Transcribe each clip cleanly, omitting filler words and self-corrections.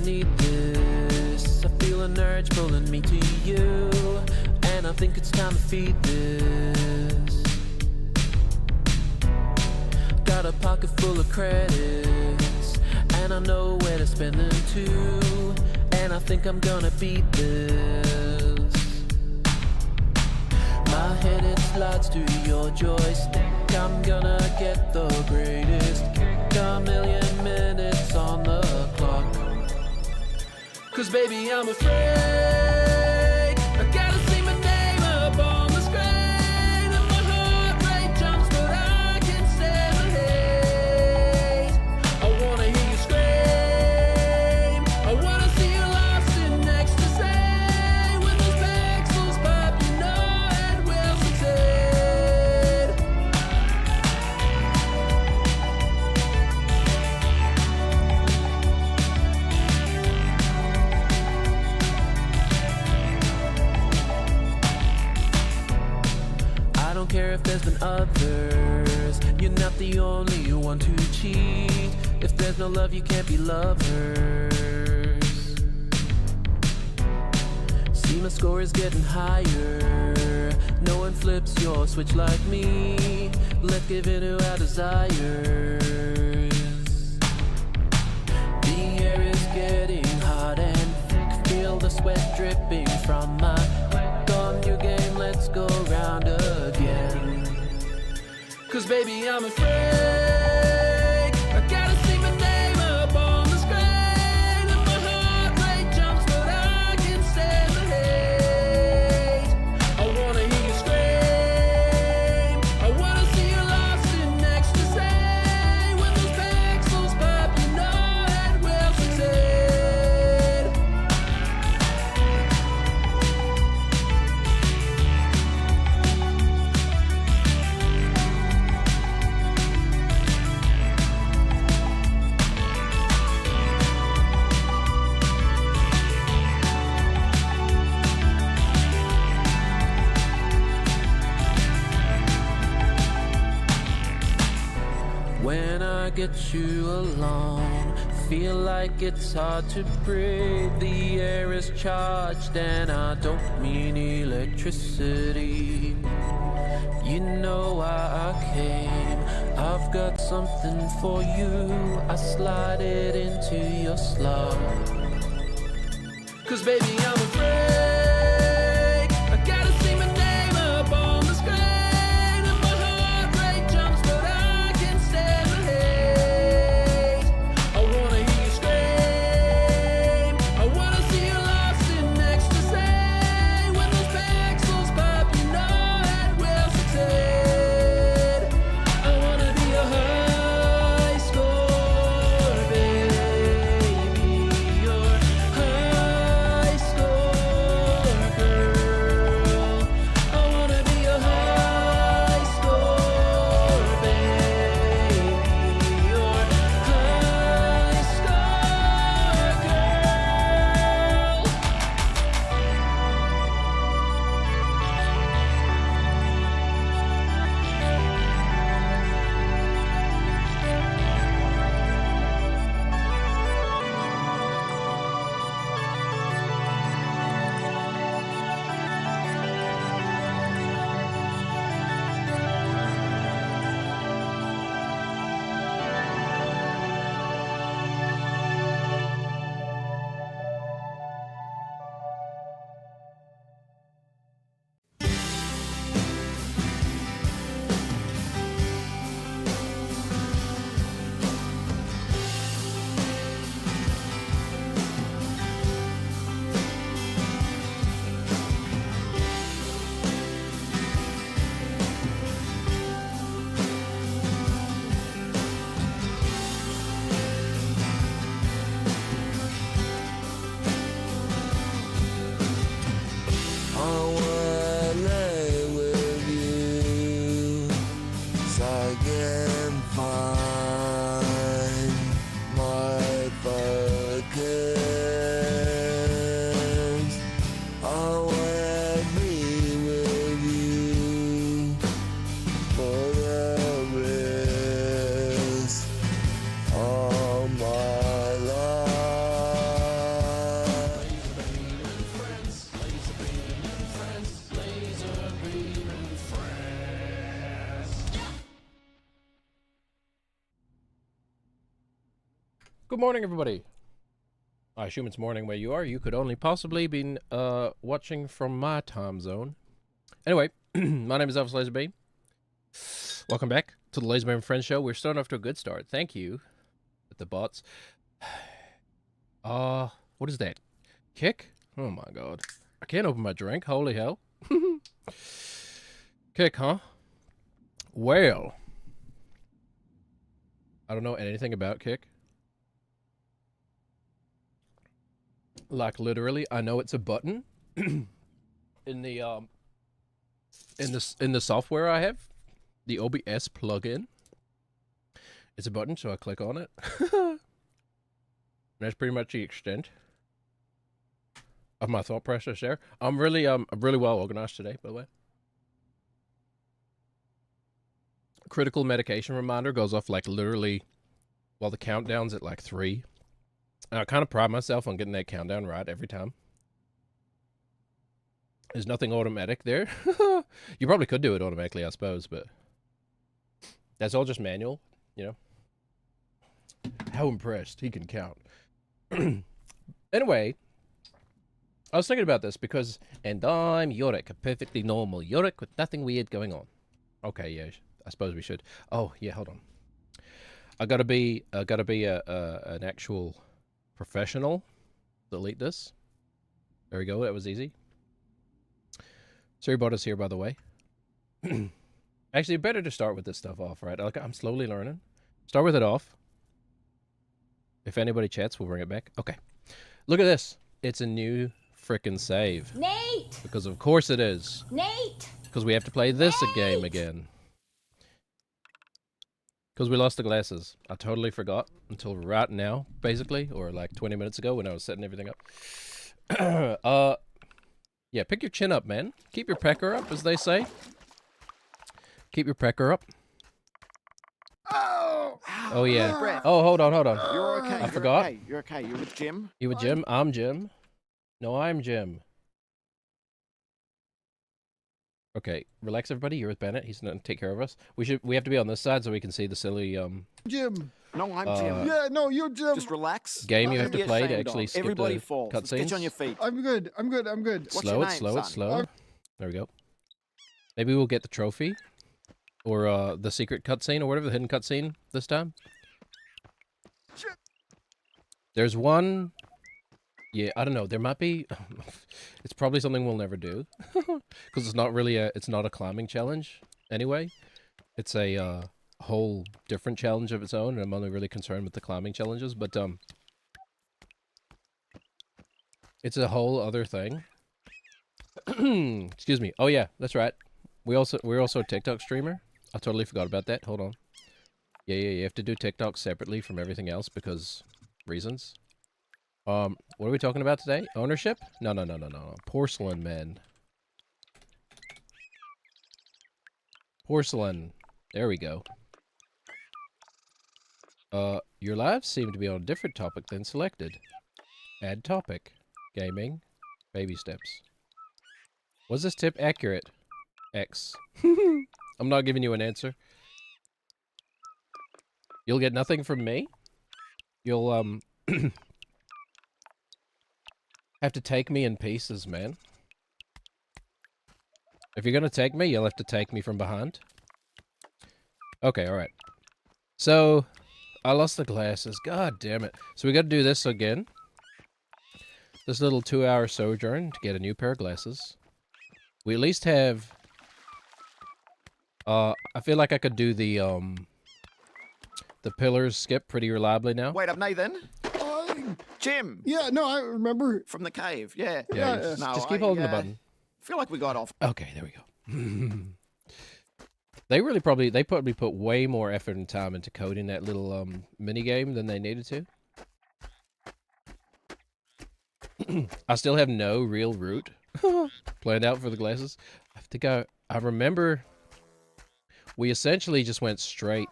need this. I feel an urge pulling me to you, and I think it's time to feed this. Got a pocket full of credits, and I know where to spend them too, and I think I'm gonna beat this. My head it slides to your joystick. I'm gonna get the greatest kick. A million minutes on the clock. 'Cause baby, I'm afraid I gotta see my name up on the screen, and my heart rate jumps, but I can stay late. I wanna hear you scream, I wanna see you lost in ecstasy. When those pixels pop, you know it will succeed. I don't care if there's been others, you're not the only one to cheat. If there's no love, you can't be lovers. See, my score is getting higher. No one flips your switch like me. Let's give in to our desires. The air is getting hot and thick. Feel the sweat dripping from my neck. On your game, let's go round again. 'Cause baby, I'm afraid I gotta see my name up on the screen, and my heart rate jumps, but I can stay late. I wanna hear you scream, I wanna see you lost in ecstasy. When those pixels pop, you know it will succeed. When I get you alone, feel like it's hard to breathe. The air is charged, and I don't mean electricity. You know why I came, I've got something for you. I slide it into your slot. 'Cause baby, I'm afraid I gotta see my name up on the screen, and my heart rate jumps, but I can stay late. I wanna hear you scream, I wanna see you lost in ecstasy. When those pixels pop, you know it will succeed. I wanna be a high score, baby. Your high score. good morning, everybody. I assume it's morning where you are. You could only possibly be watching from my time zone. Anyway, my name is Elvis Laserbeam. Welcome back to the Laserbeam Friends Show. We're starting off to a good start. Thank you, with the bots. What is that? Kick? Oh my god. I can't open my drink. Holy hell. Kick, huh? Well, I don't know anything about Kick. Like literally, I know it's a button in the in the software I have, the OBS plugin. It's a button, so I click on it. That's pretty much the extent of my thought process there. I'm really well organized today, by the way. Critical medication reminder goes off like literally while the countdown's at like 3. And I kind of pride myself on getting that countdown right every time. There's nothing automatic there. You probably could do it automatically, I suppose, but that's all just manual, you know. How impressed he can count. Anyway, I was thinking about this because, and I'm Yorick, a perfectly normal Yorick with nothing weird going on. Okay, yeah, I suppose we should. Oh, yeah, hold on. I gotta be an actual professional. Delete this. There we go. That was easy. Sorry, is here, by the way. Actually, better to start with this stuff off, right? Like, I'm slowly learning. Start with it off. If anybody chats, we'll bring it back. Okay. Look at this. It's a new frickin' save. Nate! Because of course it is. Nate! Because we have to play this game again. Because we lost the glasses. I totally forgot until right now, basically, or like 20 minutes ago when I was setting everything up. Yeah, pick your chin up, man. Keep your pecker up, as they say. Keep your pecker up. Oh yeah. Brett. Oh, hold on. You're okay. I forgot. Okay. You're okay. You're with Jim. You with Jim? I'm Jim. No, I'm Jim. Okay, relax, everybody. You're with Bennett. He's gonna take care of us. We have to be on this side so we can see the silly Jim. No, I'm Jim. Yeah, no, you're Jim. Just relax. game you have Don't to be play to ashamed actually of. skip Everybody the falls. Just cutscenes. Get on your feet. I'm good. What's Slow your it, name, slow it, son? slow. There we go. Maybe we'll get the trophy. Or the secret cutscene or whatever, the hidden cutscene this time. There's one. Yeah, I don't know. There might be. It's probably something we'll never do, because it's not really it's not a climbing challenge anyway. It's a whole different challenge of its own, and I'm only really concerned with the climbing challenges. But it's a whole other thing. Excuse me. Oh yeah, that's right. We're also a TikTok streamer. I totally forgot about that. Hold on. Yeah. You have to do TikTok separately from everything else because reasons. What are we talking about today? Ownership? No. Porcelain, man. Porcelain. There we go. Your lives seem to be on a different topic than selected. Add topic. Gaming. Baby steps. Was this tip accurate? X. I'm not giving you an answer. You'll get nothing from me. You'll, have to take me in pieces, man. If you're gonna take me, you'll have to take me from behind. Okay, alright. So, I lost the glasses. God damn it. So we gotta do this again. This little 2-hour sojourn to get a new pair of glasses. We at least have... I feel like I could do the pillars skip pretty reliably now. Wait up, Nathan. Jim. Yeah, no, I remember. From the cave. Yeah. Yeah, just keep holding the button. Feel like we got off. Okay, there we go. They probably put way more effort and time into coding that little mini game than they needed to. I still have no real route planned out for the glasses. I think I remember we essentially just went straight.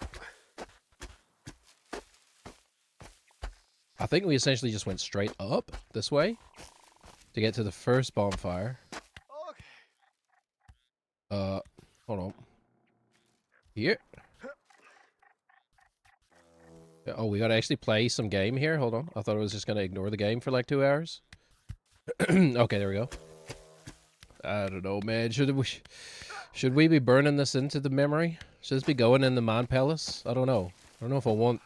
I think we essentially just went straight up this way to get to the first bonfire. Okay. Hold on. Here. Oh, we gotta actually play some game here? Hold on. I thought I was just gonna ignore the game for like 2 hours. Okay, there we go. I don't know, man. Should we be burning this into the memory? Should this be going in the Mind Palace? I don't know. I don't know if I want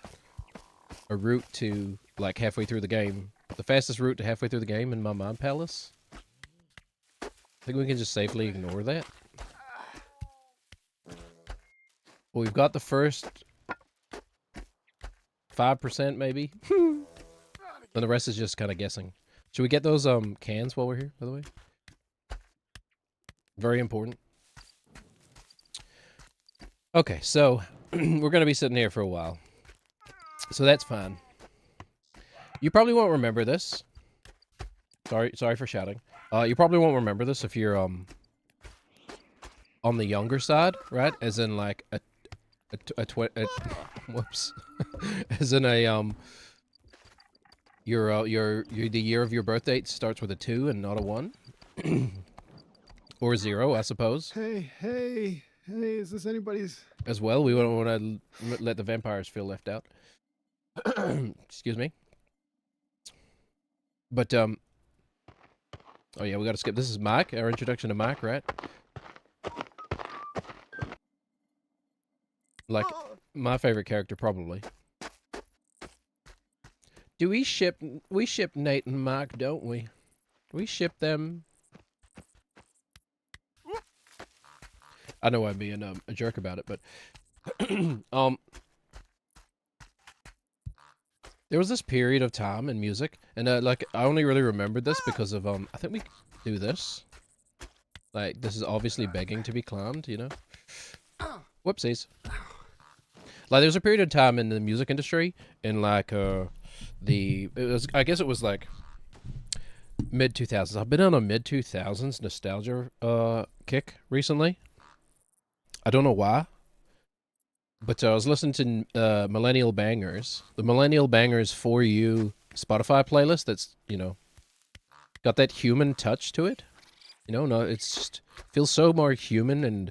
a route to like halfway through the game. The fastest route to halfway through the game in my Mind Palace. I think we can just safely ignore that. Well, we've got the first 5% maybe. And the rest is just kind of guessing. Should we get those cans while we're here, by the way? Very important. Okay, so we're going to be sitting here for a while. So that's fine. You probably won't remember this. Sorry for shouting. You probably won't remember this if you're on the younger side, right? As in like whoops. As in a the year of your birth date starts with a 2 and not a 1. Or 0, I suppose. Hey, is this anybody's? As well, we don't want to let the vampires feel left out. Excuse me. But, oh yeah, we gotta skip. This is Mike, our introduction to Mike, right? Like, my favorite character, probably. We ship Nate and Mike, don't we? We ship them. I know I'm being a jerk about it, but there was this period of time in music, and like I only really remembered this because of I think we do this. Like this is obviously begging to be climbed, you know. Whoopsies. Like there's a period of time in the music industry, in like I guess it was like mid 2000s. I've been on a mid 2000s nostalgia kick recently. I don't know why, but I was listening to Millennial Bangers. The Millennial Bangers For You Spotify playlist that's, you know, got that human touch to it. You know, no, it's just feels so more human and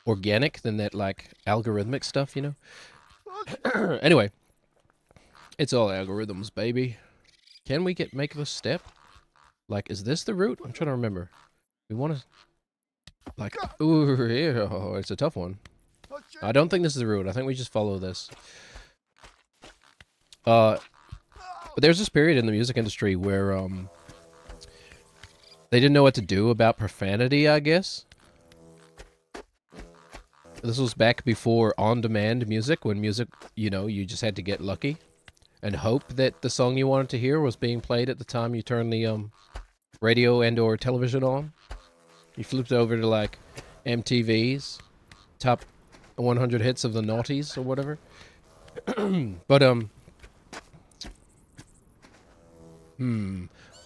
organic than that, like, algorithmic stuff, you know? Anyway, it's all algorithms, baby. Can we make this step? Like, is this the route? I'm trying to remember. We want to... Like, ooh, yeah, oh, it's a tough one. I don't think this is the route. I think we just follow this. But there's this period in the music industry where they didn't know what to do about profanity, I guess. This was back before on-demand music, when music, you know, you just had to get lucky and hope that the song you wanted to hear was being played at the time you turned the radio and or television on. You flipped over to, like, MTV's top 100 hits of the noughties or whatever. But,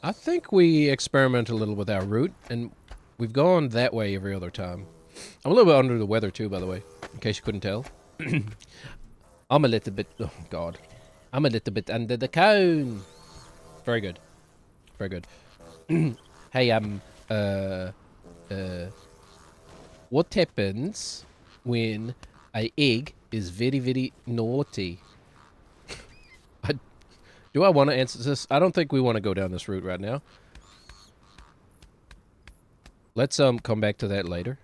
I think we experiment a little with our route, and we've gone that way every other time. I'm a little bit under the weather, too, by the way, in case you couldn't tell. I'm a little bit... Oh, God. I'm a little bit under the cone. Very good. Very good. Hey, what happens when an egg is very, very naughty? Do I want to answer this? I don't think we want to go down this route right now. Let's come back to that later.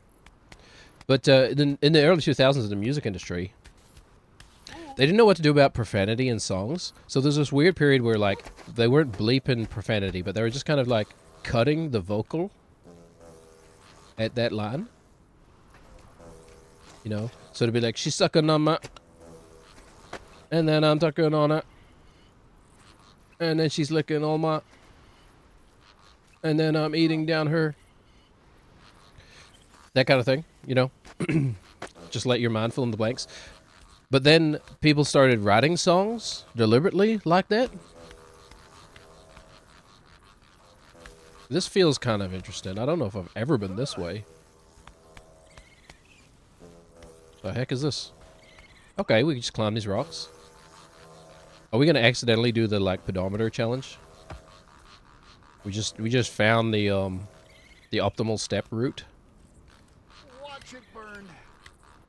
But in the early 2000s in the music industry, they didn't know what to do about profanity in songs. So there's this weird period where, like, they weren't bleeping profanity, but they were just kind of, like, cutting the vocal at that line. You know? So it'd be like, she's sucking on my... And then I'm tucking on it. And then she's licking all my... And then I'm eating down her... That kind of thing, you know? Just let your mind fill in the blanks. But then people started writing songs deliberately like that. This feels kind of interesting. I don't know if I've ever been this way. The heck is this? Okay, we can just climb these rocks. Are we gonna accidentally do the, like, pedometer challenge? We just found the optimal step route. Watch it burn.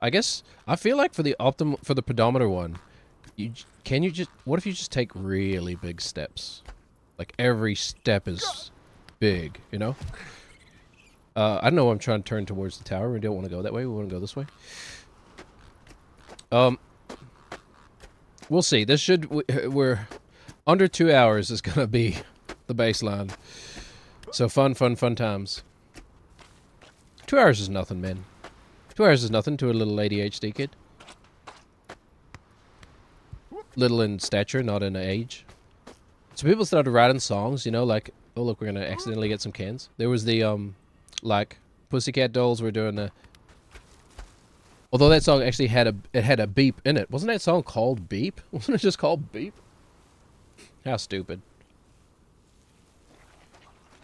I guess I feel like for the pedometer one, Can you just? What if you just take really big steps? Like every step is big, you know? I know I'm trying to turn towards the tower. We don't want to go that way. We want to go this way. We'll see. This should... We're... Under 2 hours is going to be the baseline. So fun times. 2 hours is nothing, man. 2 hours is nothing to a little ADHD kid. Little in stature, not in age. So people started writing songs, you know, like, oh look, we're gonna accidentally get some cans. There was the, like, Pussycat Dolls were doing the... Although that song actually had a beep in it. Wasn't that song called Beep? Wasn't it just called Beep? How stupid.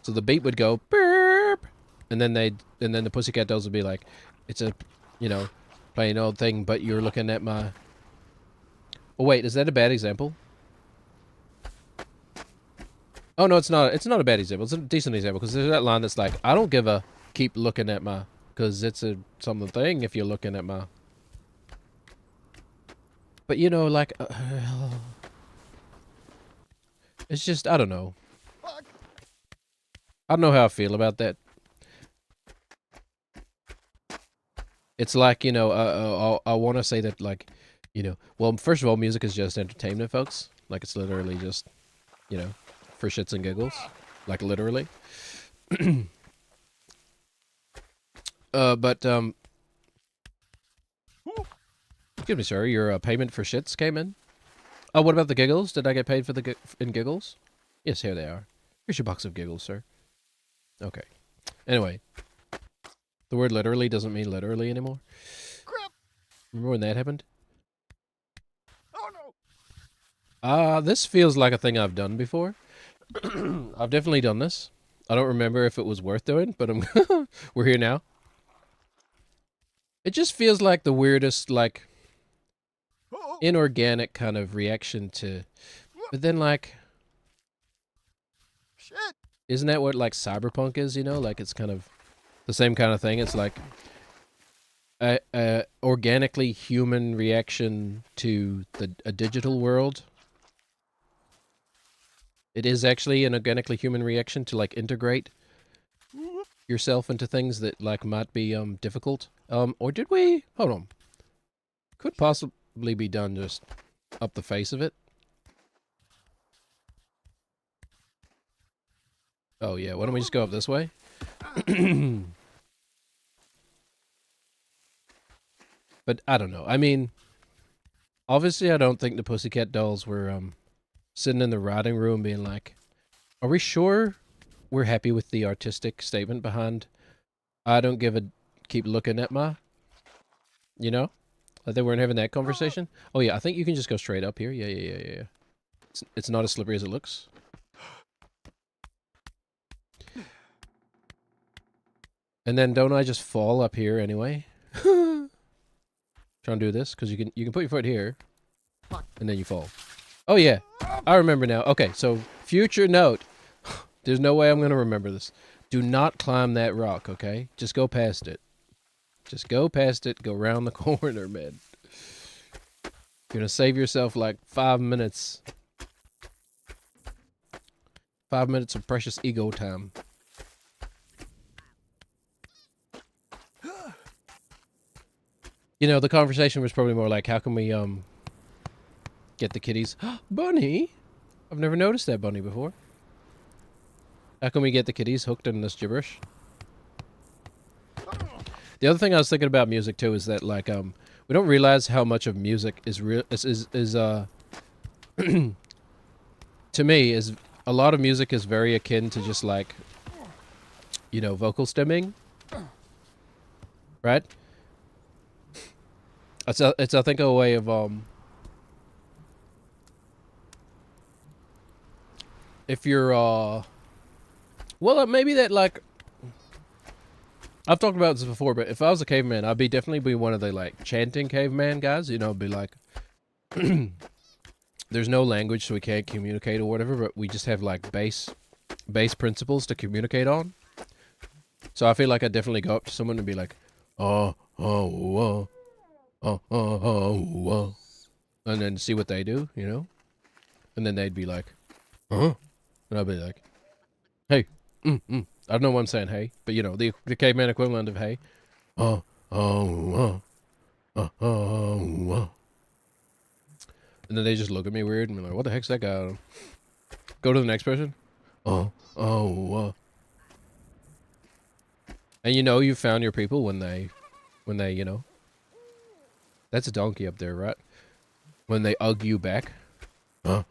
So the beep would go, burp, and then the Pussycat Dolls would be like, it's a, you know, plain old thing, but you're looking at my... Oh wait, is that a bad example? Oh no, it's not. It's not a bad example. It's a decent example because there's that line that's like, I don't give a keep looking at my, because it's a something thing if you're looking at my. But you know, like, it's just, I don't know. I don't know how I feel about that. It's like, you know, I want to say that, like, you know, well, first of all, music is just entertainment, folks. Like, it's literally just, you know, for shits and giggles. Like, literally. Excuse me, sir, your payment for shits came in? Oh, what about the giggles? Did I get paid for the in giggles? Yes, here they are. Here's your box of giggles, sir. Okay. Anyway. The word literally doesn't mean literally anymore. Crap. Remember when that happened? Oh no. This feels like a thing I've done before. I've definitely done this. I don't remember if it was worth doing, but we're here now. It just feels like the weirdest, like, inorganic kind of reaction to... But then, like... Shit. Isn't that what, like, cyberpunk is, you know? Like, it's kind of the same kind of thing. It's like a organically human reaction to a digital world. It is actually an organically human reaction to, like, integrate yourself into things that, like, might be difficult. Or did we? Hold on. Could possibly be done just up the face of it. Oh yeah, why don't we just go up this way? But I don't know. I mean, obviously I don't think the Pussycat Dolls were sitting in the writing room being like, are we sure we're happy with the artistic statement behind I don't give a keep looking at my, you know? Like they weren't having that conversation? Oh yeah, I think you can just go straight up here. Yeah. It's not as slippery as it looks. And then don't I just fall up here anyway? Trying to do this because you can put your foot here, and then you fall. Oh yeah, I remember now. Okay, so future note. There's no way I'm gonna remember this. Do not climb that rock. Okay, just go past it. Just go past it. Go around the corner, man. You're gonna save yourself like 5 minutes. 5 minutes of precious ego time. You know, the conversation was probably more like, how can we, get the kitties... Bunny? I've never noticed that bunny before. How can we get the kitties hooked in this gibberish? The other thing I was thinking about music, too, is that, like, we don't realize how much of music is real... to me, is... A lot of music is very akin to just, like, you know, vocal stemming. Right? It's I think a way of if you're well maybe that like I've talked about this before, but if I was a caveman, I'd definitely be one of the like chanting caveman guys, you know, be like there's no language so we can't communicate or whatever, but we just have like base principles to communicate on. So I feel like I'd definitely go up to someone and be like, like and then see what they do, you know? And then they'd be like, huh? And I'd be like, hey, I don't know why I'm saying hey, but you know, the caveman equivalent of hey. Oh, and then they just look at me weird and be like, what the heck's that guy on? Go to the next person. And you know you found your people when they, you know. That's a donkey up there, right? When they ug you back. But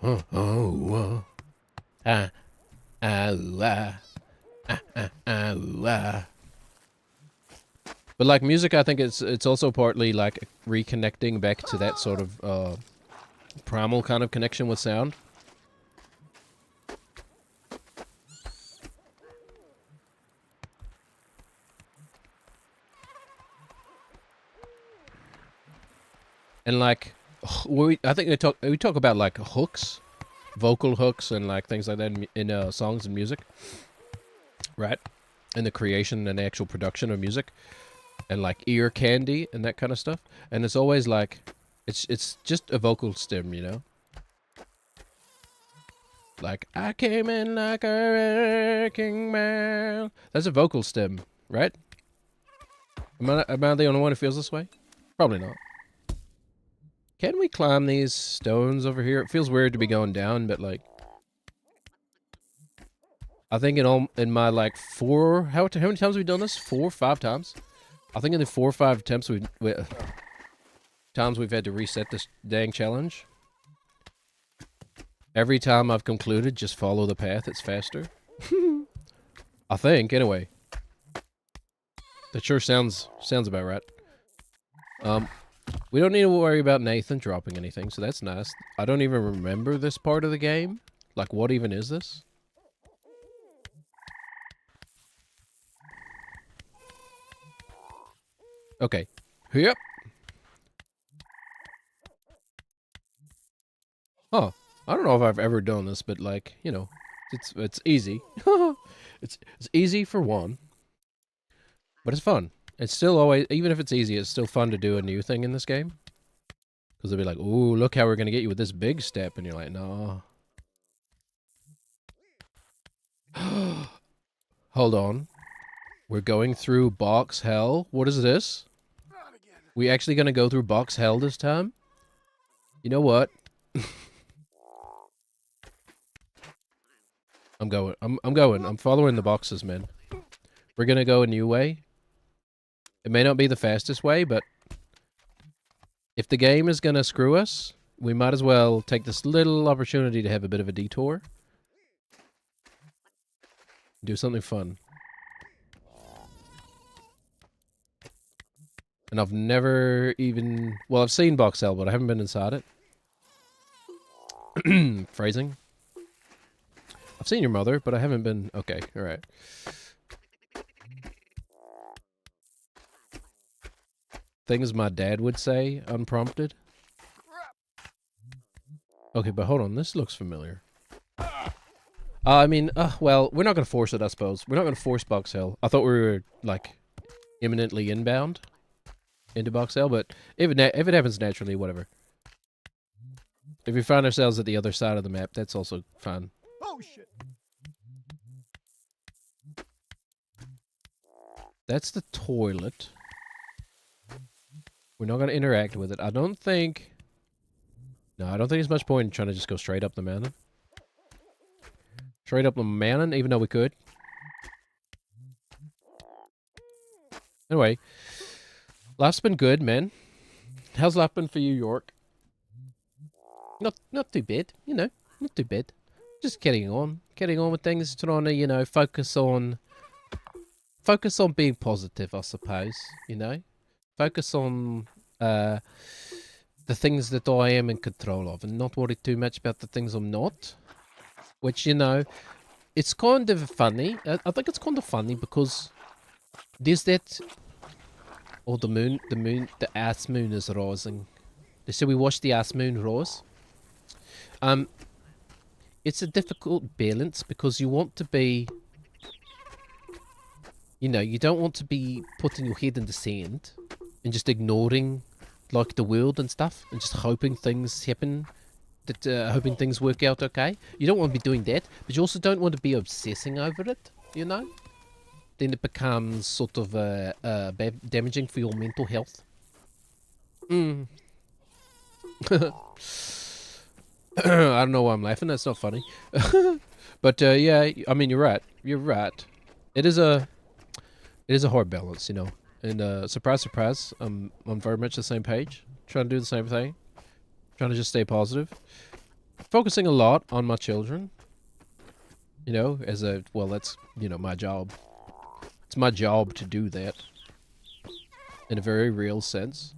like music, I think it's also partly like reconnecting back to that sort of primal kind of connection with sound. And like, I think we talk about like hooks, vocal hooks, and like things like that in songs and music, right? And the creation and the actual production of music, and like ear candy and that kind of stuff. And it's always like, it's just a vocal stem, you know. Like, I came in like a wrecking man. That's a vocal stem, right? Am I the only one who feels this way? Probably not. Can we climb these stones over here? It feels weird to be going down, but like, I think in my like how many times have we done this? 4 or 5 times? I think in the 4 or 5 attempts we've had to reset this dang challenge. Every time I've concluded, just follow the path, it's faster. I think, anyway. That sure sounds about right. We don't need to worry about Nathan dropping anything, so that's nice. I don't even remember this part of the game. Like, what even is this? Okay. Yep. Oh, I don't know if I've ever done this, but like, you know, it's easy. it's easy for one, but it's fun. It's still always, even if it's easy, it's still fun to do a new thing in this game. Because they'll be like, ooh, look how we're going to get you with this big step. And you're like, no. Hold on. We're going through box hell. What is this? We actually going to go through box hell this time? You know what? I'm going. I'm following the boxes, man. We're going to go a new way. It may not be the fastest way, but if the game is going to screw us, we might as well take this little opportunity to have a bit of a detour. Do something fun. And I've never even... Well, I've seen Box Hell, but I haven't been inside it. Phrasing. I've seen your mother, but I haven't been... Okay, alright. Things my dad would say, unprompted. Okay, but hold on. This looks familiar. I mean, well, we're not going to force it, I suppose. We're not going to force Box Hell. I thought we were, like, imminently inbound into Box Hell, but if it happens naturally, whatever. If we find ourselves at the other side of the map, that's also fine. Oh, shit. That's the toilet. We're not going to interact with it. I don't think... No, I don't think there's much point in trying to just go straight up the mountain. Straight up the mountain, even though we could. Anyway. Life's been good, man. How's life been for you, York? Not too bad, you know. Not too bad. Just getting on. Getting on with things. Trying to, you know, focus on being positive, I suppose, you know. Focus on the things that I am in control of and not worry too much about the things I'm not. Which, you know, it's kind of funny. I think it's kind of funny because there's that... Oh, the ass moon is rising. They say we watch the ass moon rise. It's a difficult balance because you want to be... You know, you don't want to be putting your head in the sand and just ignoring like the world and stuff, and just hoping things happen, hoping things work out okay. You don't want to be doing that, but you also don't want to be obsessing over it, you know? Then it becomes sort of damaging for your mental health. I don't know why I'm laughing, that's not funny. But yeah, I mean, you're right. You're right. It is a hard balance, you know. And surprise, surprise, I'm very much the same page. Trying to do the same thing. Trying to just stay positive. Focusing a lot on my children. You know, that's, you know, my job. It's my job to do that. In a very real sense.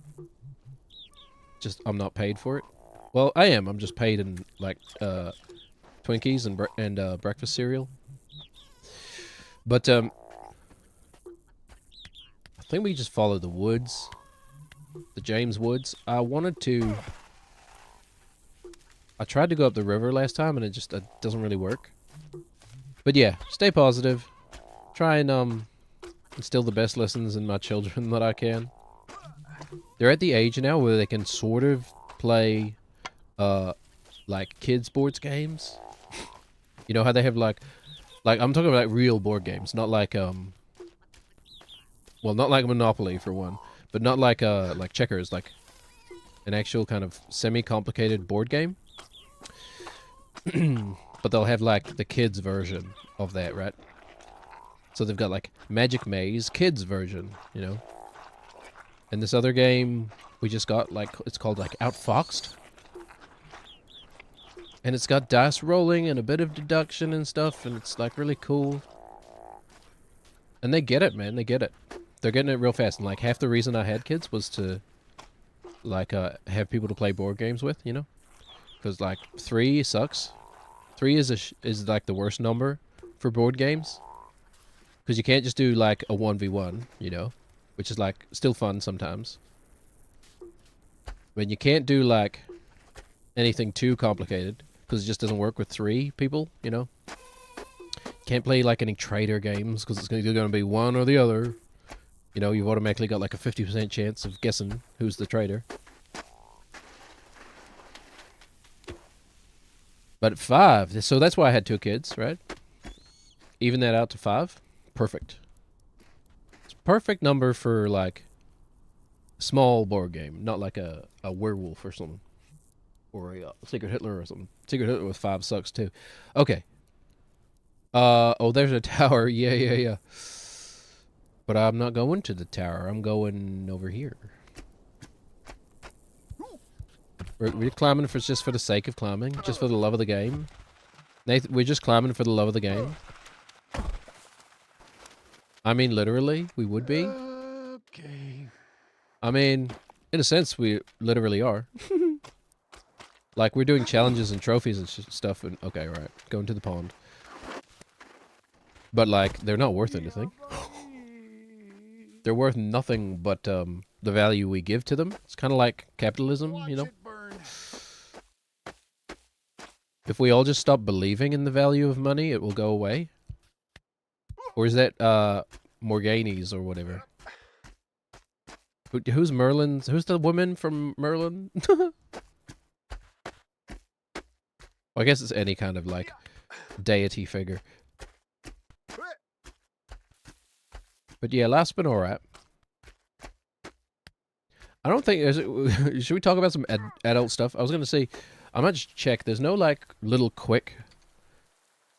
Just, I'm not paid for it. Well, I am. I'm just paid in, like, Twinkies and breakfast cereal. But, I think we just follow the woods. The James Woods. I tried to go up the river last time, and it just doesn't really work. But yeah, stay positive. Try and instill the best lessons in my children that I can. They're at the age now where they can sort of play, like kids' boards games. You know how they have like I'm talking about real board games, not like well, not like Monopoly for one, but not like checkers, like an actual kind of semi-complicated board game. But they'll have like the kids version of that, right? So they've got like Magic Maze kids version, you know. And this other game we just got, like, it's called like Outfoxed. And it's got dice rolling and a bit of deduction and stuff, and it's like really cool. And they get it, man, they get it. They're getting it real fast, and like half the reason I had kids was to like have people to play board games with, you know? Because like 3 sucks. 3 is like the worst number for board games. Because you can't just do like a 1v1, you know? Which is like still fun sometimes. But you can't do like anything too complicated. Because it just doesn't work with 3 people, you know? Can't play like any trader games because it's either going to be one or the other. You know, you've automatically got like a 50% chance of guessing who's the traitor. But 5, so that's why I had 2 kids, right? Even that out to 5. Perfect. It's a perfect number for like a small board game, not like a werewolf or something. Or a Secret Hitler or something. Secret Hitler with 5 sucks too. Okay. Oh, there's a tower. Yeah. But I'm not going to the tower. I'm going over here. We're climbing just for the sake of climbing. Just for the love of the game. Nathan, we're just climbing for the love of the game. I mean, literally, we would be. Okay. I mean, in a sense, we literally are. Like, we're doing challenges and trophies and stuff. And okay, right. Going to the pond. But, like, they're not worth anything. They're worth nothing but the value we give to them. It's kind of like capitalism, you know? If we all just stop believing in the value of money, it will go away. Or is that Morgani's or whatever? Who's Merlin's? Who's the woman from Merlin? Well, I guess it's any kind of like deity figure. But yeah, life's been alright. I don't think... should we talk about some adult stuff? I was going to say, I might just check. There's no, like, little quick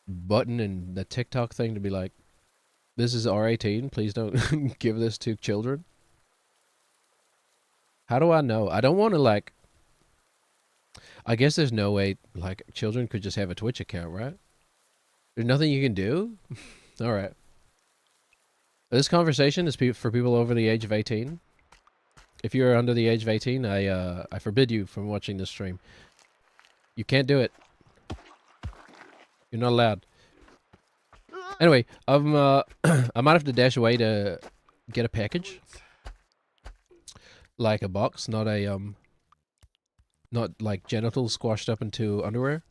button in the TikTok thing to be like, this is R18, please don't give this to children. How do I know? I don't want to, like... I guess there's no way, like, children could just have a Twitch account, right? There's nothing you can do? Alright. This conversation is for people over the age of 18. If you're under the age of 18, I forbid you from watching this stream. You can't do it. You're not allowed. Anyway, I might have to dash away to get a package. Like a box, not a not like genitals squashed up into underwear.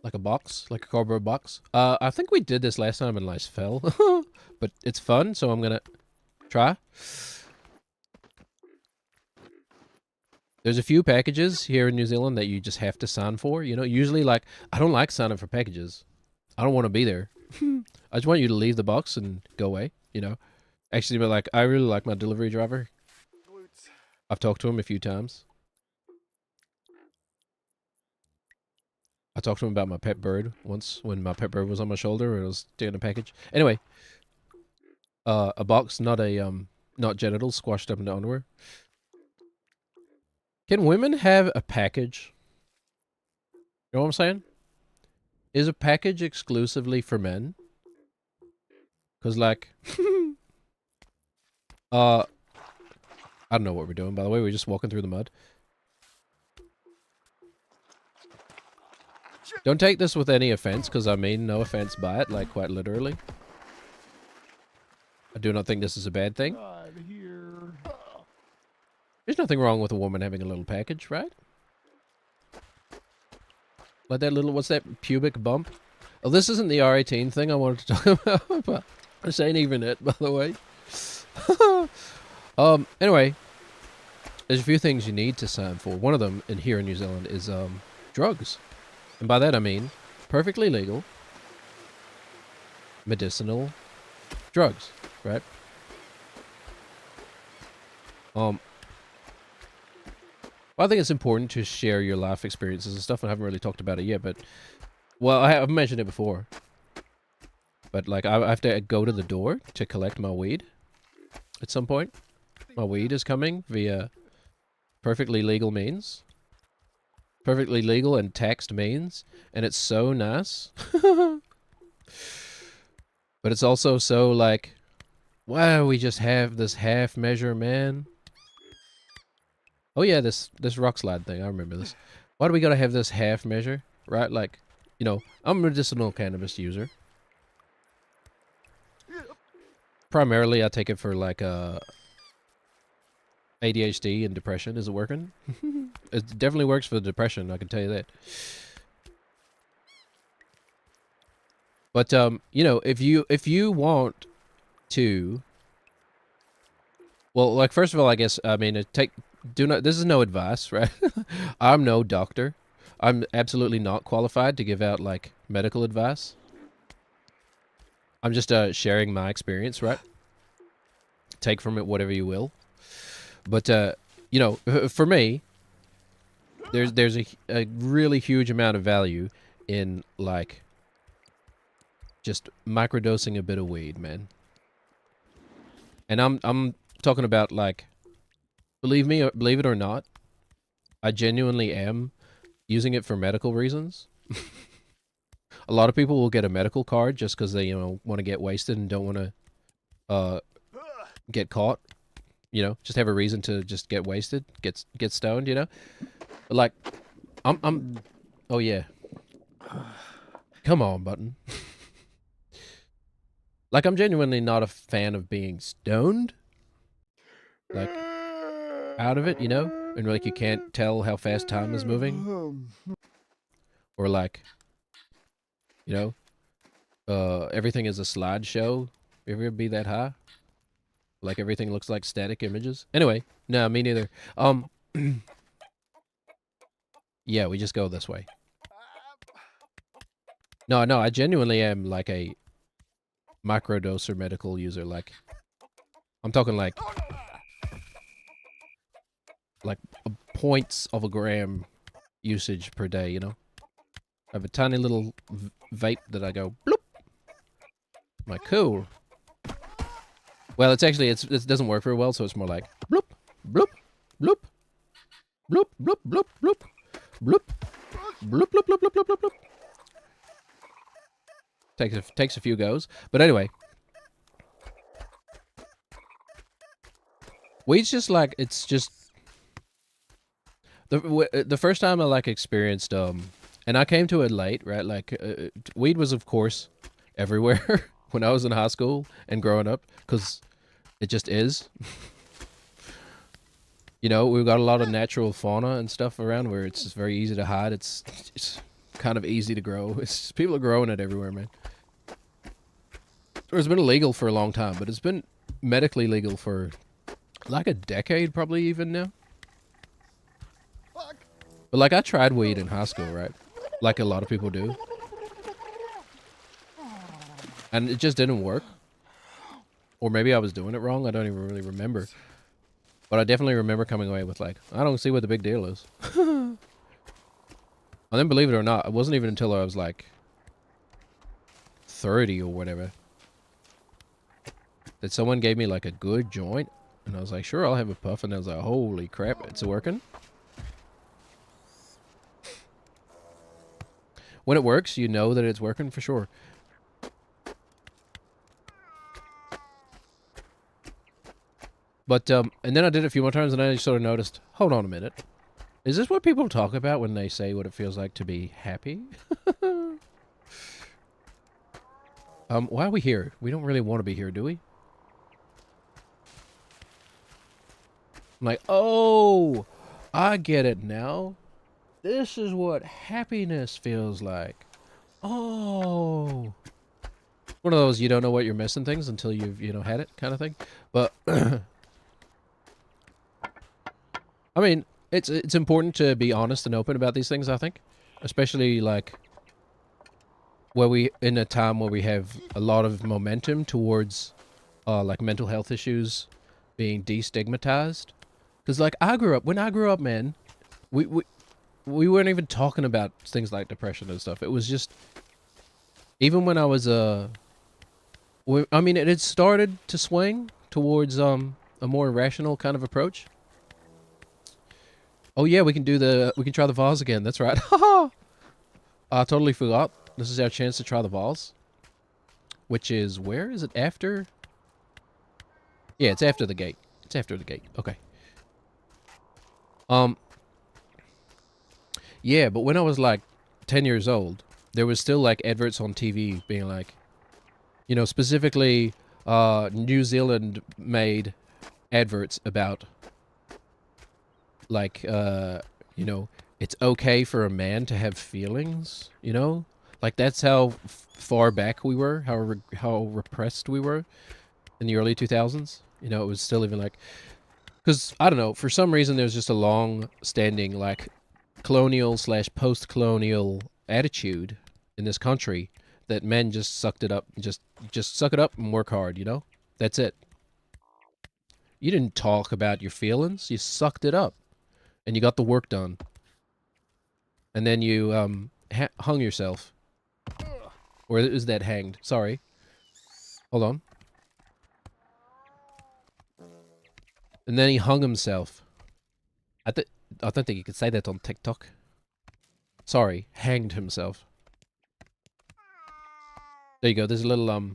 Like a box, like a cardboard box. I think we did this last time and Lice fell. But it's fun, so I'm gonna try. There's a few packages here in New Zealand that you just have to sign for. You know, usually like I don't like signing for packages. I don't want to be there. I just want you to leave the box and go away. You know, actually, but like I really like my delivery driver. Glutes. I've talked to him a few times. I talked to him about my pet bird once when my pet bird was on my shoulder and I was taking a package. Anyway, a box, not genitals squashed up into underwear. Can women have a package? You know what I'm saying? Is a package exclusively for men? Cause like, I don't know what we're doing. By the way, we're just walking through the mud. Don't take this with any offense, because I mean no offense by it, like quite literally. I do not think this is a bad thing. God, here. There's nothing wrong with a woman having a little package, right? Like that little, what's that, pubic bump? Oh, this isn't the R18 thing I wanted to talk about, but this ain't even it, by the way. Anyway, there's a few things you need to sign for. One of them, here in New Zealand, is drugs. And by that I mean perfectly legal medicinal drugs, right? Well, I think it's important to share your life experiences and stuff. I haven't really talked about it yet, but well, I've mentioned it before. But like, I have to go to the door to collect my weed at some point. My weed is coming via perfectly legal means. Perfectly legal and taxed means, and it's so nice. But it's also so like, wow, we just have this half measure, man. Oh yeah, this rock slide thing, I remember this. Why do we gotta have this half measure, right? Like, you know, I'm a medicinal cannabis user. Primarily, I take it for like ADHD and depression. Is it working? It definitely works for the depression, I can tell you that. But you know, if you want to, well, like first of all, I guess I mean this is no advice, right? I'm no doctor. I'm absolutely not qualified to give out like medical advice. I'm just sharing my experience, right? Take from it whatever you will. But you know, for me, there's a really huge amount of value in like just microdosing a bit of weed, man. And I'm talking about like, believe it or not, I genuinely am using it for medical reasons. A lot of people will get a medical card just because they, you know, want to get wasted and don't want to get caught. You know, just have a reason to just get wasted, get stoned, you know? But like, I'm oh yeah. Come on, button. Like, I'm genuinely not a fan of being stoned. Like, out of it, you know? And like, you can't tell how fast time is moving. Or like, you know, everything is a slideshow. You ever be that high? Like, everything looks like static images? Anyway, no, me neither. Yeah, we just go this way. No, I genuinely am like a microdose or medical user. Like, I'm talking like points of a gram usage per day, you know? I have a tiny little vape that I go bloop. I'm like, cool. Well, it's actually, it doesn't work very well, so it's more like bloop, bloop, bloop, bloop, bloop, bloop, bloop, bloop, bloop, bloop, bloop, bloop, bloop, bloop. Takes a few goes, but anyway, weed's just like, it's just the first time I like experienced and I came to it late, right? Like weed was of course everywhere when I was in high school and growing up, because it just is. You know, we've got a lot of natural fauna and stuff around where it's just very easy to hide. It's kind of easy to grow. It's just, people are growing it everywhere, man. It's been illegal for a long time, but it's been medically legal for like a decade, probably even now. But like I tried weed in high school, right? Like a lot of people do. And it just didn't work. Or maybe I was doing it wrong. I don't even really remember. But I definitely remember coming away with like, I don't see what the big deal is. And then believe it or not, it wasn't even until I was like 30 or whatever that someone gave me like a good joint. And I was like, sure, I'll have a puff. And I was like, holy crap, it's working. When it works, you know that it's working for sure. But, and then I did it a few more times and I just sort of noticed, hold on a minute. Is this what people talk about when they say what it feels like to be happy? Why are we here? We don't really want to be here, do we? I'm like, oh, I get it now. This is what happiness feels like. Oh. One of those you don't know what you're missing things until you've, you know, had it kind of thing. But, I mean, it's important to be honest and open about these things, I think. Especially, like, where we, in a time where we have a lot of momentum towards, like, mental health issues being destigmatized. Because, like, when I grew up, man, we weren't even talking about things like depression and stuff. It was just, even when I was, I mean, it had started to swing towards, a more rational kind of approach. Oh yeah, we can try the vase again. That's right. Haha. I totally forgot. This is our chance to try the vase. Which is, where is it after? Yeah, it's after the gate. It's after the gate. Okay. Yeah, but when I was like 10 years old, there was still like adverts on TV being like, you know, specifically New Zealand made adverts about like, you know, it's okay for a man to have feelings, you know? Like that's how far back we were, how repressed we were in the early 2000s. You know, it was still even like, because, I don't know, for some reason there's just a long-standing, like, colonial/post-colonial attitude in this country that men just sucked it up, just suck it up and work hard, you know? That's it. You didn't talk about your feelings, you sucked it up, and you got the work done. And then you, hung yourself. Or is that hanged? Sorry. Hold on. And then he hung himself. I don't think you could say that on TikTok. Sorry, hanged himself. There you go. There's a little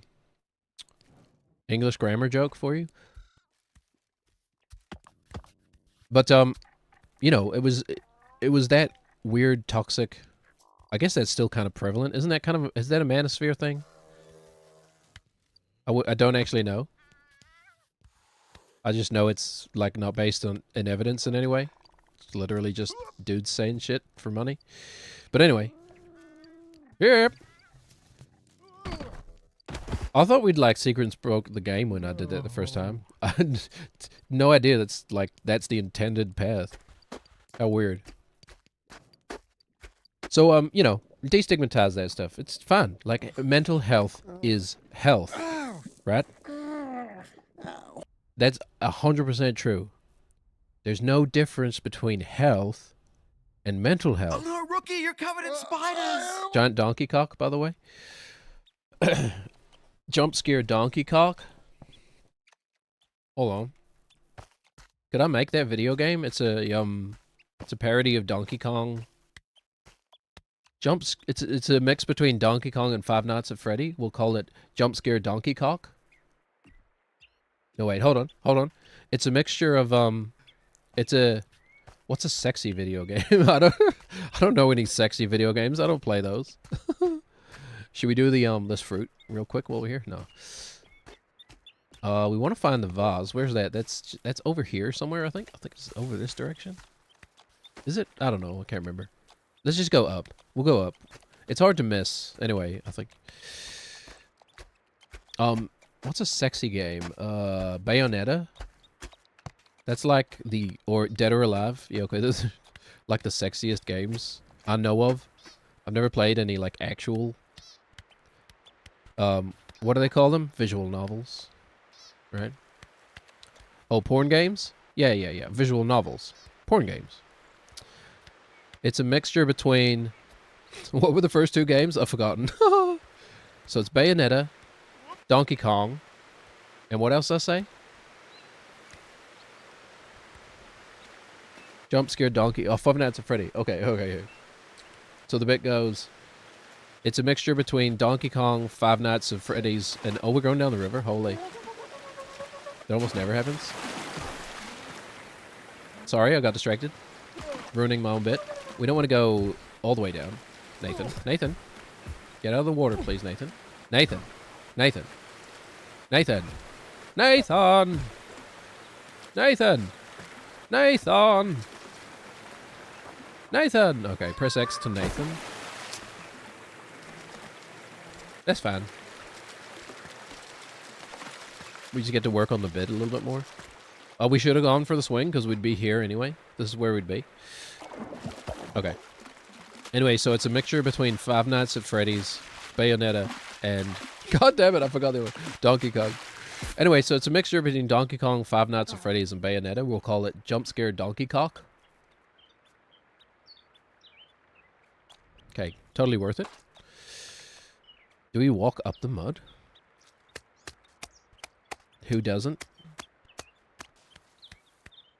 English grammar joke for you. But you know, it was that weird toxic. I guess that's still kind of prevalent. Isn't that kind of, is that a manosphere thing? I don't actually know. I just know it's like not based on in evidence in any way. It's literally just dudes saying shit for money. But anyway. Yep. I thought we'd like secrets broke the game when I did that the first time. I had no idea that's the intended path. How weird. So you know, destigmatize that stuff. It's fine. Like mental health is health. Right? That's 100% true. There's no difference between health and mental health. Oh no, Rookie, you're covered in spiders! Giant donkey cock, by the way. Jump scare donkey cock. Hold on. Could I make that video game? It's a parody of Donkey Kong. It's a mix between Donkey Kong and Five Nights at Freddy. We'll call it Jump Scare Donkey Cock. No wait, hold on. It's a mixture of what's a sexy video game? I don't know any sexy video games. I don't play those. Should we do the this fruit real quick while we're here? No. We want to find the vase. Where's that? That's over here somewhere, I think. I think it's over this direction. Is it? I don't know. I can't remember. Let's just go up. We'll go up. It's hard to miss. Anyway, I think. What's a sexy game? Bayonetta? That's like or Dead or Alive. Yeah, okay. like the sexiest games I know of. I've never played any like actual what do they call them? Visual novels. Right? Oh, porn games? Yeah. Visual novels. Porn games. It's a mixture between what were the first two games? I've forgotten. So it's Bayonetta, Donkey Kong, and what else did I say? Jump scare donkey. Oh, Five Nights at Freddy. Okay. So the bit goes, it's a mixture between Donkey Kong, Five Nights at Freddy's, and oh, we're going down the river. Holy. That almost never happens. Sorry, I got distracted. Ruining my own bit. We don't want to go all the way down. Nathan. Get out of the water, please, Nathan. Nathan. Okay, press X to Nathan. That's fine. We just get to work on the bit a little bit more. Oh, we should have gone for the swing because we'd be here anyway. This is where we'd be. Okay. Anyway, so it's a mixture between Five Nights at Freddy's, Bayonetta, and... God damn it, I forgot the one. Donkey Kong. Anyway, so it's a mixture between Donkey Kong, Five Nights at Freddy's, and Bayonetta. We'll call it Jump Scare Donkey Cock. Okay, totally worth it. Do we walk up the mud? Who doesn't?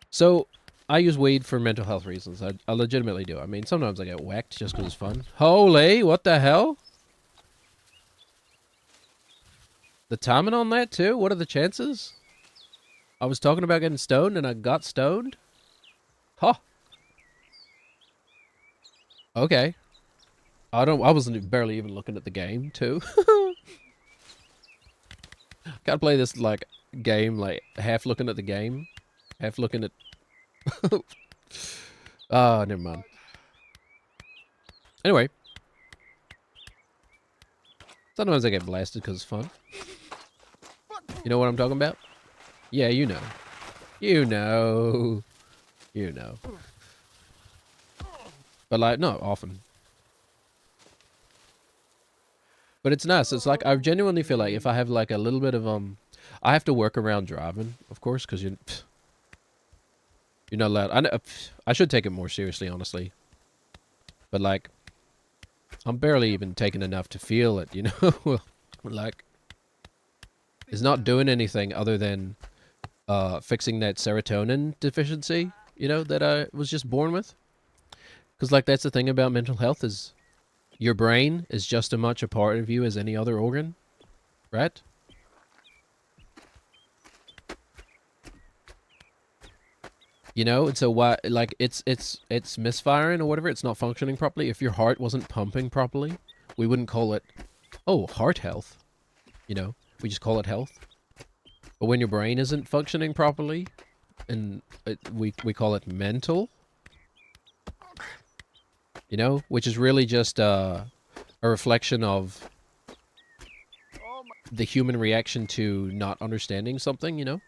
So, I use weed for mental health reasons. I legitimately do. I mean, sometimes I get whacked just because it's fun. Holy, what the hell? The timing on that, too? What are the chances? I was talking about getting stoned and I got stoned? Huh. Okay. I wasn't barely even looking at the game, too. Gotta play this, like, game, like, half looking at the game. Half looking at... Ah, never mind. Anyway. Sometimes I get blasted because it's fun. You know what I'm talking about? Yeah, you know. You know. But, like, not often. But it's nice. It's like, I genuinely feel like if I have, like, a little bit of, I have to work around driving, of course, because you're not allowed. I should take it more seriously, honestly. But, like, I'm barely even taking enough to feel it, you know? Like, it's not doing anything other than fixing that serotonin deficiency, you know, that I was just born with. Because, like, that's the thing about mental health is your brain is just as much a part of you as any other organ, right? You know, and so why, like, it's misfiring or whatever, it's not functioning properly. If your heart wasn't pumping properly, we wouldn't call it, oh, heart health. You know, we just call it health. But when your brain isn't functioning properly, and we call it mental. You know, which is really just a reflection of the human reaction to not understanding something, you know?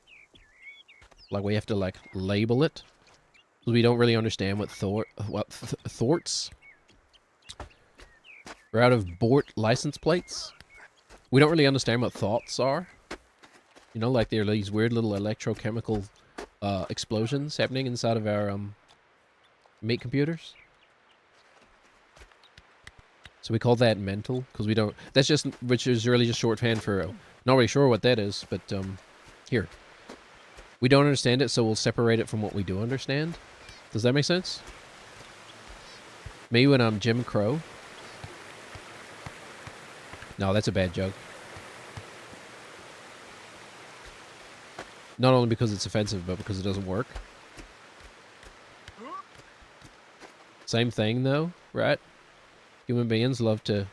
Like, we have to, like, label it. We don't really understand what thoughts. We're out of Bort license plates. We don't really understand what thoughts are. You know, like, they're these weird little electrochemical explosions happening inside of our meat computers. So we call that mental, because we don't... That's just... Which is really just shorthand for... Not really sure what that is, but, here. We don't understand it, so we'll separate it from what we do understand. Does that make sense? Me when I'm Jim Crow. No, that's a bad joke. Not only because it's offensive, but because it doesn't work. Same thing, though, right? Human beings love to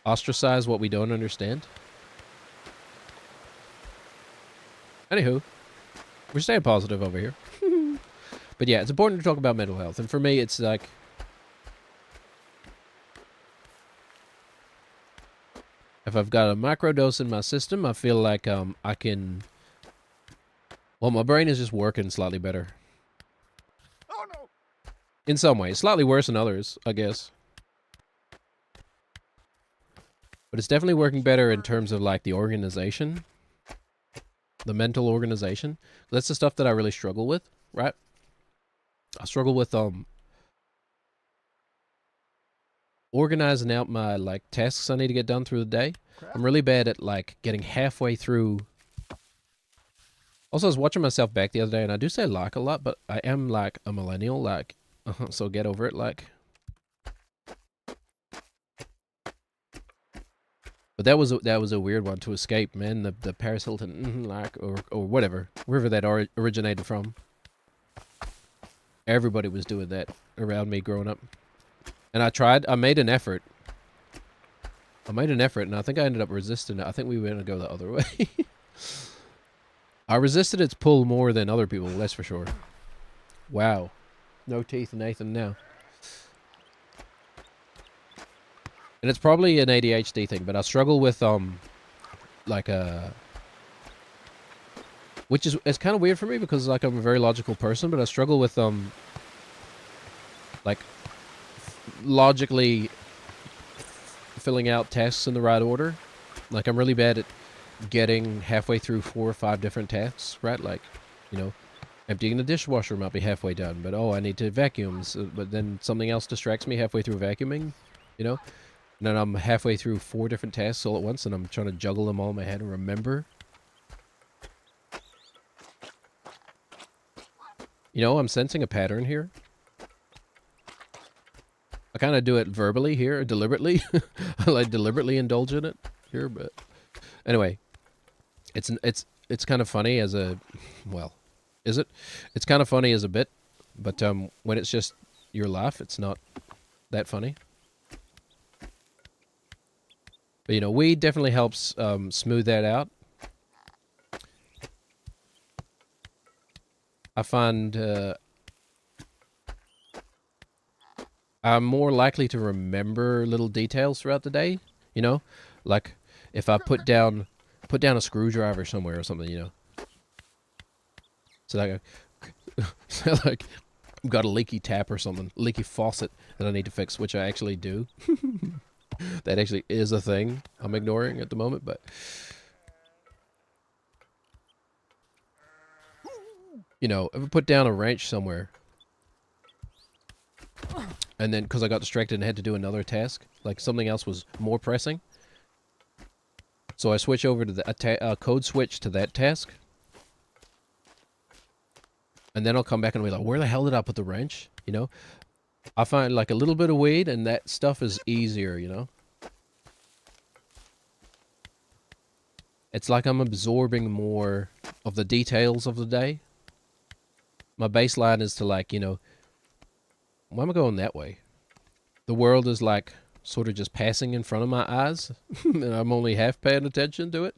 ostracize what we don't understand. Anywho, we're staying positive over here. But yeah, it's important to talk about mental health. And for me, it's like... If I've got a microdose in my system, I feel like I can... Well, my brain is just working slightly better. Oh no! In some ways. Slightly worse than others, I guess. But it's definitely working better in terms of, like, the organization. The mental organization. That's the stuff that I really struggle with, right? I struggle with, organizing out my, like, tasks I need to get done through the day. I'm really bad at, like, getting halfway through. Also, I was watching myself back the other day, and I do say like a lot, but I am, like, a millennial, like, so get over it, like. But that was a weird one to escape, man. The Paris Hilton, like, or whatever, wherever that originated from. Everybody was doing that around me growing up, and I made an effort. And I think I ended up resisting it. I think we were gonna go the other way. I resisted its pull more than other people, that's for sure. Wow, no teeth, Nathan now. And it's probably an ADHD thing, but I struggle with, like, which is, it's kind of weird for me because, like, I'm a very logical person, but I struggle with, like, logically filling out tasks in the right order. Like, I'm really bad at getting halfway through 4 or 5 different tasks, right? Like, you know, emptying the dishwasher might be halfway done, but, oh, I need to vacuum, but then something else distracts me halfway through vacuuming, you know? And then I'm halfway through 4 different tasks all at once, and I'm trying to juggle them all in my head and remember. You know, I'm sensing a pattern here. I kind of do it verbally here, deliberately. I, like, deliberately indulge in it here, but anyway, it's kind of funny as a, well, is it? It's kind of funny as a bit, but when it's just your laugh, it's not that funny. But, you know, weed definitely helps smooth that out. I find I'm more likely to remember little details throughout the day, you know? Like, if I put down a screwdriver somewhere or something, you know? So, like, I've got a leaky tap or something, leaky faucet that I need to fix, which I actually do. That actually is a thing I'm ignoring at the moment, but... You know, if I put down a wrench somewhere, and then, because I got distracted and had to do another task, like something else was more pressing, so I switch over to the code switch to that task, and then I'll come back and be like, where the hell did I put the wrench? You know? I find, like, a little bit of weed, and that stuff is easier, you know? It's like I'm absorbing more of the details of the day. My baseline is to, like, you know, why am I going that way? The world is, like, sort of just passing in front of my eyes, and I'm only half paying attention to it.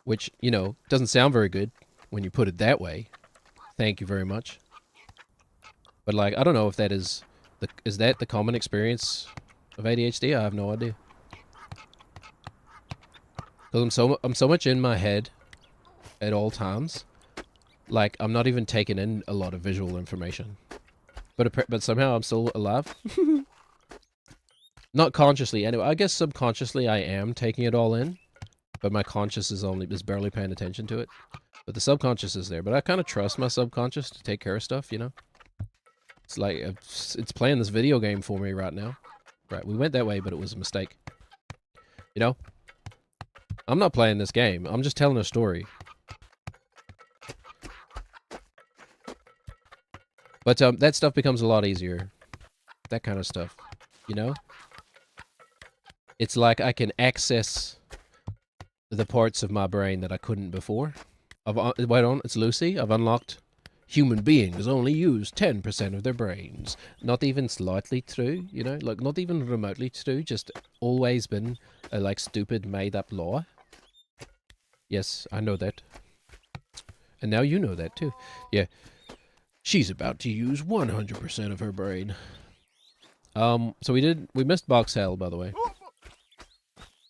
Which, you know, doesn't sound very good when you put it that way. Thank you very much. But, like, I don't know if that is that the common experience of ADHD? I have no idea. Because I'm so much in my head at all times. Like, I'm not even taking in a lot of visual information. But somehow I'm still alive. Not consciously, anyway. I guess subconsciously I am taking it all in. But my conscious is barely paying attention to it. But the subconscious is there. But I kind of trust my subconscious to take care of stuff, you know? It's like, it's playing this video game for me right now. Right, we went that way, but it was a mistake. You know? I'm not playing this game. I'm just telling a story. But that stuff becomes a lot easier. That kind of stuff. You know? It's like I can access the parts of my brain that I couldn't before. Wait on, it's Lucy. I've unlocked human beings only use 10% of their brains. Not even slightly true, you know? Like, not even remotely true. Just always been a, like, stupid made-up law. Yes, I know that. And now you know that, too. Yeah. She's about to use 100% of her brain. So we missed Box Hell, by the way.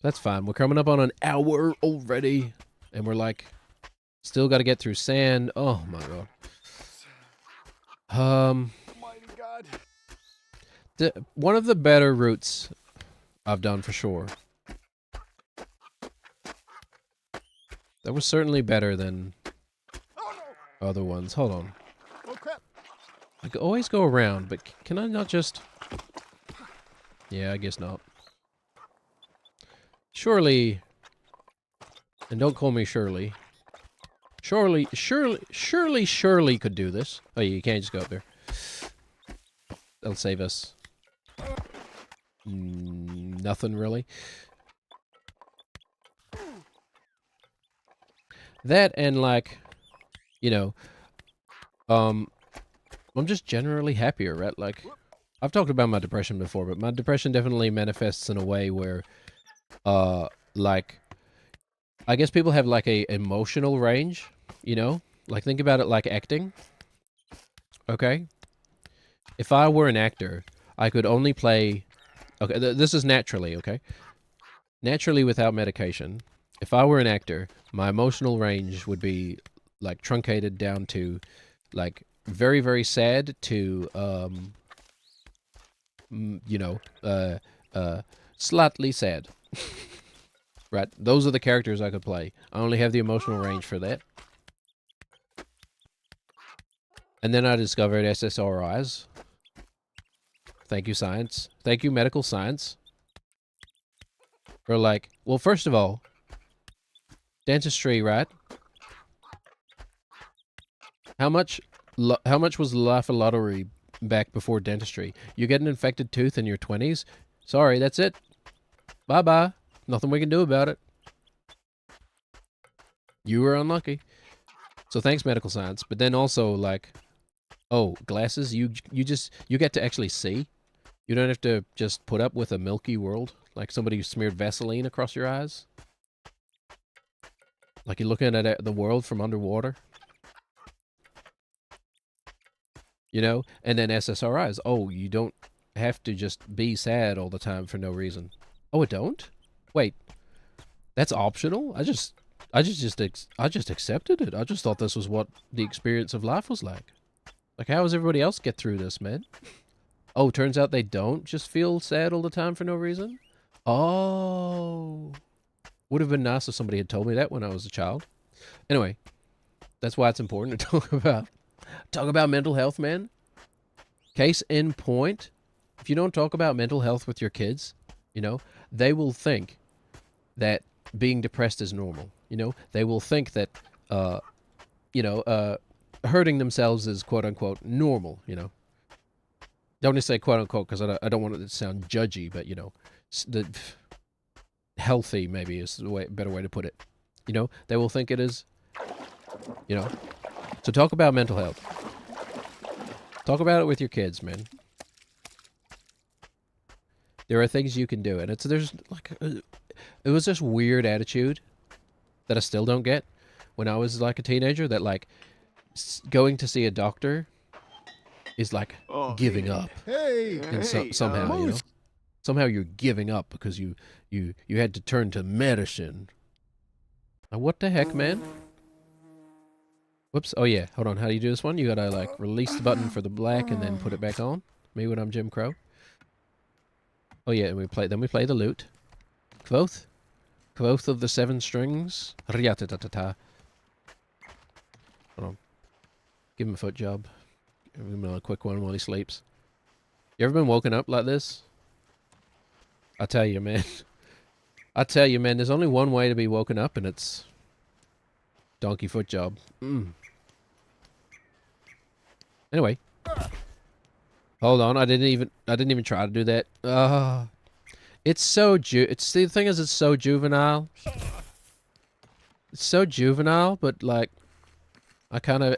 That's fine. We're coming up on an hour already. And we're like, still got to get through sand. Oh, my God. Mighty God. One of the better routes I've done for sure. That was certainly better than Oh no! other ones. Hold on. Oh crap! I could always go around, but can I not just... Yeah, I guess not. Surely... And don't call me Shirley. Surely could do this. Oh, yeah, you can't just go up there. That'll save us. Nothing, really. That and, like, you know, I'm just generally happier, right? Like, I've talked about my depression before, but my depression definitely manifests in a way where, like, I guess people have, like, a emotional range, you know? Like, think about it like acting, okay? If I were an actor, I could only play... Okay, this is naturally, okay? Naturally without medication. If I were an actor, my emotional range would be, like, truncated down to, like, very, very sad to, you know, slightly sad. Right? Those are the characters I could play. I only have the emotional range for that. And then I discovered SSRIs. Thank you, science. Thank you, medical science. Or like, well, first of all, dentistry, right? How much was the life of lottery back before dentistry? You get an infected tooth in your 20s? Sorry, that's it. Bye-bye. Nothing we can do about it. You were unlucky. So thanks, medical science. But then also, like, oh, glasses, you get to actually see. You don't have to just put up with a milky world, like somebody who smeared Vaseline across your eyes. Like you're looking at the world from underwater. You know? And then SSRIs. Oh, you don't have to just be sad all the time for no reason. Oh, it don't? Wait. That's optional? I just accepted it. I just thought this was what the experience of life was like. Like, how does everybody else get through this, man? Oh, turns out they don't just feel sad all the time for no reason? Oh. Would have been nice if somebody had told me that when I was a child. Anyway, that's why it's important to talk about mental health, man. Case in point, if you don't talk about mental health with your kids, you know, they will think that being depressed is normal. You know, they will think that, you know, hurting themselves is quote unquote normal, you know. Don't just say quote unquote because I don't want it to sound judgy, but you know, the healthy maybe is the better way to put it. You know, they will think it is. You know, so talk about mental health. Talk about it with your kids, man. There are things you can do, and there's like it was this weird attitude that I still don't get when I was like a teenager. That like going to see a doctor is like giving up. Hey! And somehow, you know, somehow you're giving up because you had to turn to medicine. Now, what the heck, man? Whoops. Oh yeah, hold on. How do you do this one? You gotta like release the button for the black and then put it back on. Me when I'm Jim Crow. Oh yeah, and we play the lute. Quoth of the 7 strings. Riatatatata. Hold on. Give him a foot job. Give him a quick one while he sleeps. You ever been woken up like this? I tell you, man. I tell you, man, there's only one way to be woken up, and it's donkey foot job. Anyway. Hold on, I didn't even try to do that. It's so the thing is it's so juvenile. It's so juvenile, but like I kind of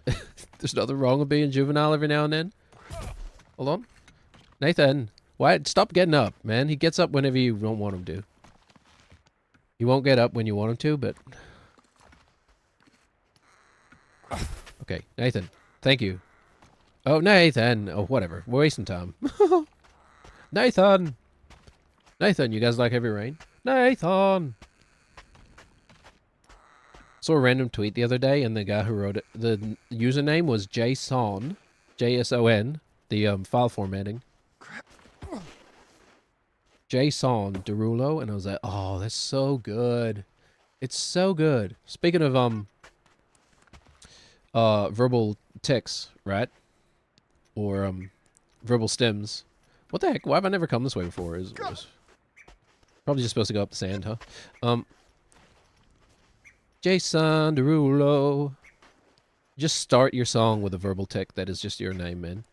there's nothing wrong with being juvenile every now and then. Hold on. Nathan, why stop getting up, man? He gets up whenever you don't want him to. He won't get up when you want him to, but okay, Nathan. Thank you. Oh, Nathan. Oh, whatever. We're wasting time. Nathan! Nathan, you guys like Heavy Rain? Nathan! Saw a random tweet the other day, and the guy who wrote it, the username was Jason, JSON, the file formatting. JSON Derulo, and I was like, oh, that's so good. It's so good. Speaking of verbal tics, right? Or verbal stems. What the heck? Why have I never come this way before? Is probably just supposed to go up the sand, huh? Jason Derulo. Just start your song with a verbal tic that is just your name, man.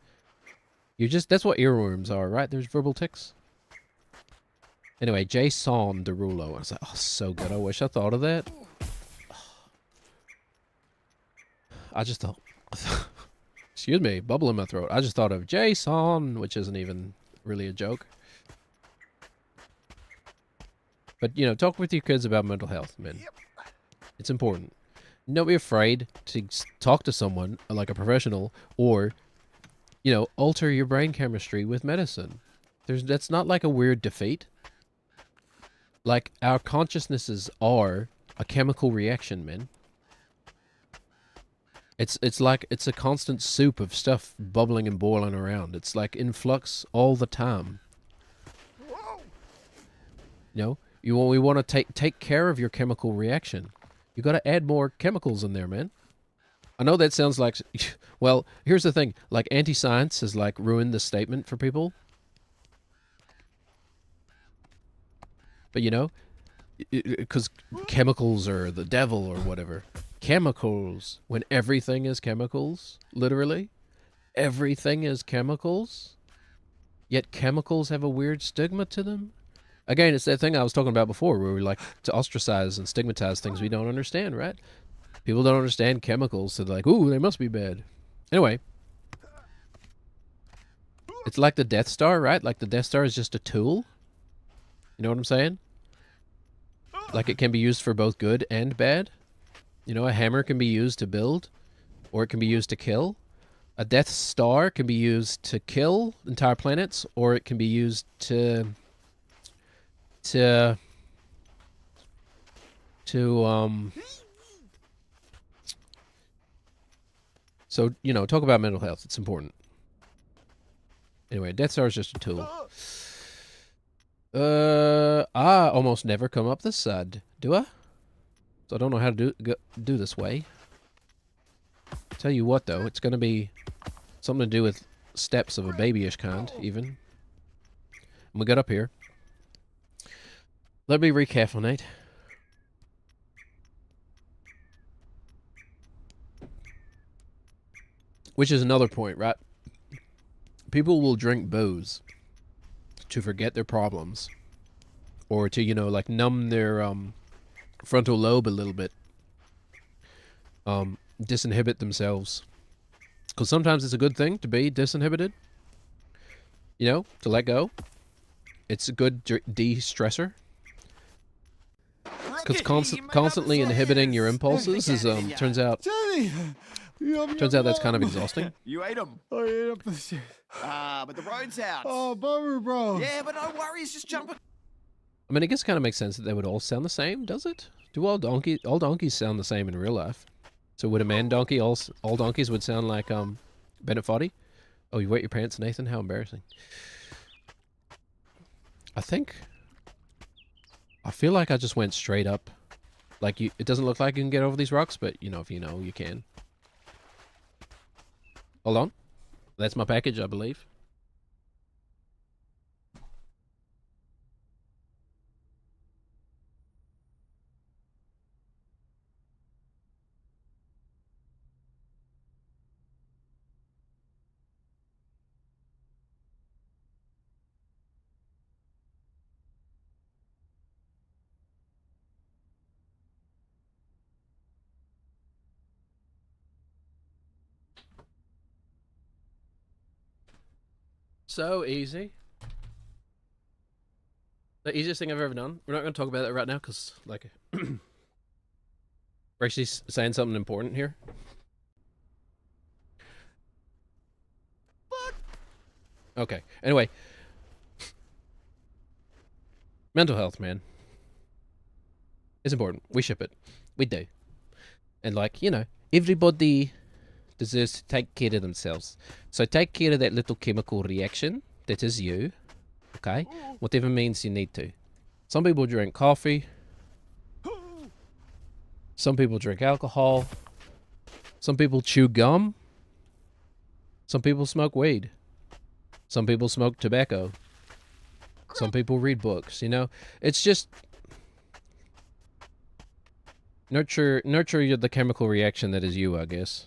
That's what earworms are, right? There's verbal tics. Anyway, Jason Derulo. I was like, oh, so good. I wish I thought of that. I just thought, excuse me, bubble in my throat. I just thought of Jason, which isn't even really a joke. But, you know, talk with your kids about mental health, man. It's important. Don't be afraid to talk to someone, like a professional, or, you know, alter your brain chemistry with medicine. That's not like a weird defeat. Like, our consciousnesses are a chemical reaction, man. It's like, it's a constant soup of stuff bubbling and boiling around. It's like in flux all the time. You know, we want to take care of your chemical reaction. You got to add more chemicals in there, man. I know that sounds like, well, here's the thing. Like, anti-science has, like, ruined the statement for people. But, you know, because chemicals are the devil or whatever. Chemicals, when everything is chemicals, literally. Everything is chemicals. Yet chemicals have a weird stigma to them. Again, it's that thing I was talking about before, where we like to ostracize and stigmatize things we don't understand, right? People don't understand chemicals, so they're like, ooh, they must be bad. Anyway. It's like the Death Star, right? Like the Death Star is just a tool. You know what I'm saying? Like it can be used for both good and bad. You know, a hammer can be used to build, or it can be used to kill. A Death Star can be used to kill entire planets, or it can be used to so, you know, talk about mental health. It's important. Anyway, Death Star is just a tool. I almost never come up this side, do I? So I don't know how to do this way. Tell you what, though, it's going to be something to do with steps of a babyish kind, even. And we got up here. Let me recaffeinate. Which is another point, right? People will drink booze to forget their problems. Or to, you know, like numb their frontal lobe a little bit. Disinhibit themselves. Because sometimes it's a good thing to be disinhibited. You know, to let go. It's a good de-stressor. Because constantly inhibiting your impulses is turns out that's kind of exhausting. You ate them. I ate up the shit. But the road's out. Oh, bummer, bro. Yeah, but no worries. Just jump. I mean, I guess it kind of makes sense that they would all sound the same, does it? Do all donkeys sound the same in real life? So would a man donkey, all donkeys would sound like Bennett Foddy? Oh, you wet your pants, Nathan? How embarrassing. I feel like I just went straight up. Like, it doesn't look like you can get over these rocks, but, you know, if you know, you can. Hold on. That's my package, I believe. So easy. The easiest thing I've ever done. We're not going to talk about that right now because, like, we're actually saying something important here. Okay. Anyway. Mental health, man. It's important. We ship it. We do. And, like, you know, everybody deserves to take care of themselves. So take care of that little chemical reaction that is you. Okay? Whatever means you need to. Some people drink coffee. Some people drink alcohol. Some people chew gum. Some people smoke weed. Some people smoke tobacco. Some people read books, you know? It's just nurture the chemical reaction that is you, I guess.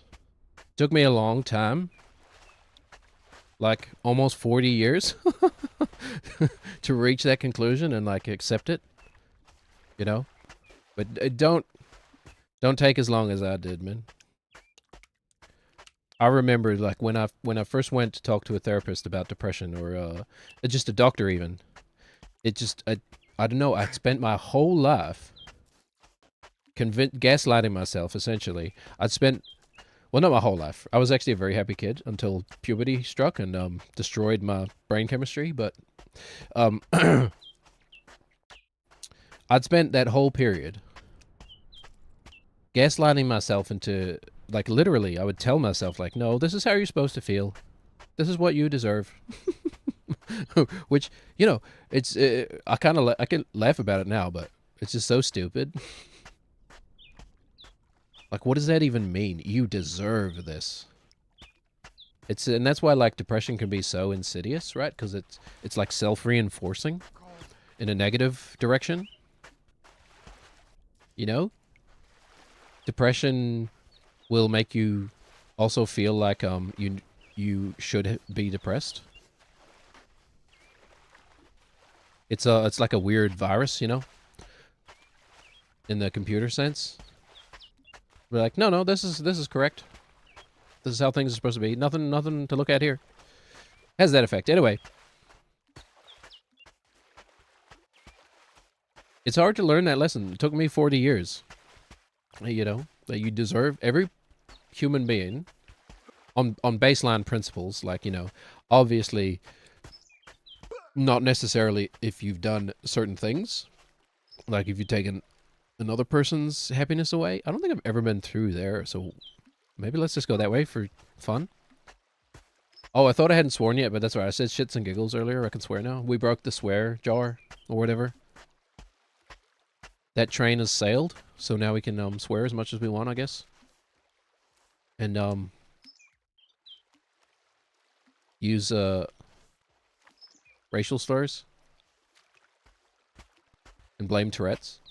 Took me a long time. Like almost 40 years to reach that conclusion and like accept it. You know? But don't take as long as I did, man. I remember like when I first went to talk to a therapist about depression or just a doctor even. It just I don't know, I spent my whole life gaslighting myself essentially. Well, not my whole life. I was actually a very happy kid until puberty struck and destroyed my brain chemistry, but I'd spent that whole period gaslighting myself into, like, literally, I would tell myself, like, no, this is how you're supposed to feel. This is what you deserve. Which, you know, it's, I can laugh about it now, but it's just so stupid. Like, what does that even mean? You deserve this. And that's why, like, depression can be so insidious, right? Because it's like self-reinforcing in a negative direction. You know? Depression will make you also feel like you should be depressed. It's like a weird virus, you know? In the computer sense. We're like, no, this is correct. This is how things are supposed to be. Nothing to look at here. Has that effect. Anyway. It's hard to learn that lesson. It took me 40 years. You know, that you deserve, every human being, on baseline principles, like, you know, obviously, not necessarily if you've done certain things, like if you've taken another person's happiness away. I don't think I've ever been through there, so maybe let's just go that way for fun. Oh, I thought I hadn't sworn yet, but that's right. I said shits and giggles earlier. I can swear now. We broke the swear jar, or whatever. That train has sailed, so now we can swear as much as we want, I guess. And use racial slurs. And blame Tourette's.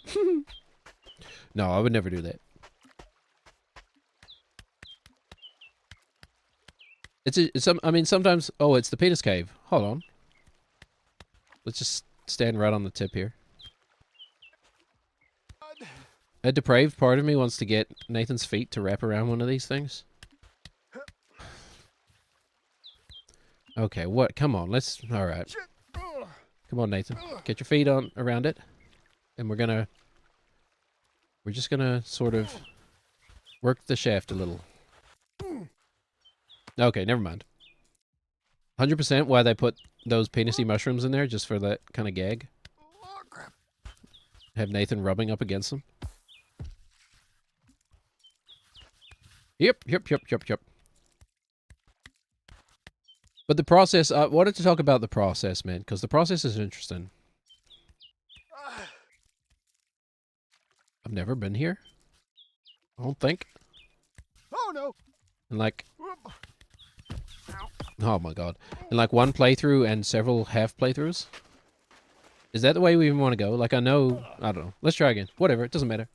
No, I would never do that. I mean, sometimes... Oh, it's the penis cave. Hold on. Let's just stand right on the tip here. A depraved part of me wants to get Nathan's feet to wrap around one of these things. Okay, what? Come on, let's... Alright. Come on, Nathan. Get your feet on around it. And we're just gonna sort of work the shaft a little. Okay, never mind. 100% why they put those penisy mushrooms in there, just for that kind of gag. Have Nathan rubbing up against them. Yep. But the process, I wanted to talk about the process, man, because the process is interesting. I've never been here. I don't think. Oh no! And like... Oh my god. And like one playthrough and several half playthroughs? Is that the way we even want to go? Like I know... I don't know. Let's try again. Whatever, it doesn't matter.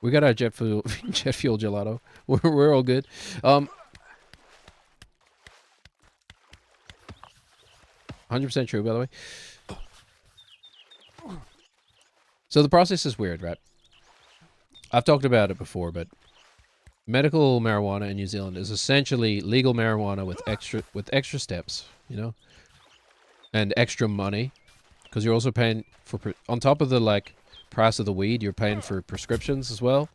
We got our jet fuel gelato. We're all good. 100% true, by the way. So the process is weird, right? I've talked about it before, but medical marijuana in New Zealand is essentially legal marijuana with extra steps, you know, and extra money, because you're also paying for on top of the like price of the weed, you're paying for prescriptions as well.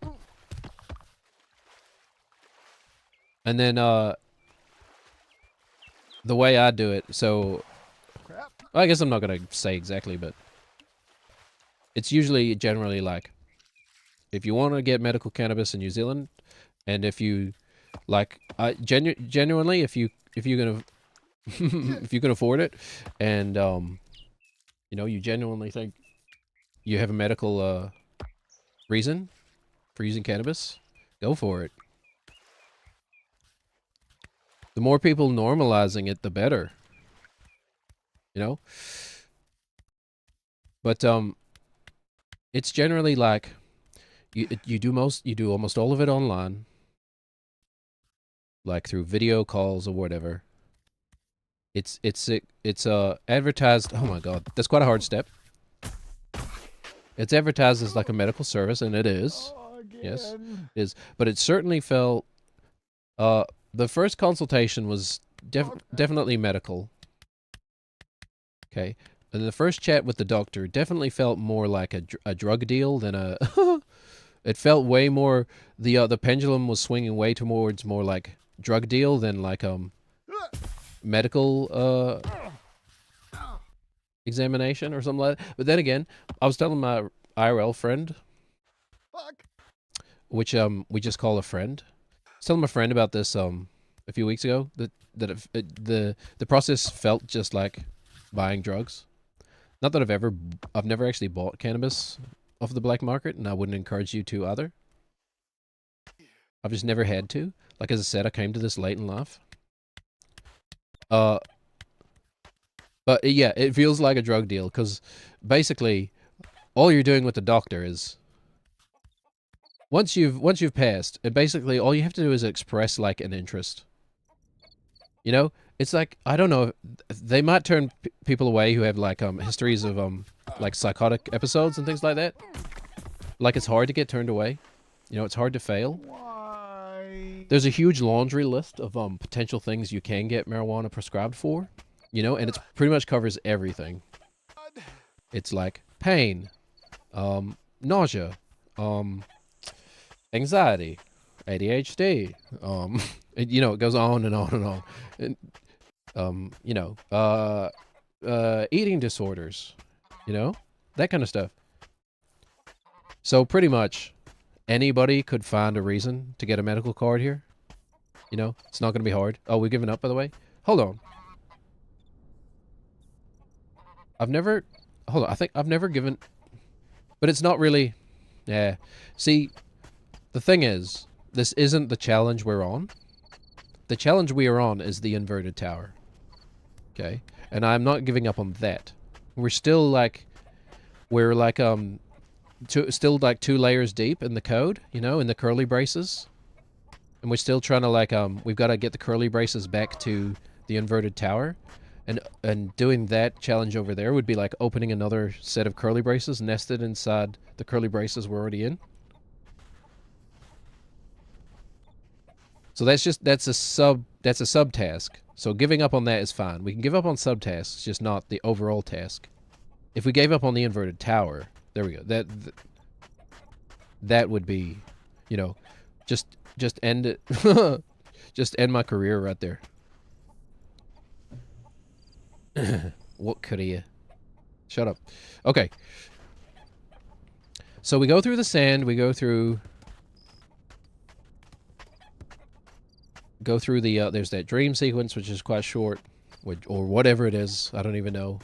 And then the way I do it, so I guess I'm not gonna say exactly, but it's usually generally like, if you want to get medical cannabis in New Zealand, And if you like, genuinely, if you're gonna if you can afford it, and you know, you genuinely think you have a medical reason for using cannabis, go for it. The more people normalizing it, the better. You know? But it's generally like you do almost all of it online, like through video calls or whatever. It's advertised. Oh my god, that's quite a hard step. It's advertised as like a medical service, and it is. Yes, it is. But it certainly felt. The first consultation was definitely medical. Okay, and the first chat with the doctor definitely felt more like a drug deal than a. It felt way more. The pendulum was swinging way towards more like drug deal than like medical examination or something like that. But then again, I was telling my IRL friend, Fuck. which we just call a friend. I was telling my friend about this a few weeks ago, that the process felt just like buying drugs. Not that I've never actually bought cannabis off the black market, and I wouldn't encourage you to either. I've just never had to. Like, as I said, I came to this late in life. But yeah, it feels like a drug deal, because basically all you're doing with the doctor is once you've passed, and basically all you have to do is express like an interest. You know, it's like, I don't know, they might turn people away who have like histories of like psychotic episodes and things like that. Like, it's hard to get turned away. You know, it's hard to fail. Why? There's a huge laundry list of potential things you can get marijuana prescribed for. You know, and it's pretty much covers everything. It's like pain, nausea, anxiety, ADHD, you know, it goes on and on and on. And, you know, eating disorders, you know, that kind of stuff. So pretty much anybody could find a reason to get a medical card here. You know, it's not going to be hard. Oh, we've given up, by the way? Hold on. I think I've never given, but it's not really, yeah. See, the thing is, this isn't the challenge we're on. The challenge we are on is the inverted tower. Okay? And I'm not giving up on that. We're still like, still like 2 layers deep in the code, you know, in the curly braces. And we're still trying to like, we've got to get the curly braces back to the inverted tower. And doing that challenge over there would be like opening another set of curly braces nested inside the curly braces we're already in. So that's a subtask. So giving up on that is fine. We can give up on subtasks, just not the overall task. If we gave up on the inverted tower, there we go. That would be, you know, just end it. Just end my career right there. What career? Shut up. Okay. So we go through the sand. We go through the there's that dream sequence, which is quite short, or whatever it is. I don't even know.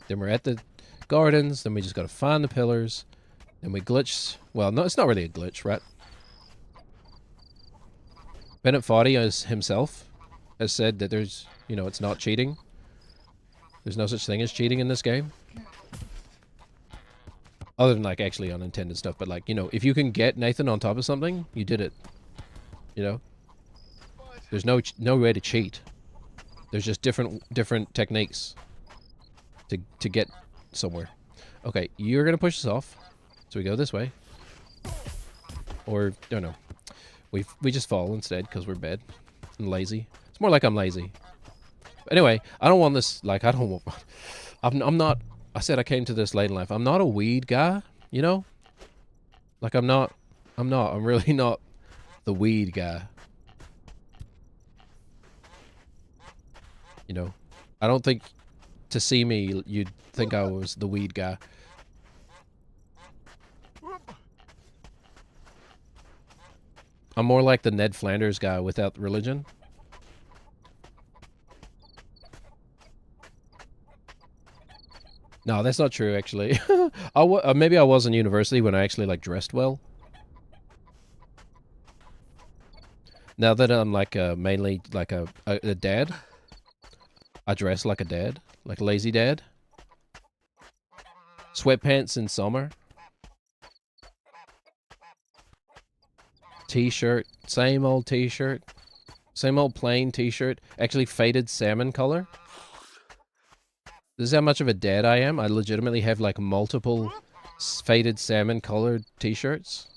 Then we're at the gardens. Then we just got to find the pillars. Then we glitch. Well, no, it's not really a glitch, right? Bennett Foddy himself has said that there's, you know, it's not cheating. There's no such thing as cheating in this game. Other than, like, actually unintended stuff. But, like, you know, if you can get Nathan on top of something, you did it. You know? There's no way to cheat. There's just different techniques to get somewhere. Okay, you're going to push us off. So we go this way. Or, don't know. We just fall instead because we're bad and lazy. It's more like I'm lazy. Anyway, I don't want this, like, I don't want, I'm not, I said I came to this late in life. I'm not a weed guy, you know? Like, I'm really not the weed guy. You know? I don't think, to see me, you'd think I was the weed guy. I'm more like the Ned Flanders guy without religion. No, that's not true, actually. Maybe I was in university when I actually, like, dressed well. Now that I'm, like, mainly, like, a dad, I dress like a dad. Like a lazy dad. Sweatpants in summer. T-shirt. Same old t-shirt. Same old plain t-shirt. Actually faded salmon color. This is how much of a dad I am. I legitimately have like multiple faded salmon colored t-shirts.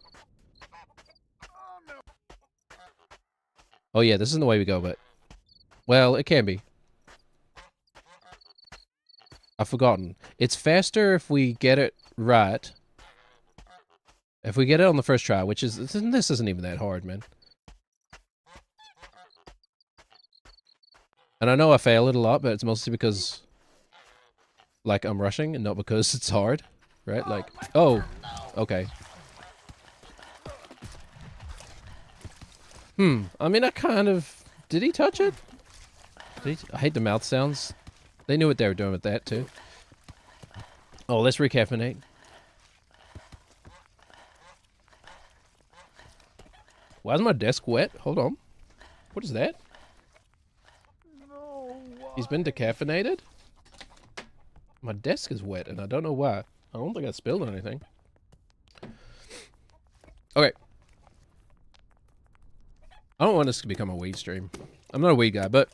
Oh yeah, this isn't the way we go, but... Well, it can be. I've forgotten. It's faster if we get it right. If we get it on the first try, which is... This isn't even that hard, man. And I know I fail it a lot, but it's mostly because... Like, I'm rushing and not because it's hard. Right? Like... Oh! Okay. I mean, I kind of... Did he touch it? I hate the mouth sounds. They knew what they were doing with that, too. Oh, let's recaffeinate. Why is my desk wet? Hold on. What is that? No. He's been decaffeinated? My desk is wet, and I don't know why. I don't think I spilled anything. Okay. I don't want this to become a weed stream. I'm not a weed guy, but...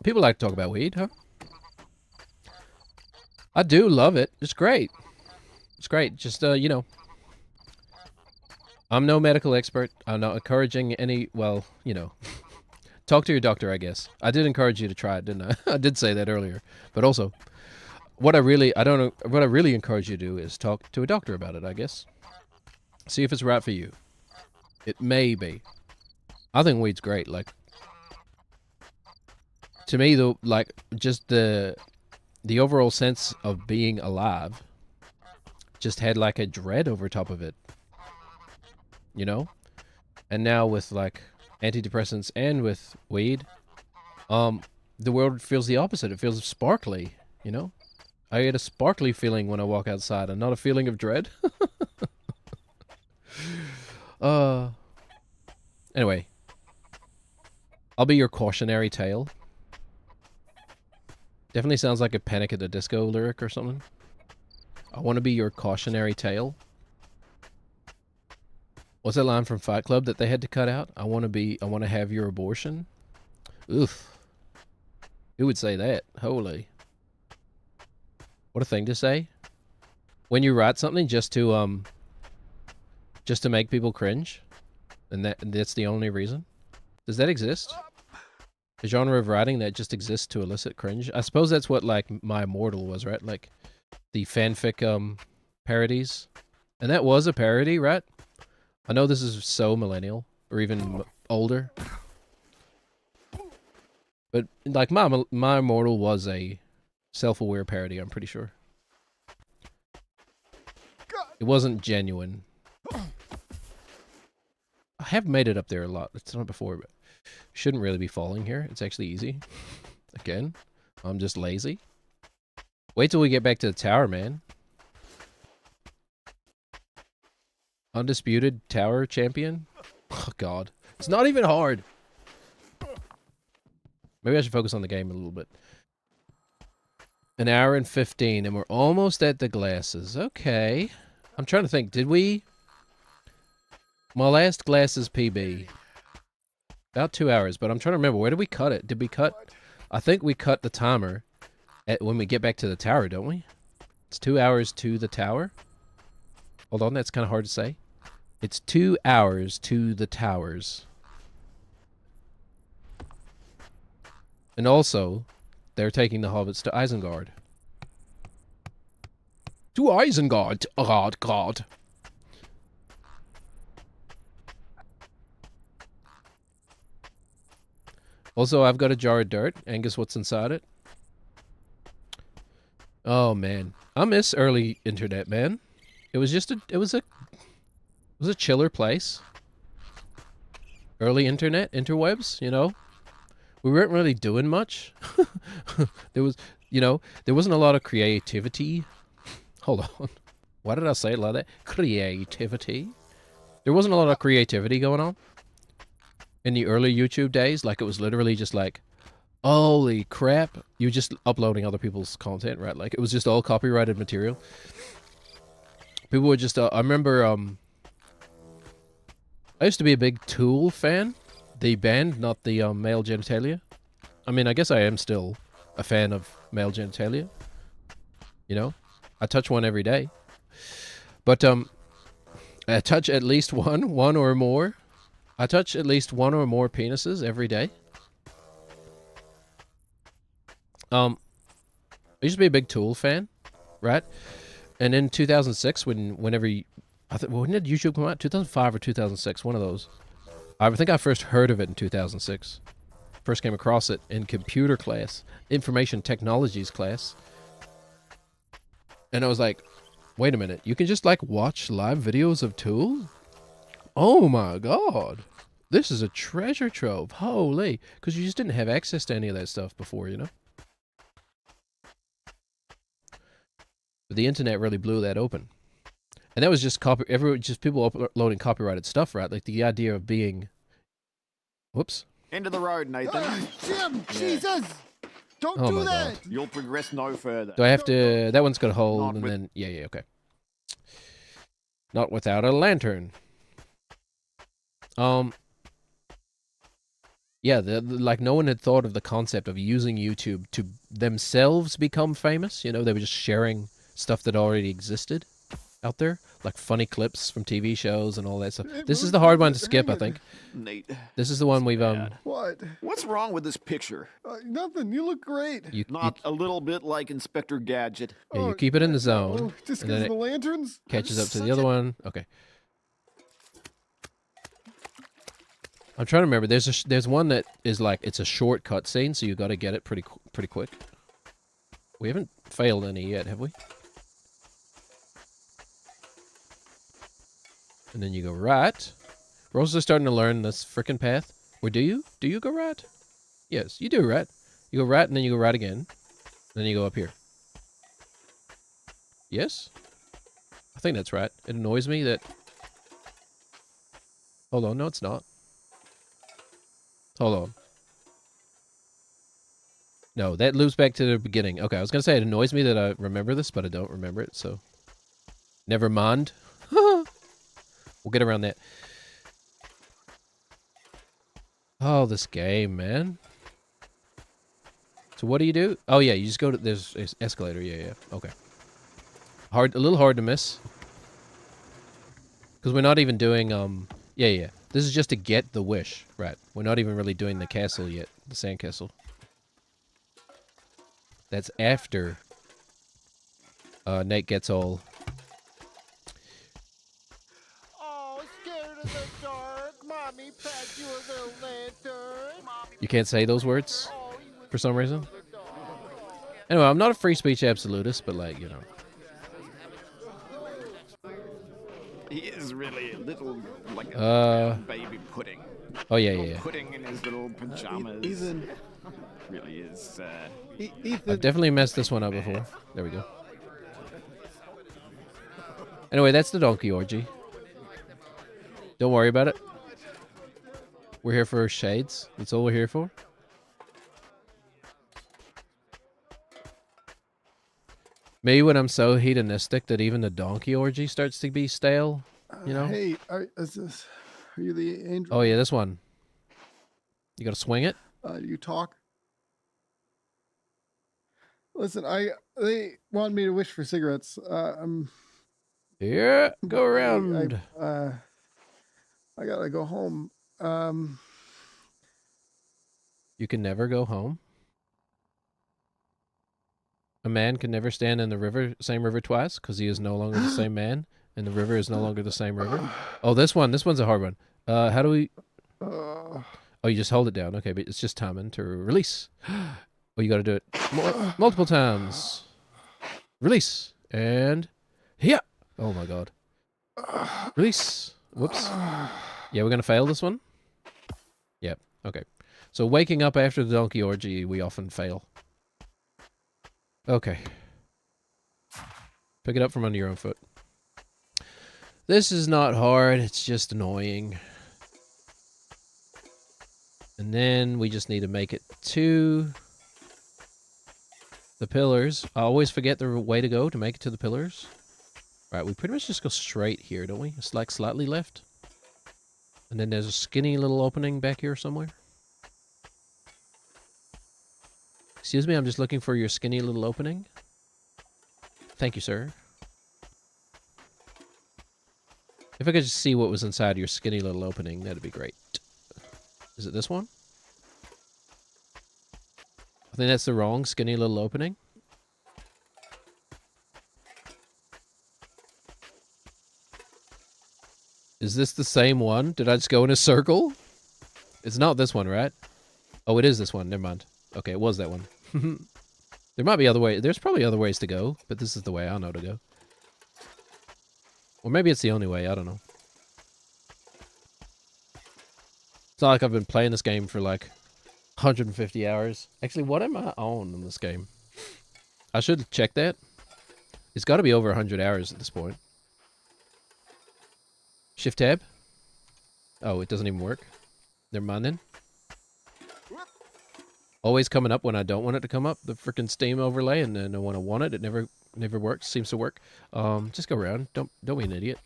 People like to talk about weed, huh? I do love it. It's great. It's great. Just, you know. I'm no medical expert. I'm not encouraging any, well, you know. Talk to your doctor, I guess. I did encourage you to try it, didn't I? I did say that earlier. But also, what I really encourage you to do is talk to a doctor about it, I guess. See if it's right for you. It may be. I think weed's great. Like, to me, though, like, just the overall sense of being alive just had, like, a dread over top of it. You know? And now with, like, antidepressants and with weed, the world feels the opposite. It feels sparkly, you know? I get a sparkly feeling when I walk outside and not a feeling of dread. Anyway. I'll be your cautionary tale. Definitely sounds like a Panic at the Disco lyric or something. I want to be your cautionary tale. What's that line from Fight Club that they had to cut out? I want to have your abortion. Oof. Who would say that? Holy. What a thing to say. When you write something just to make people cringe, and that's the only reason. Does that exist? A genre of writing that just exists to elicit cringe? I suppose that's what, like, My Immortal was, right? Like, the fanfic, parodies. And that was a parody, right? I know this is so millennial, or even older. But, like, My Immortal was a self-aware parody, I'm pretty sure. It wasn't genuine. I have made it up there a lot. It's not before, but shouldn't really be falling here. It's actually easy. Again, I'm just lazy. Wait till we get back to the tower, man. Undisputed tower champion? Oh, God. It's not even hard. Maybe I should focus on the game a little bit. An hour and 15, and we're almost at the glasses. Okay. I'm trying to think. Did we... My last glasses PB. About 2 hours, but I'm trying to remember. Where did we cut it? Did we cut... I think we cut the timer when we get back to the tower, don't we? It's 2 hours to the tower. Hold on, that's kind of hard to say. It's 2 hours to the towers. And also, they're taking the hobbits to Isengard. To Isengard! God. Also, I've got a jar of dirt. Angus, what's inside it? Oh, man. I miss early internet, man. It was just a... It was a chiller place. early interwebs, you know, we weren't really doing much. There was, you know, there wasn't a lot of creativity. Hold on. Why did I say it like that? Creativity. There wasn't a lot of creativity going on in the early YouTube days. Like, it was literally just like, holy crap. You were just uploading other people's content, right? Like, it was just all copyrighted material. People were just, I remember, I used to be a big Tool fan. The band, not the male genitalia. I mean, I guess I am still a fan of male genitalia. You know? I touch one every day. But, I touch at least one or more. I touch at least one or more penises every day. I used to be a big Tool fan, right? And in 2006, when did YouTube come out? 2005 or 2006, one of those. I think I first heard of it in 2006. First came across it in computer class, information technologies class. And I was like, wait a minute, you can just like watch live videos of Tool? Oh my god. This is a treasure trove. Holy. Because you just didn't have access to any of that stuff before, you know? But the internet really blew that open. And that was just people uploading copyrighted stuff, right? Like the idea of being... Whoops. End of the road, Nathan. Jim, Jesus! Don't Oh do my that! God. You'll progress no further. Do I have to... That one's got a hold, Not and with- then... Yeah, okay. Not without a lantern. Yeah, like no one had thought of the concept of using YouTube to themselves become famous. You know, they were just sharing stuff that already existed out there, like funny clips from TV shows and all that stuff. This is the hard one to skip, I think. Nate. This is the one we've What? What's wrong with this picture? Nothing. You look great. you Not a little bit like Inspector Gadget. yeah, you keep it in the zone, Oh, just and because then of the lanterns? catches up to Such the other a- one. Okay. I'm trying to remember. There's one that is like it's a short cut scene, so you got to get it pretty quick. We haven't failed any yet, have we? And then you go right. We're also starting to learn this frickin' path. Or do you? Do you go right? Yes, you do right. You go right, and then you go right again. And then you go up here. Yes? I think that's right. It annoys me that... Hold on, no it's not. Hold on. No, that loops back to the beginning. Okay, I was gonna say it annoys me that I remember this, but I don't remember it, so... Never mind. We'll get around that. Oh, this game, man. So what do you do? Oh, yeah, you just go to... There's an escalator. Yeah. Okay. A little hard to miss. Because we're not even doing... Yeah. This is just to get the wish. Right. We're not even really doing the castle yet. The sandcastle. That's after... Nate gets all... Scared of the dark, mommy packed you a little lantern. You can't say those words for some reason. Anyway, I'm not a free speech absolutist, but like, you know. He is really a little like a baby pudding. Oh yeah. Pudding in his little pajamas. Ethan. Really is. Ethan. I've definitely messed this one up before. There we go. Anyway, that's the donkey orgy. Don't worry about it. We're here for shades. That's all we're here for. Maybe when I'm so hedonistic that even the donkey orgy starts to be stale, you know? Hey, are you the angel? Oh yeah, this one. You gotta swing it? You talk? Listen, they want me to wish for cigarettes. Yeah, go around. I gotta go home. You can never go home. A man can never stand in the same river twice, because he is no longer the same man, and the river is no longer the same river. Oh, this one's a hard one. How do we... Oh, you just hold it down. Okay, but it's just timing to release. Oh, you gotta do it multiple times. Release. And... Yeah! Oh my god. Release. Whoops. Yeah, we're gonna fail this one. Yep. Okay. So waking up after the donkey orgy, we often fail. Okay. Pick it up from under your own foot. This is not hard. It's just annoying. And then we just need to make it to the pillars. I always forget the way to go to make it to the pillars. Right, we pretty much just go straight here, don't we? It's like slightly left. And then there's a skinny little opening back here somewhere. Excuse me, I'm just looking for your skinny little opening. Thank you, sir. If I could just see what was inside your skinny little opening, that'd be great. Is it this one? I think that's the wrong skinny little opening. Is this the same one? Did I just go in a circle? It's not this one, right? Oh, it is this one. Never mind. Okay, it was that one. There might be other ways. There's probably other ways to go, but this is the way I know to go. Or maybe it's the only way. I don't know. It's not like I've been playing this game for like 150 hours. Actually, what am I on in this game? I should check that. It's got to be over 100 hours at this point. Shift tab. Oh, it doesn't even work. Never mind then. Always coming up when I don't want it to come up. The freaking Steam overlay, and then when I want it, it never works. Seems to work. Just go around. Don't be an idiot.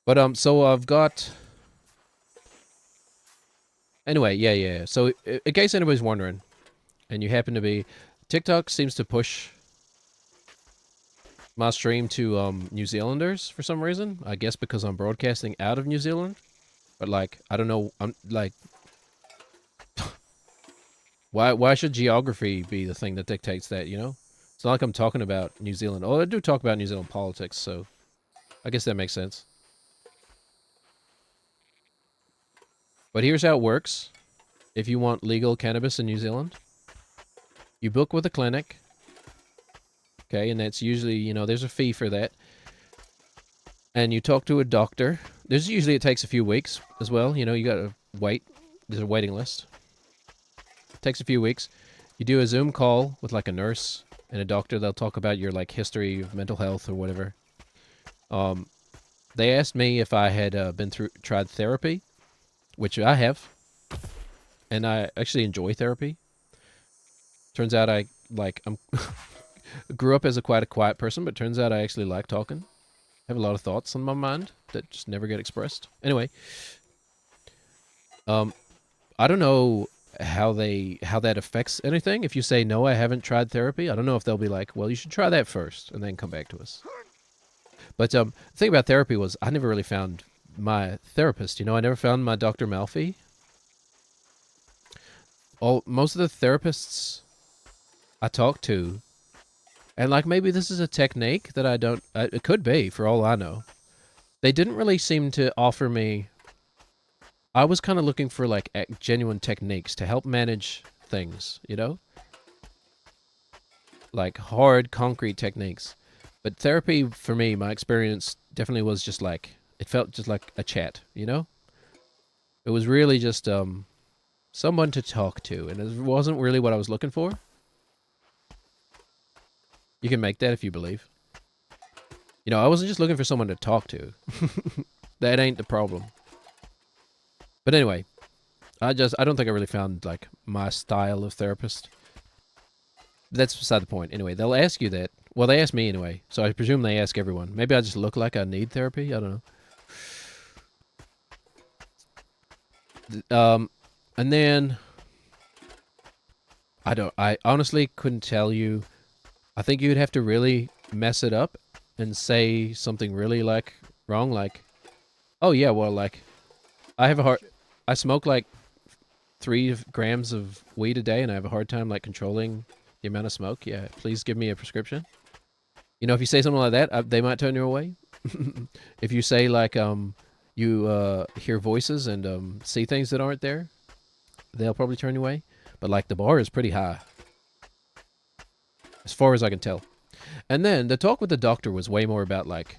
But so I've got. Anyway, yeah. So in case anybody's wondering, and you happen to be, TikTok seems to push my stream to New Zealanders for some reason. I guess because I'm broadcasting out of New Zealand. But like, I don't know. I'm like, why should geography be the thing that dictates that? You know, it's not like I'm talking about New Zealand. Oh, I do talk about New Zealand politics, so I guess that makes sense. But here's how it works: if you want legal cannabis in New Zealand, you book with a clinic. Okay, and that's usually, you know, there's a fee for that. And you talk to a doctor. There's usually, it takes a few weeks as well. You know, you got to wait. There's a waiting list. It takes a few weeks. You do a Zoom call with like a nurse and a doctor. They'll talk about your like history of mental health or whatever. They asked me if I had tried therapy, which I have. And I actually enjoy therapy. Turns out I'm grew up as quite a quiet person, but turns out I actually like talking. I have a lot of thoughts on my mind that just never get expressed. Anyway, I don't know how that affects anything. If you say, no, I haven't tried therapy, I don't know if they'll be like, well, you should try that first and then come back to us. But the thing about therapy was I never really found my therapist. You know, I never found my Dr. Malfi. Most of the therapists I talked to, and like maybe this is a technique that I don't, it could be for all I know. They didn't really seem to offer me, I was kind of looking for like genuine techniques to help manage things, you know? Like hard, concrete techniques. But therapy, for me, my experience definitely was just like, it felt just like a chat, you know? It was really just someone to talk to, and it wasn't really what I was looking for. You can make that if you believe. You know, I wasn't just looking for someone to talk to. That ain't the problem. But anyway, I don't think I really found, like, my style of therapist. That's beside the point. Anyway, they'll ask you that. Well, they ask me anyway, so I presume they ask everyone. Maybe I just look like I need therapy? I don't know. And then, I honestly couldn't tell you. I think you'd have to really mess it up and say something really, like, wrong, like, oh, yeah, well, like, I smoke, like, 3 grams of weed a day, and I have a hard time, like, controlling the amount of smoke. Yeah, please give me a prescription. You know, if you say something like that, they might turn you away. If you say, like, you hear voices and see things that aren't there, they'll probably turn you away. But, like, the bar is pretty high, as far as I can tell. And then the talk with the doctor was way more about, like,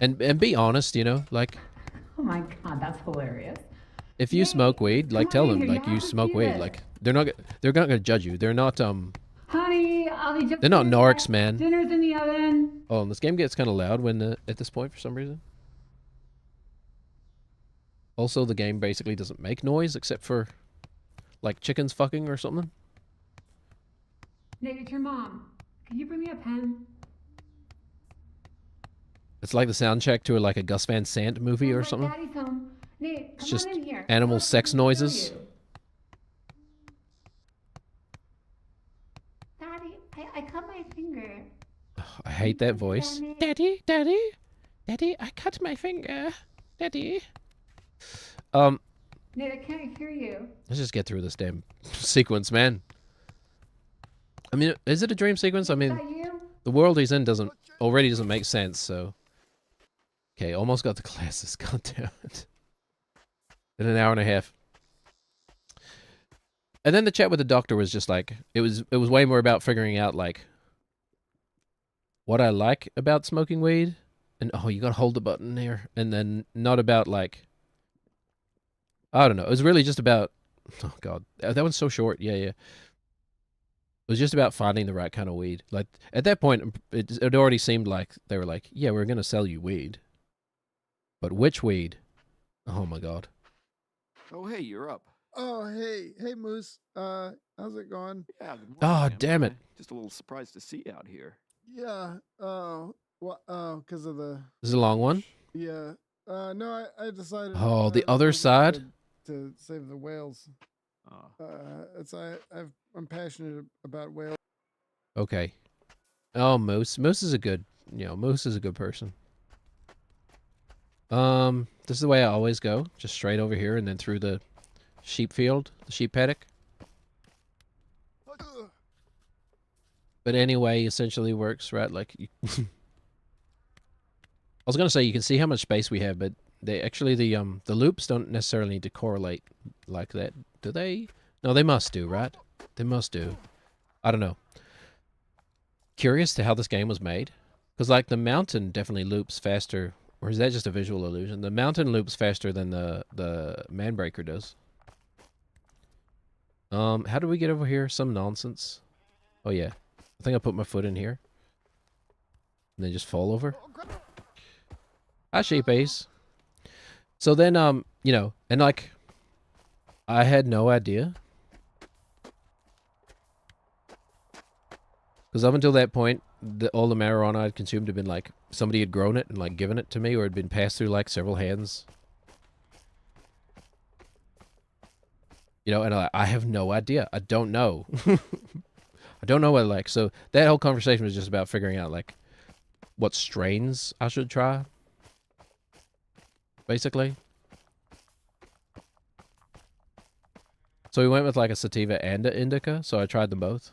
And be honest, you know, like Oh my god, that's hilarious. if you smoke weed, like Come tell on in them here, like y'all. you Let's smoke do weed. this. Like they're not gonna judge you. They're not Honey, I'll be just they're not here. narcs, man. Dinner's in the oven. Oh, and this game gets kind of loud when at this point for some reason. Also, the game basically doesn't make noise except for like chickens fucking or something. Nate, it's your mom. Can you bring me a pen? It's like the soundtrack to like a Gus Van Sant movie or Sounds like something. Daddy's home. Nate, It's come just on in here. animal Look, sex let me show noises. you. Daddy, I cut my finger. I hate that voice. Daddy, daddy, daddy, I cut my finger. Daddy. Nate, I can't hear you. Let's just get through this damn sequence, man. I mean, is it a dream sequence? I Is mean, that you? the world he's in doesn't make sense, so. Okay, almost got the classes. God damn it. In an hour and a half. And then the chat with the doctor was just like it was way more about figuring out like what I like about smoking weed. And oh, you gotta hold the button here. And then not about like I don't know. It was really just about oh god. That one's so short. Yeah, yeah. It was just about finding the right kind of weed. Like at that point, it already seemed like they were like, "Yeah, we're gonna sell you weed, but which weed?" Oh my god! Oh, hey, you're up. Oh, hey, Moose. How's it going? Yeah. Good morning, Oh, man. damn it. Just a little surprised to see you out here. Yeah. What? Because of the. This is a long one. Yeah. No, I decided. Oh, the I other wasn't side? good to save the whales. I'm passionate about whales. Okay. Oh, Moose. Moose is a good. Moose is a good person. This is the way I always go. Just straight over here and then through the sheep field, the sheep paddock. But anyway, essentially works, right? Like, I was gonna say you can see how much space we have, but they actually the loops don't necessarily need to correlate like that, do they? No, they must do, right? They must do. I don't know. Curious to how this game was made, because like the mountain definitely loops faster, or is that just a visual illusion? The mountain loops faster than the Manbreaker does. How do we get over here? Some nonsense. Oh yeah. I think I put my foot in here. And then just fall over. Hi, sheep ace. So then, and like, I had no idea. Because up until that point, all the marijuana I'd consumed had been like, somebody had grown it and like given it to me, or had been passed through like several hands. And I have no idea. I don't know. I don't know what I like. So that whole conversation was just about figuring out like what strains I should try. Basically. So we went with like a sativa and an indica. So I tried them both.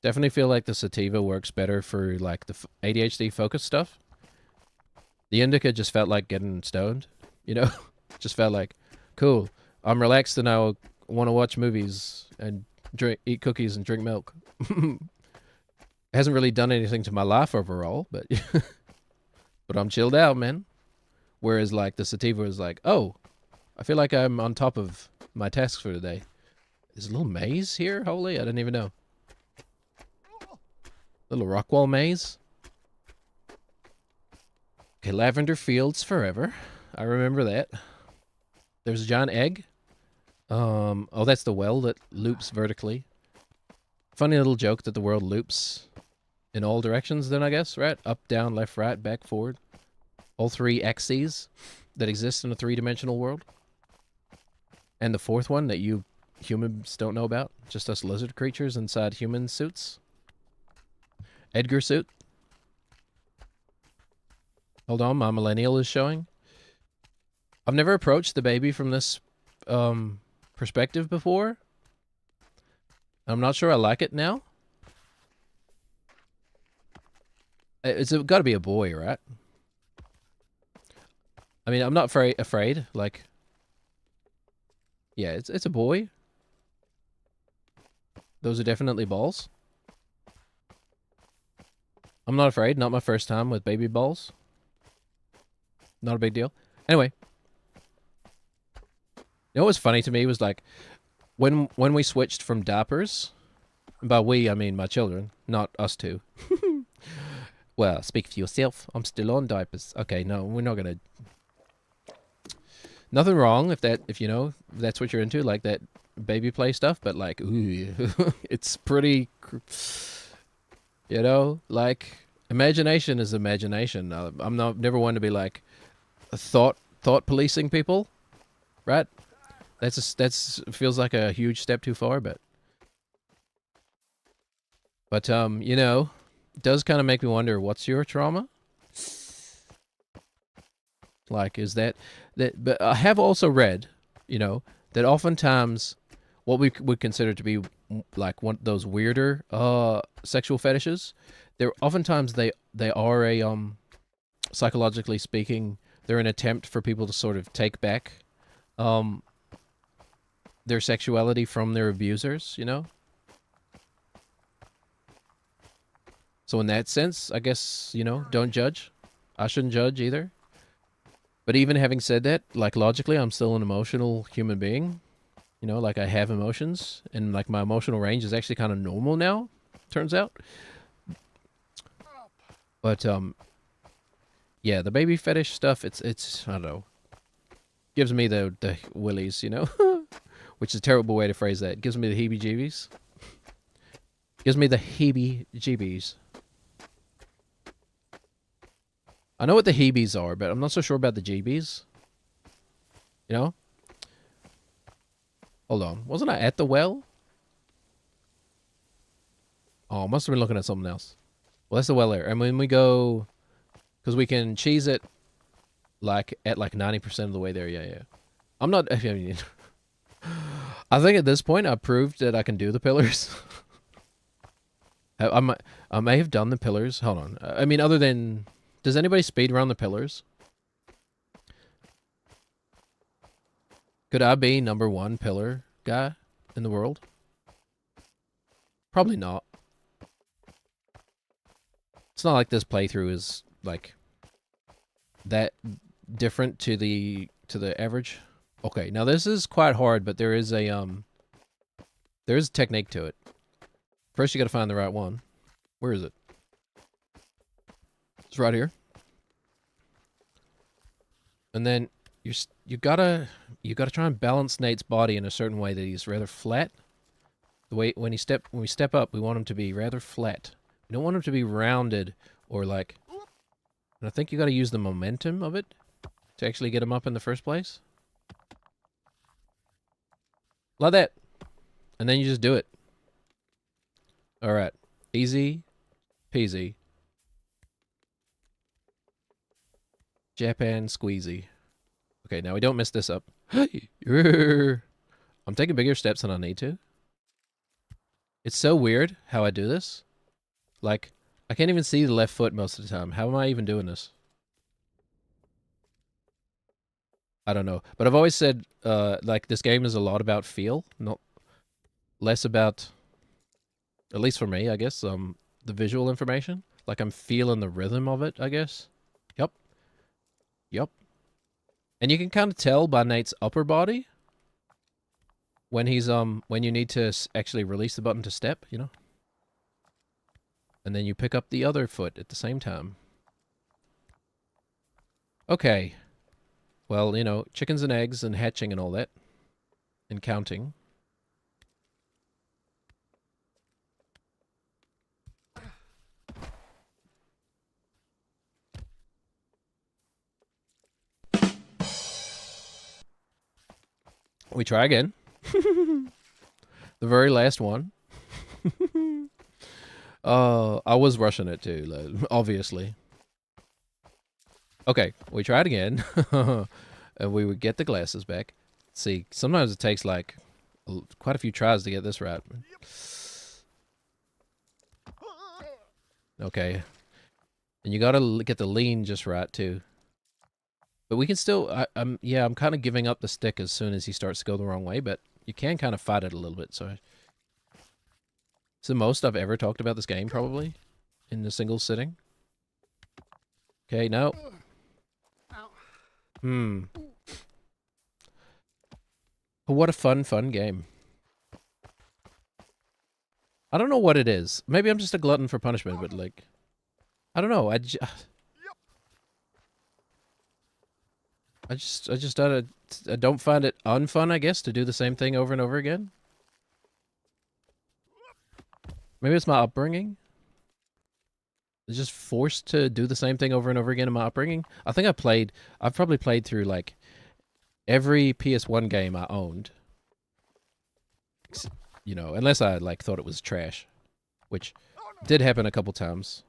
Definitely feel like the sativa works better for like the ADHD focus stuff. The indica just felt like getting stoned. Just felt like, cool. I'm relaxed and I want to watch movies and eat cookies and drink milk. It hasn't really done anything to my life overall, but but I'm chilled out, man. Whereas like the sativa is like, oh, I feel like I'm on top of my tasks for today. There's a little maze here, holy, I didn't even know. Little Rockwall maze. Okay, Lavender Fields forever. I remember that. There's a giant egg. Oh, that's the well that loops vertically. Funny little joke that the world loops in all directions then, I guess, right? Up, down, left, right, back, forward. All three axes that exist in a three-dimensional world. And the fourth one that you humans don't know about. Just us lizard creatures inside human suits. Edgar suit. Hold on, my millennial is showing. I've never approached the baby from this perspective before. I'm not sure I like it now. It's got to be a boy, right? I mean, I'm not afraid. Like, yeah, it's a boy. Those are definitely balls. I'm not afraid. Not my first time with baby balls. Not a big deal. Anyway, you know what was funny to me was like when we switched from diapers, and by we I mean my children, not us two. Well, speak for yourself. I'm still on diapers. Okay, no, we're not gonna. Nothing wrong if you know if that's what you're into, like that baby play stuff. But like, ooh, it's pretty. You know, like imagination is imagination. I'm never one to be like thought policing people, right? That's feels like a huge step too far, but you know, it does kind of make me wonder, what's your trauma? Like, is that but I have also read, you know, that oftentimes what we would consider to be like one of those weirder sexual fetishes, they're oftentimes they are a psychologically speaking, they're an attempt for people to sort of take back their sexuality from their abusers, you know? So in that sense, I guess, you know, don't judge. I shouldn't judge either. But even having said that, like logically, I'm still an emotional human being. You know, like I have emotions, and like my emotional range is actually kind of normal now, turns out. But yeah, the baby fetish stuff, it's I don't know, gives me the willies, you know, which is a terrible way to phrase that. It gives me the heebie-jeebies. Gives me the heebie-jeebies. I know what the heebies are, but I'm not so sure about the jeebies. You know? Hold on. Wasn't I at the well? Oh, I must have been looking at something else. Well, that's the well there. And when we go... Because we can cheese it like at like 90% of the way there. Yeah. I'm not... I mean, I think at this point I proved that I can do the pillars. I may have done the pillars. Hold on. I mean, other than... Does anybody speed around the pillars? Could I be #1 pillar guy in the world? Probably not. It's not like this playthrough is like that different to the average. Okay, now this is quite hard, but there is a technique to it. First, you got to find the right one. Where is it? It's right here. And then you gotta try and balance Nate's body in a certain way that he's rather flat. The way when we step up, we want him to be rather flat. We don't want him to be rounded or like. And I think you got to use the momentum of it to actually get him up in the first place. Like that, and then you just do it. All right, easy peasy. Japan squeezy. Okay, now we don't mess this up. I'm taking bigger steps than I need to. It's so weird how I do this. Like, I can't even see the left foot most of the time. How am I even doing this? I don't know. But I've always said, like, this game is a lot about feel, not less about, at least for me, I guess, the visual information. Like, I'm feeling the rhythm of it, I guess. Yup. And you can kind of tell by Nate's upper body when he's when you need to actually release the button to step, you know. And then you pick up the other foot at the same time. Okay. Well, you know, chickens and eggs and hatching and all that. And counting. We try again. The very last one. I was rushing it too, like, obviously. Okay, we tried again. And we would get the glasses back. See, sometimes it takes like quite a few tries to get this right. Okay. And you gotta get the lean just right too. But we can still, I'm kind of giving up the stick as soon as he starts to go the wrong way, but you can kind of fight it a little bit, so. It's the most I've ever talked about this game, probably, in a single sitting. Okay, no. Hmm. What a fun game. I don't know what it is. Maybe I'm just a glutton for punishment, but like, I don't know. I don't find it unfun, I guess, to do the same thing over and over again. Maybe it's my upbringing. It's just forced to do the same thing over and over again in my upbringing. I think I've probably played through like every PS1 game I owned. You know, unless I like thought it was trash, which did happen a couple times.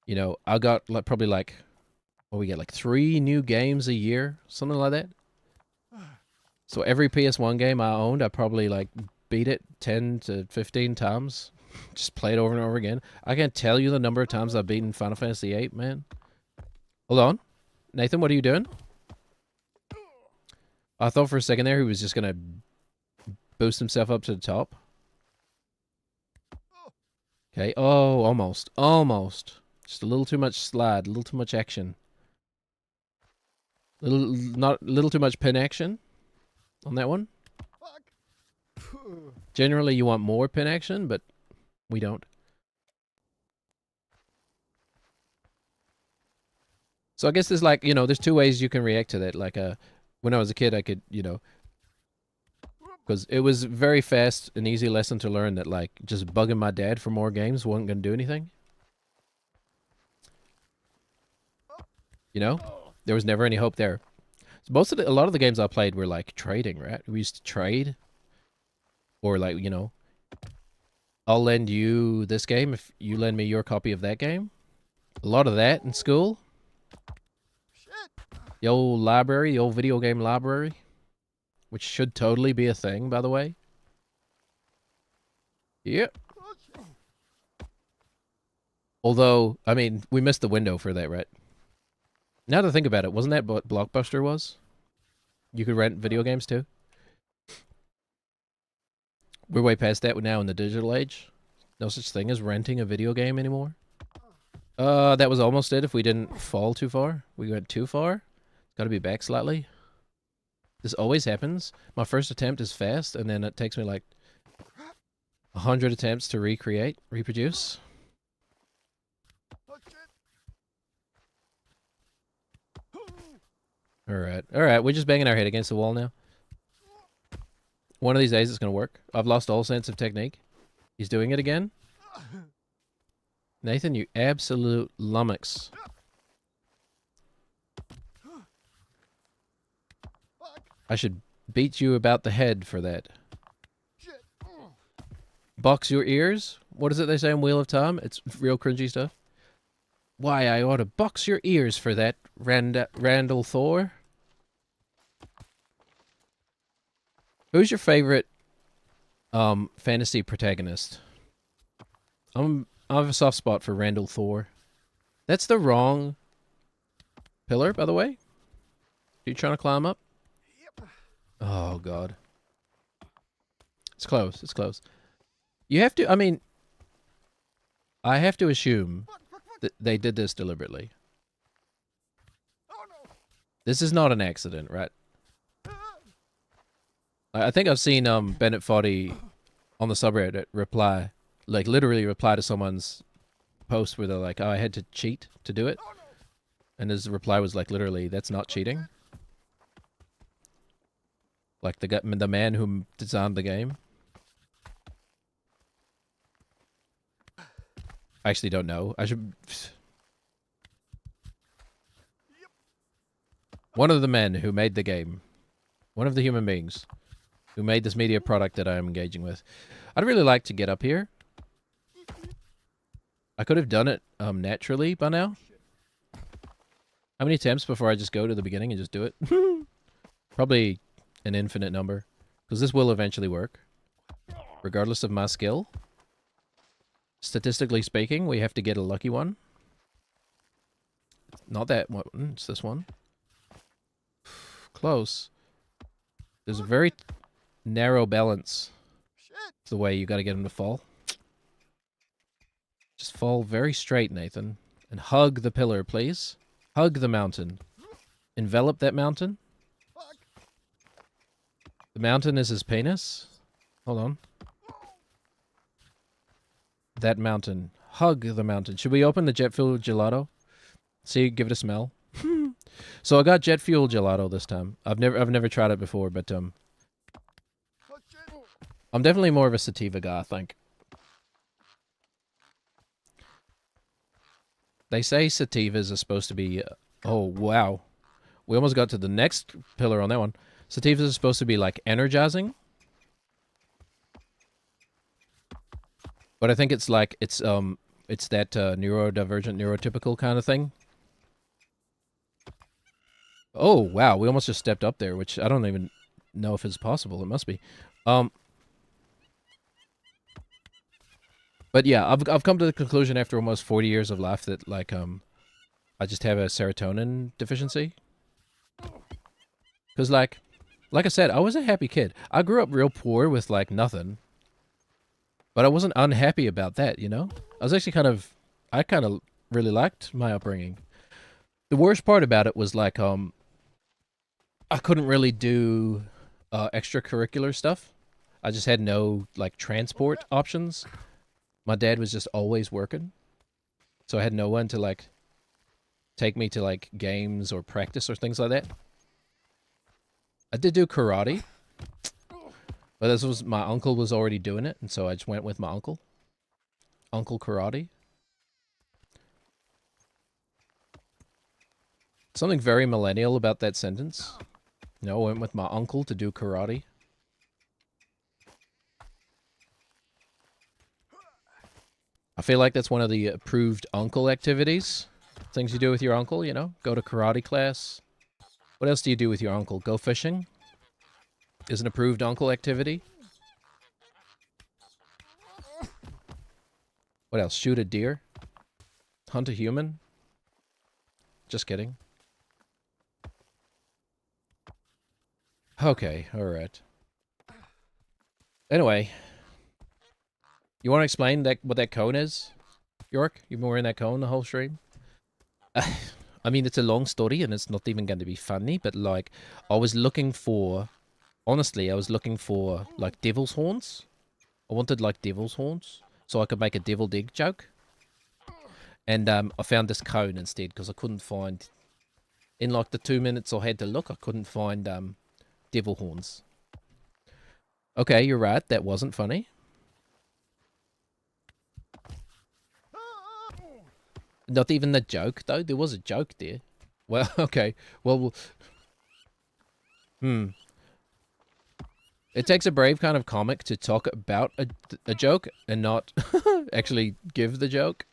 You know, I got like probably like what we get like 3 new games a year, something like that. So every PS1 game I owned, I probably like beat it 10 to 15 times. Just play it over and over again. I can't tell you the number of times I've beaten Final Fantasy VIII, man. Hold on. Nathan, what are you doing? I thought for a second there he was just going to boost himself up to the top. Okay. Oh, almost. Almost. Just a little too much slide, a little too much action. Little too much pin action on that one. Generally, you want more pin action, but we don't. So I guess there's like, you know, there's 2 ways you can react to that. Like, when I was a kid, I could, you know, because it was very fast and easy lesson to learn that like just bugging my dad for more games wasn't going to do anything. You know, there was never any hope there. So a lot of the games I played were like trading, right? We used to trade, or like, you know, I'll lend you this game if you lend me your copy of that game. A lot of that in school. The old library, the old video game library, which should totally be a thing, by the way. Yep. Although, I mean, we missed the window for that, right? Now to think about it, wasn't that what Blockbuster was? You could rent video games too? We're way past that now in the digital age. No such thing as renting a video game anymore. That was almost it if we didn't fall too far. We went too far. Gotta be back slightly. This always happens. My first attempt is fast, and then it takes me like 100 attempts to reproduce. Alright, we're just banging our head against the wall now. One of these days it's gonna work. I've lost all sense of technique. He's doing it again. Nathan, you absolute lummox. I should beat you about the head for that. Box your ears? What is it they say in Wheel of Time? It's real cringy stuff. Why, I ought to box your ears for that, Randall Thor. Who's your favorite fantasy protagonist? I have a soft spot for Randall Thor. That's the wrong pillar, by the way. Are you trying to climb up? Oh, God. It's close. It's close. You have to, I mean, I have to assume that they did this deliberately. This is not an accident, right? I think I've seen Bennett Foddy on the subreddit reply, like literally reply to someone's post where they're like, oh, I had to cheat to do it. And his reply was like, literally, that's not cheating. Like the man who designed the game. I actually don't know. I should... One of the men who made the game. One of the human beings who made this media product that I am engaging with. I'd really like to get up here. I could have done it naturally by now. How many attempts before I just go to the beginning and just do it? Probably an infinite number. Because this will eventually work. Regardless of my skill. Statistically speaking, we have to get a lucky one. Not that one, it's this one. Close. There's a very narrow balance. It's the way you gotta get him to fall. Just fall very straight, Nathan. And hug the pillar, please. Hug the mountain. envelop that mountain. The mountain is his penis. Hold on. That mountain. Hug the mountain. Should we open the jet fuel gelato? See, give it a smell. So I got jet fuel gelato this time. I've never tried it before, but I'm definitely more of a sativa guy, I think. They say sativas are supposed to be... oh, wow. We almost got to the next pillar on that one. Sativas are supposed to be, like, energizing. But I think it's like, it's that neurodivergent, neurotypical kind of thing. Oh, wow. We almost just stepped up there, which I don't even know if it's possible. It must be. But yeah, I've come to the conclusion after almost 40 years of life that, like, I just have a serotonin deficiency. Because, like I said, I was a happy kid. I grew up real poor with, like, nothing. But I wasn't unhappy about that, you know? I was actually I kind of really liked my upbringing. The worst part about it was, like, I couldn't really do extracurricular stuff. I just had no, like, transport options. My dad was just always working. So I had no one to, like, take me to, like, games or practice or things like that. I did do karate. But this was, my uncle was already doing it, and so I just went with my uncle. Uncle Karate. Something very millennial about that sentence. You know, I went with my uncle to do karate. I feel like that's one of the approved uncle activities. Things you do with your uncle, you know? Go to karate class. What else do you do with your uncle? Go fishing? Is an approved uncle activity. What else? Shoot a deer? Hunt a human? Just kidding. Okay, alright. Anyway. You want to explain what that cone is? York? You've been wearing that cone the whole stream? I mean, it's a long story and it's not even going to be funny, but, like, I was looking for... Honestly, I was looking for, like, devil's horns. I wanted, like, devil's horns, so I could make a devil dig joke. And I found this cone instead, because I couldn't find... In, like, the 2 minutes I had to look, I couldn't find devil horns. Okay, you're right, that wasn't funny. Not even the joke, though. There was a joke there. Well, okay. Well... It takes a brave kind of comic to talk about a joke and not actually give the joke.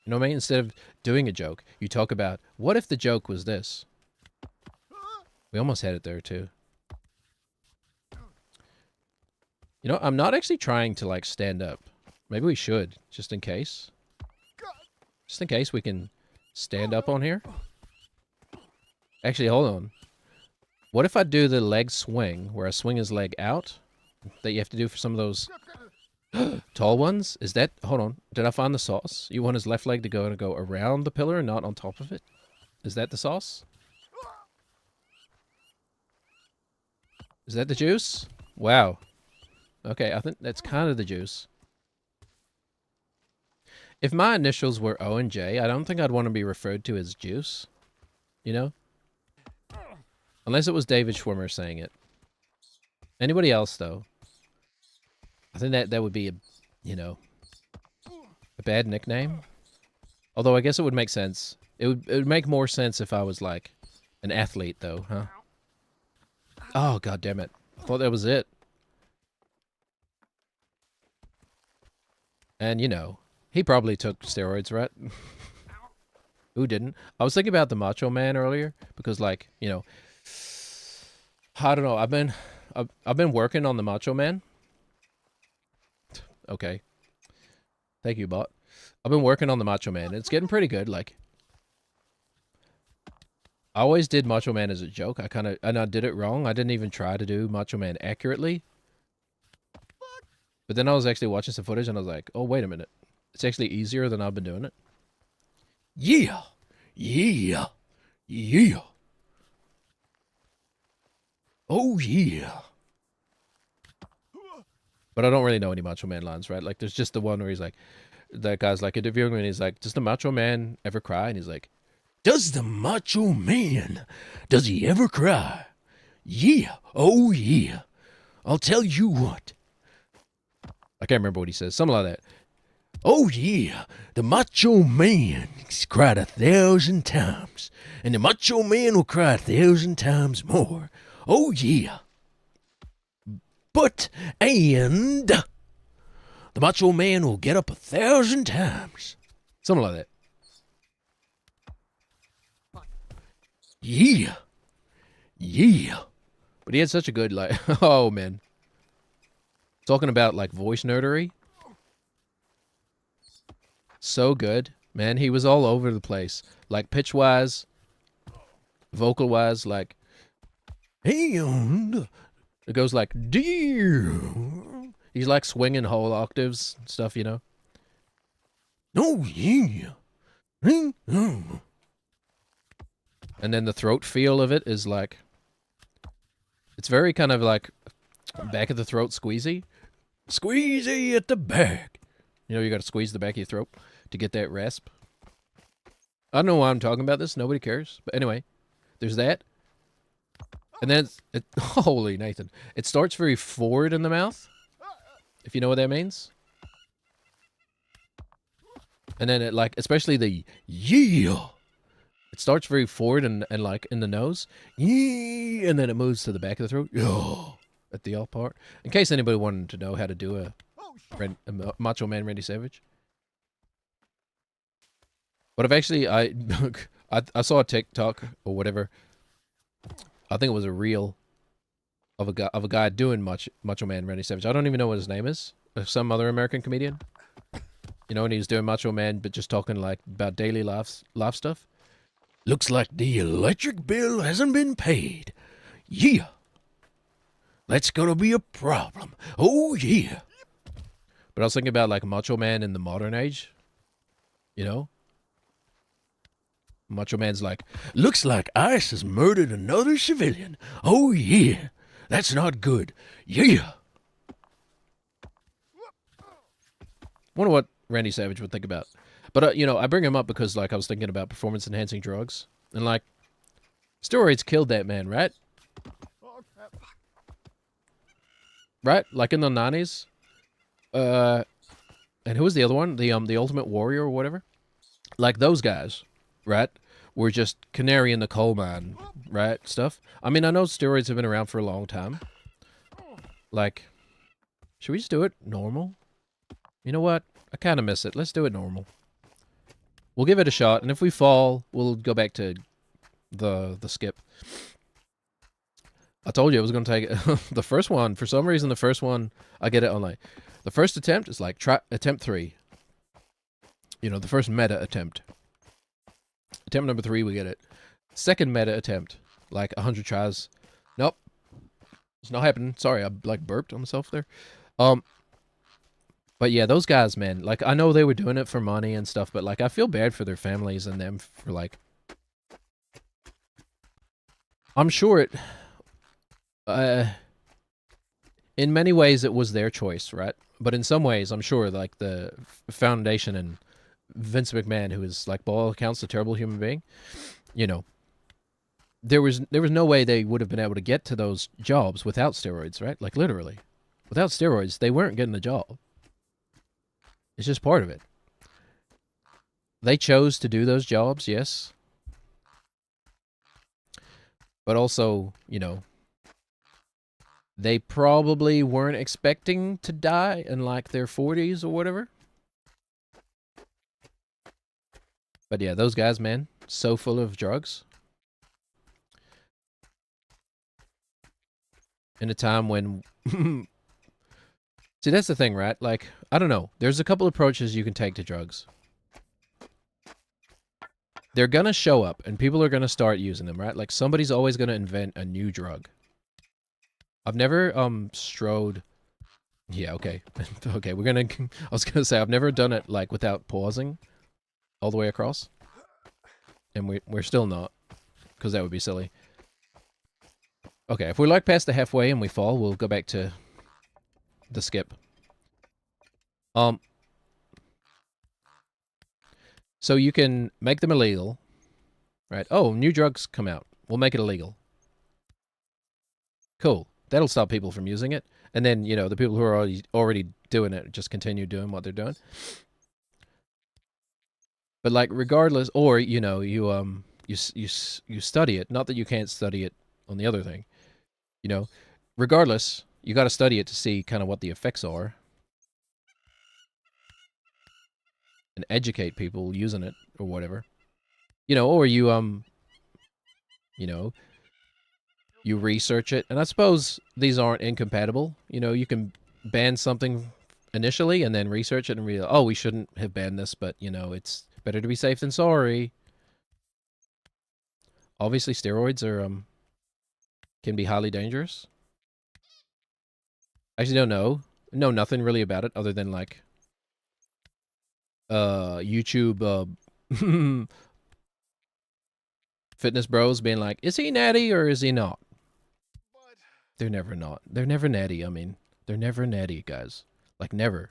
You know what I mean? Instead of doing a joke, you talk about, what if the joke was this? We almost had it there, too. You know, I'm not actually trying to, like, stand up. Maybe we should, just in case. Just in case we can stand up on here. Actually, hold on. What if I do the leg swing, where I swing his leg out, that you have to do for some of those tall ones? Is that... Hold on. Did I find the sauce? You want his left leg to go around the pillar and not on top of it? Is that the sauce? Is that the juice? Wow. Okay, I think that's kind of the juice. If my initials were O and J, I don't think I'd want to be referred to as Juice. You know? Unless it was David Schwimmer saying it. Anybody else, though? I think that would be a, you know, a bad nickname. Although I guess it would make sense. It would make more sense if I was, like, an athlete, though, huh? Oh, god damn it. I thought that was it. And, you know, he probably took steroids, right? Who didn't? I was thinking about the Macho Man earlier, because, like, you know... I don't know. I've been working on the Macho Man. Okay. Thank you, bot. I've been working on the Macho Man. It's getting pretty good. Like, I always did Macho Man as a joke. I did it wrong. I didn't even try to do Macho Man accurately. But then I was actually watching some footage and I was like, oh, wait a minute. It's actually easier than I've been doing it. Yeah. Yeah. Yeah. Oh, yeah. But I don't really know any Macho Man lines, right? Like, there's just the one where he's like, that guy's like interviewing him and he's like, does the Macho Man ever cry? And he's like, does the Macho Man, does he ever cry? Yeah, oh yeah. I'll tell you what. I can't remember what he says, something like that. Oh yeah, the Macho Man has cried 1,000 times, and the Macho Man will cry 1,000 times more. Oh yeah. But, and the Macho Man will get up 1,000 times. Something like that. Yeah. Yeah. But he had such a good, like, oh, man. Talking about, like, voice nerdery. So good. Man, he was all over the place. Like, pitch-wise, vocal-wise, like, and it goes like, dear. He's, like, swinging whole octaves and stuff, you know? Oh, yeah. And then the throat feel of it is, like, it's very kind of, like, back of the throat squeezy. Squeezy at the back. You know, you got to squeeze the back of your throat to get that rasp. I don't know why I'm talking about this. Nobody cares. But anyway, there's that. And then, holy Nathan. It starts very forward in the mouth, if you know what that means. And then it, like, especially the yeah. It starts very forward and like, in the nose. Yeah. And then it moves to the back of the throat. Yeah. At the all part. In case anybody wanted to know how to do a Macho Man Randy Savage. But I've actually, I saw a TikTok or whatever. I think it was a reel of a guy doing Macho Man Randy Savage. I don't even know what his name is. Some other American comedian. You know, and he was doing Macho Man, but just talking like about daily life stuff. Looks like the electric bill hasn't been paid. Yeah. That's gonna be a problem. Oh, yeah. But I was thinking about, like, Macho Man in the modern age. You know? Macho Man's like, looks like ICE has murdered another civilian. Oh, yeah. That's not good. Yeah. Wonder what Randy Savage would think about. But, you know, I bring him up because, like, I was thinking about performance-enhancing drugs. And, like, steroids killed that man, right? Right? Like in the 90s. And who was the other one? The Ultimate Warrior or whatever? Like those guys, right? Were just canary in the coal mine, right? Stuff. I mean, I know steroids have been around for a long time. Like, should we just do it normal? You know what? I kind of miss it. Let's do it normal. We'll give it a shot, and if we fall, we'll go back to the skip. I told you I was going to take the first one. For some reason, the first one, I get it on like... The first attempt is like attempt 3. You know, the first meta attempt. Attempt number 3, we get it. Second meta attempt, like 100 tries. Nope. It's not happening. Sorry, I like burped on myself there. But yeah, those guys, man, like I know they were doing it for money and stuff, but like I feel bad for their families and them for like... I'm sure it... in many ways, it was their choice, right? But in some ways, I'm sure, like, the foundation and Vince McMahon, who is, like, by all accounts, a terrible human being, you know, there was no way they would have been able to get to those jobs without steroids, right? Like, literally. Without steroids, they weren't getting the job. It's just part of it. They chose to do those jobs, yes. But also, you know, they probably weren't expecting to die in, like, their 40s or whatever. But yeah, those guys, man, so full of drugs. In a time when... See, that's the thing, right? Like, I don't know. There's a couple approaches you can take to drugs. They're gonna show up, and people are gonna start using them, right? Like, somebody's always gonna invent a new drug. I've never, strode... Yeah, okay. Okay, we're gonna... I was gonna say, I've never done it, like, without pausing all the way across. And we're still not. Because that would be silly. Okay, if we're like past the halfway and we fall, we'll go back to the skip. So you can make them illegal, right? Oh, new drugs come out. We'll make it illegal. Cool. That'll stop people from using it. And then, you know, the people who are already doing it just continue doing what they're doing. But like regardless, or you know, you study it. Not that you can't study it on the other thing. You know, regardless, you got to study it to see kind of what the effects are and educate people using it or whatever. You know, or you know, you research it. And I suppose these aren't incompatible. You know, you can ban something initially and then research it and realize, oh, we shouldn't have banned this, but you know, it's better to be safe than sorry. Obviously, steroids are can be highly dangerous. I actually don't know nothing really about it other than like YouTube fitness bros being like, is he natty or is he not? They're never not. They're never natty. I mean, they're never natty, guys. Like never.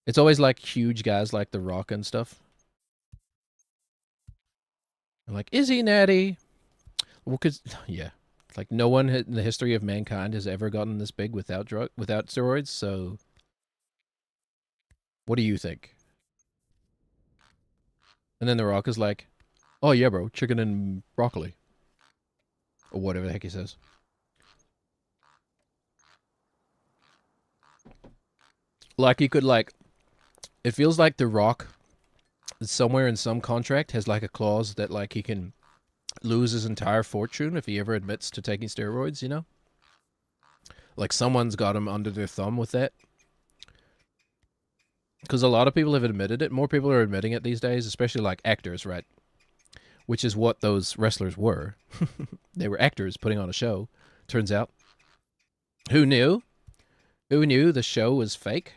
It's always like huge guys like The Rock and stuff. I'm like, is he natty? Well, cause yeah, like no one in the history of mankind has ever gotten this big without steroids. So, what do you think? And then The Rock is like, oh yeah, bro, chicken and broccoli, or whatever the heck he says. Like he could like, it feels like The Rock, somewhere in some contract, has like a clause that like he can lose his entire fortune if he ever admits to taking steroids, you know? Like someone's got him under their thumb with that. Because a lot of people have admitted it. More people are admitting it these days, especially like actors, right? Which is what those wrestlers were. They were actors putting on a show, turns out. Who knew? Who knew the show was fake?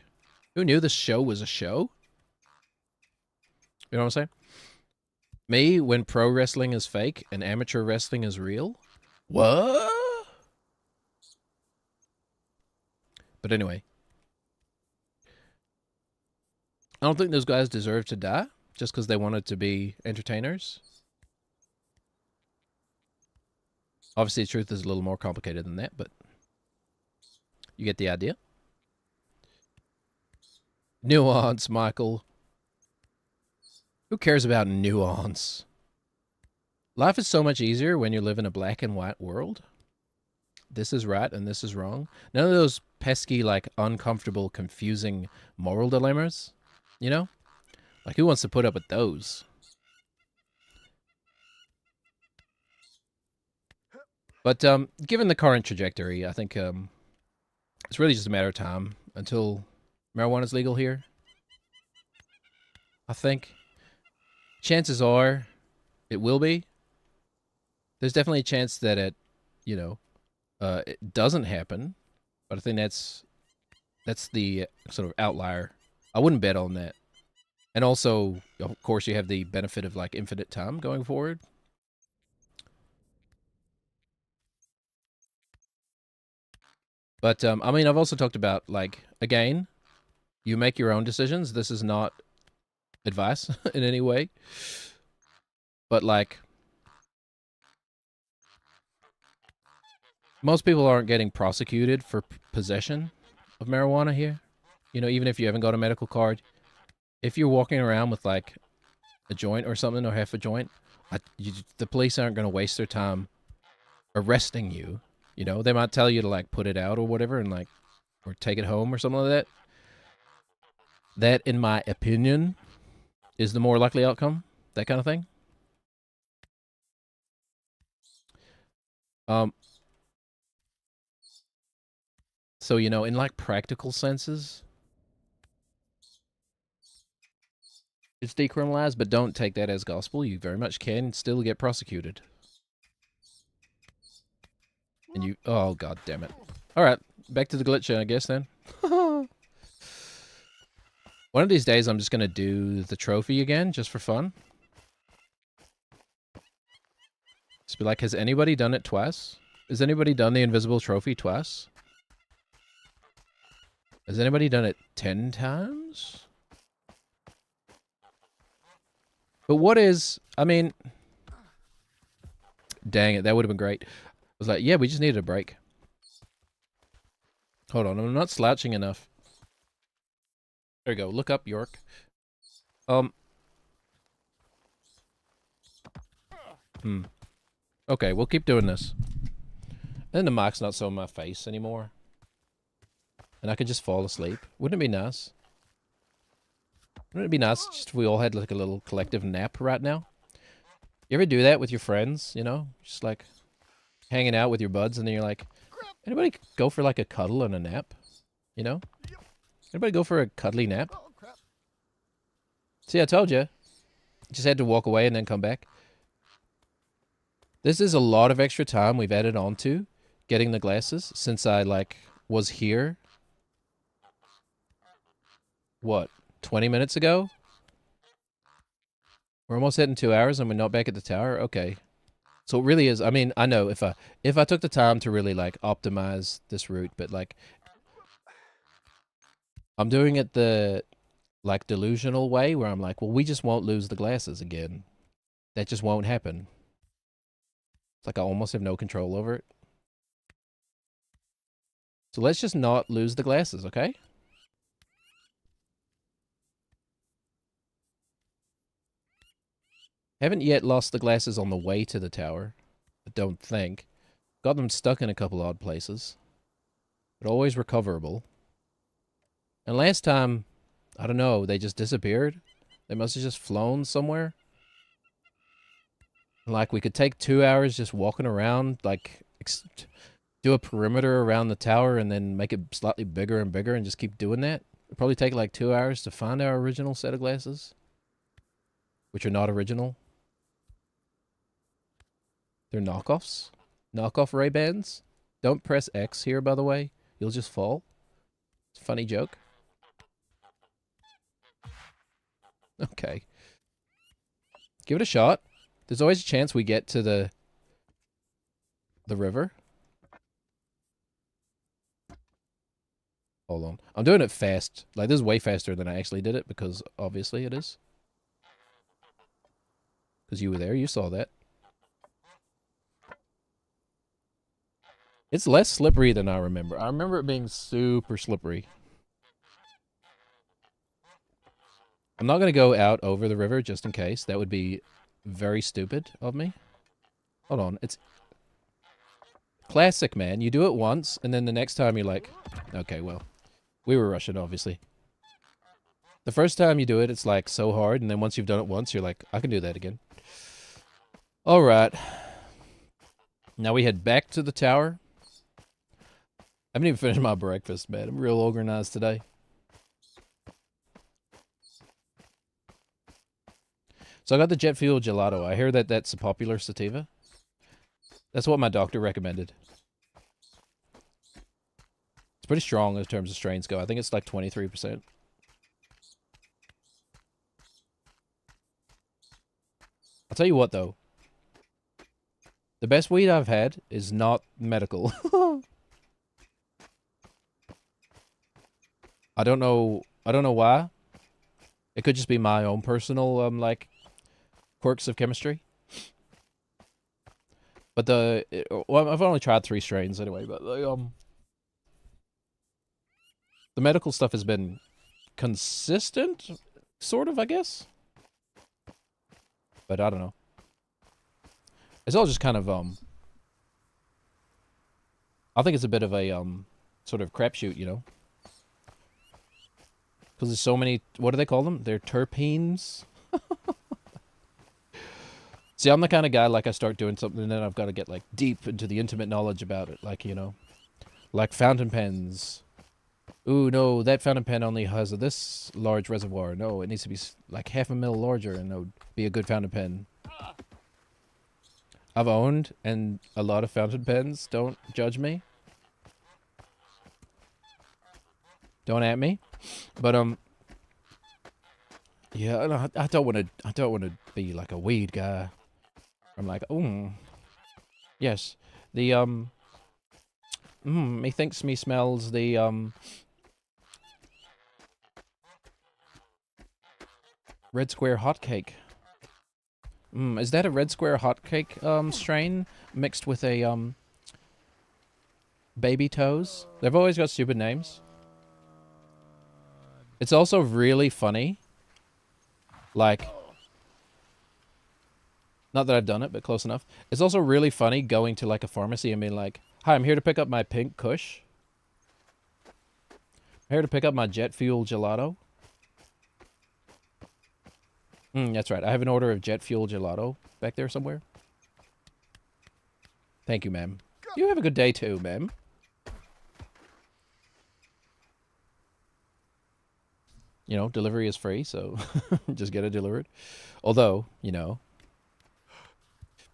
Who knew the show was a show? You know what I'm saying? Me, when pro wrestling is fake and amateur wrestling is real? What? But anyway. I don't think those guys deserve to die just because they wanted to be entertainers. Obviously, the truth is a little more complicated than that, but you get the idea. Nuance, Michael. Who cares about nuance? Life is so much easier when you live in a black and white world. This is right and this is wrong. None of those pesky, like, uncomfortable, confusing moral dilemmas. You know? Like, who wants to put up with those? But given the current trajectory, I think it's really just a matter of time until marijuana is legal here. I think. Chances are it will be. There's definitely a chance that it, you know, it doesn't happen. But I think that's the sort of outlier. I wouldn't bet on that. And also, of course, you have the benefit of like infinite time going forward. But I mean, I've also talked about like, again, you make your own decisions. This is not advice in any way. But like, most people aren't getting prosecuted for possession of marijuana here. You know, even if you haven't got a medical card. If you're walking around with like a joint or something or half a joint, the police aren't going to waste their time arresting you. You know, they might tell you to like put it out or whatever and like, or take it home or something like that. That, in my opinion, is the more likely outcome. That kind of thing. So, you know, in like practical senses, it's decriminalized, but don't take that as gospel. You very much can still get prosecuted. And you, oh god damn it. Alright, back to the glitch, I guess then. One of these days I'm just gonna do the trophy again, just for fun. Be like, has anybody done it twice? Has anybody done the invisible trophy twice? Has anybody done it 10 times? But what is... I mean... Dang it, that would have been great. I was like, yeah, we just needed a break. Hold on, I'm not slouching enough. There we go. Look up, York. Okay, we'll keep doing this. And the mic's not so in my face anymore. And I could just fall asleep. Wouldn't it be nice? Wouldn't it be nice just if we all had like a little collective nap right now? You ever do that with your friends, you know? Just like hanging out with your buds and then you're like, anybody go for like a cuddle and a nap? You know? Anybody go for a cuddly nap? See, I told you. Just had to walk away and then come back. This is a lot of extra time we've added on to getting the glasses since I, like, was here. What? 20 minutes ago? We're almost hitting 2 hours and we're not back at the tower? Okay. So it really is, I mean, I know if I took the time to really, like, optimize this route, but, like, I'm doing it the, like, delusional way where I'm like, well, we just won't lose the glasses again. That just won't happen. It's like I almost have no control over it. So let's just not lose the glasses, okay? Haven't yet lost the glasses on the way to the tower. I don't think. Got them stuck in a couple odd places. But always recoverable. And last time, I don't know, they just disappeared. They must have just flown somewhere. Like, we could take 2 hours just walking around, like, do a perimeter around the tower and then make it slightly bigger and bigger and just keep doing that. It'd probably take, like, 2 hours to find our original set of glasses. Which are not original. They're knockoffs. Knockoff Ray-Bans. Don't press X here, by the way. You'll just fall. It's a funny joke. Okay. Give it a shot. There's always a chance we get to the river. Hold on. I'm doing it fast. Like, this is way faster than I actually did it because obviously it is. Because you were there. You saw that. It's less slippery than I remember. I remember it being super slippery. I'm not going to go out over the river just in case. That would be very stupid of me. Hold on. It's classic, man. You do it once, and then the next time you're like, okay, well, we were rushing, obviously. The first time you do it, it's like so hard, and then once you've done it once, you're like, I can do that again. All right. Now we head back to the tower. I haven't even finished my breakfast, man. I'm real organized today. So I got the jet fuel gelato. I hear that that's a popular sativa. That's what my doctor recommended. It's pretty strong in terms of strains go. I think it's like 23%. I'll tell you what, though. The best weed I've had is not medical. I don't know why. It could just be my own personal, like, quirks of chemistry. But well, I've only tried 3 strains anyway, but the medical stuff has been consistent, sort of, I guess. But I don't know. It's all just kind of, I think it's a bit of a, sort of crapshoot, you know? Because there's so many, what do they call them? They're terpenes. See, I'm the kind of guy, like, I start doing something and then I've got to get, like, deep into the intimate knowledge about it. Like, you know, like fountain pens. Ooh, no, that fountain pen only has this large reservoir. No, it needs to be, like, 0.5 ml larger and it would be a good fountain pen. I've owned and a lot of fountain pens. Don't judge me. Don't at me. But yeah, I don't want to be like a weed guy. I'm like, Yes. The me thinks me smells the red square hotcake. Is that a red square hotcake strain mixed with a baby toes? They've always got stupid names. It's also really funny. Like, not that I've done it, but close enough. It's also really funny going to like a pharmacy and being like, "Hi, I'm here to pick up my pink Kush. I'm here to pick up my jet fuel gelato." That's right. I have an order of jet fuel gelato back there somewhere. Thank you, ma'am. You have a good day too, ma'am. You know, delivery is free, so just get it delivered. Although, you know,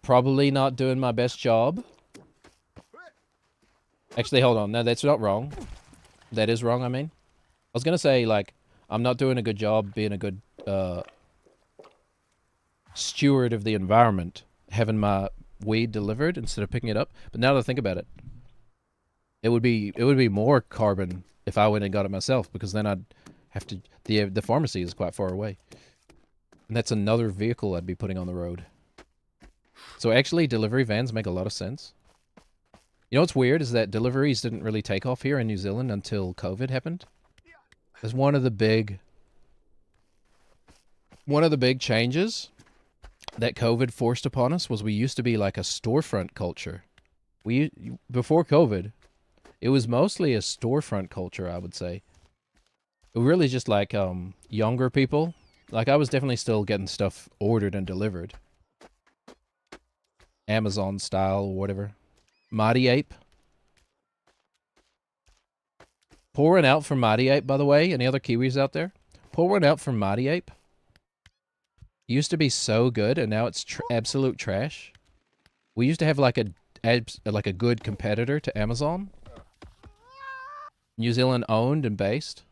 probably not doing my best job. Actually, hold on. No, that's not wrong. That is wrong, I mean. I was going to say, like, I'm not doing a good job being a good steward of the environment, having my weed delivered instead of picking it up. But now that I think about it, it would be more carbon if I went and got it myself, because then I'd have to... The pharmacy is quite far away. And that's another vehicle I'd be putting on the road. So actually, delivery vans make a lot of sense. You know what's weird is that deliveries didn't really take off here in New Zealand until COVID happened. That's one of the big changes that COVID forced upon us was we used to be like a storefront culture. Before COVID, it was mostly a storefront culture, I would say. It really just like younger people. Like I was definitely still getting stuff ordered and delivered. Amazon style or whatever. Mighty Ape. Pour one out for Mighty Ape, by the way. Any other Kiwis out there? Pour one out for Mighty Ape. It used to be so good, and now it's absolute trash. We used to have like a good competitor to Amazon. New Zealand owned and based.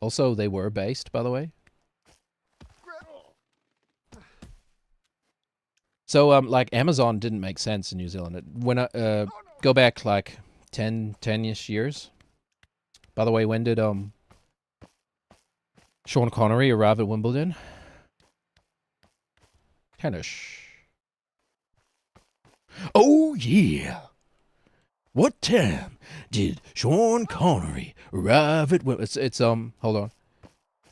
Also, they were based, by the way. So, like, Amazon didn't make sense in New Zealand. When I go back, like, 10-ish years. By the way, when did Sean Connery arrive at Wimbledon? Tennis. Oh, yeah. What time did Sean Connery arrive at Wimbledon? It's hold on.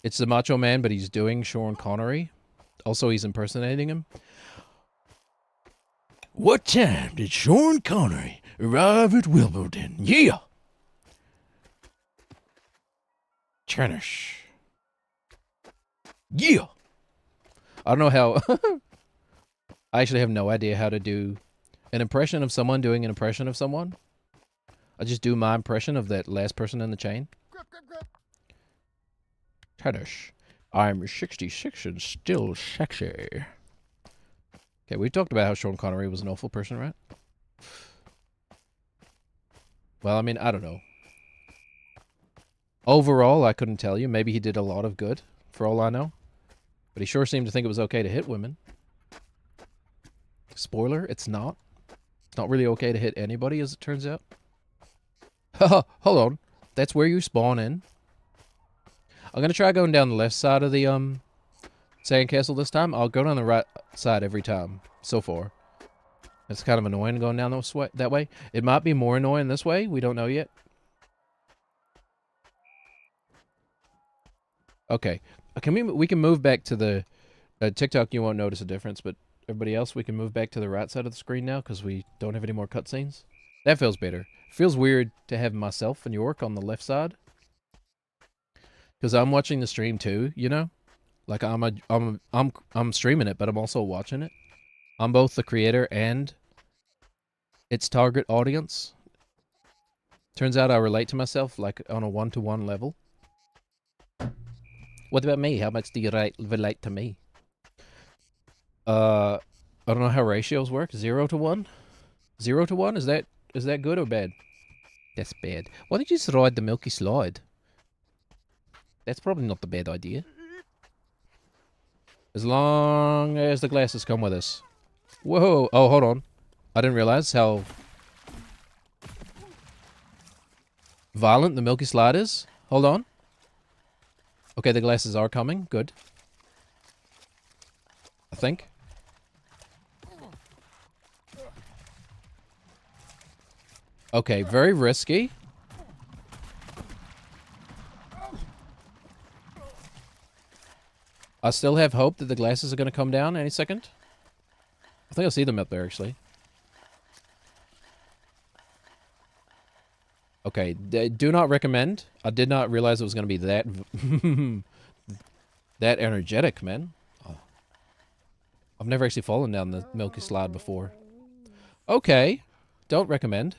It's the Macho Man, but he's doing Sean Connery. Also, he's impersonating him. What time did Sean Connery arrive at Wimbledon? Yeah. Tennis. Yeah. I don't know how... I actually have no idea how to do an impression of someone doing an impression of someone. I just do my impression of that last person in the chain. Tennis. I'm 66 and still sexy. Okay, we talked about how Sean Connery was an awful person, right? Well, I mean, I don't know. Overall, I couldn't tell you. Maybe he did a lot of good, for all I know. But he sure seemed to think it was okay to hit women. Spoiler, it's not. It's not really okay to hit anybody, as it turns out. Haha, hold on. That's where you spawn in. I'm going to try going down the left side of the sandcastle this time. I'll go down the right side every time, so far. It's kind of annoying going down that way. It might be more annoying this way. We don't know yet. Okay. We can move back to the... TikTok, you won't notice a difference, but everybody else, we can move back to the right side of the screen now because we don't have any more cutscenes. That feels better. It feels weird to have myself and York on the left side. Because I'm watching the stream too, you know? Like I'm streaming it, but I'm also watching it. I'm both the creator and its target audience. Turns out I relate to myself like on a one-to-one level. What about me? How much do you relate to me? I don't know how ratios work. 0 to 1? 0 to 1? Is that good or bad? That's bad. Why don't you just ride the Milky Slide? That's probably not the bad idea. As long as the glasses come with us. Whoa. Oh, hold on. I didn't realize how violent the milky slide is. Hold on. Okay, the glasses are coming. Good. I think. Okay, very risky. I still have hope that the glasses are going to come down any second. I think I see them up there, actually. Okay, do not recommend. I did not realize it was going to be that... that energetic, man. Oh. I've never actually fallen down the milky slide before. Okay, don't recommend.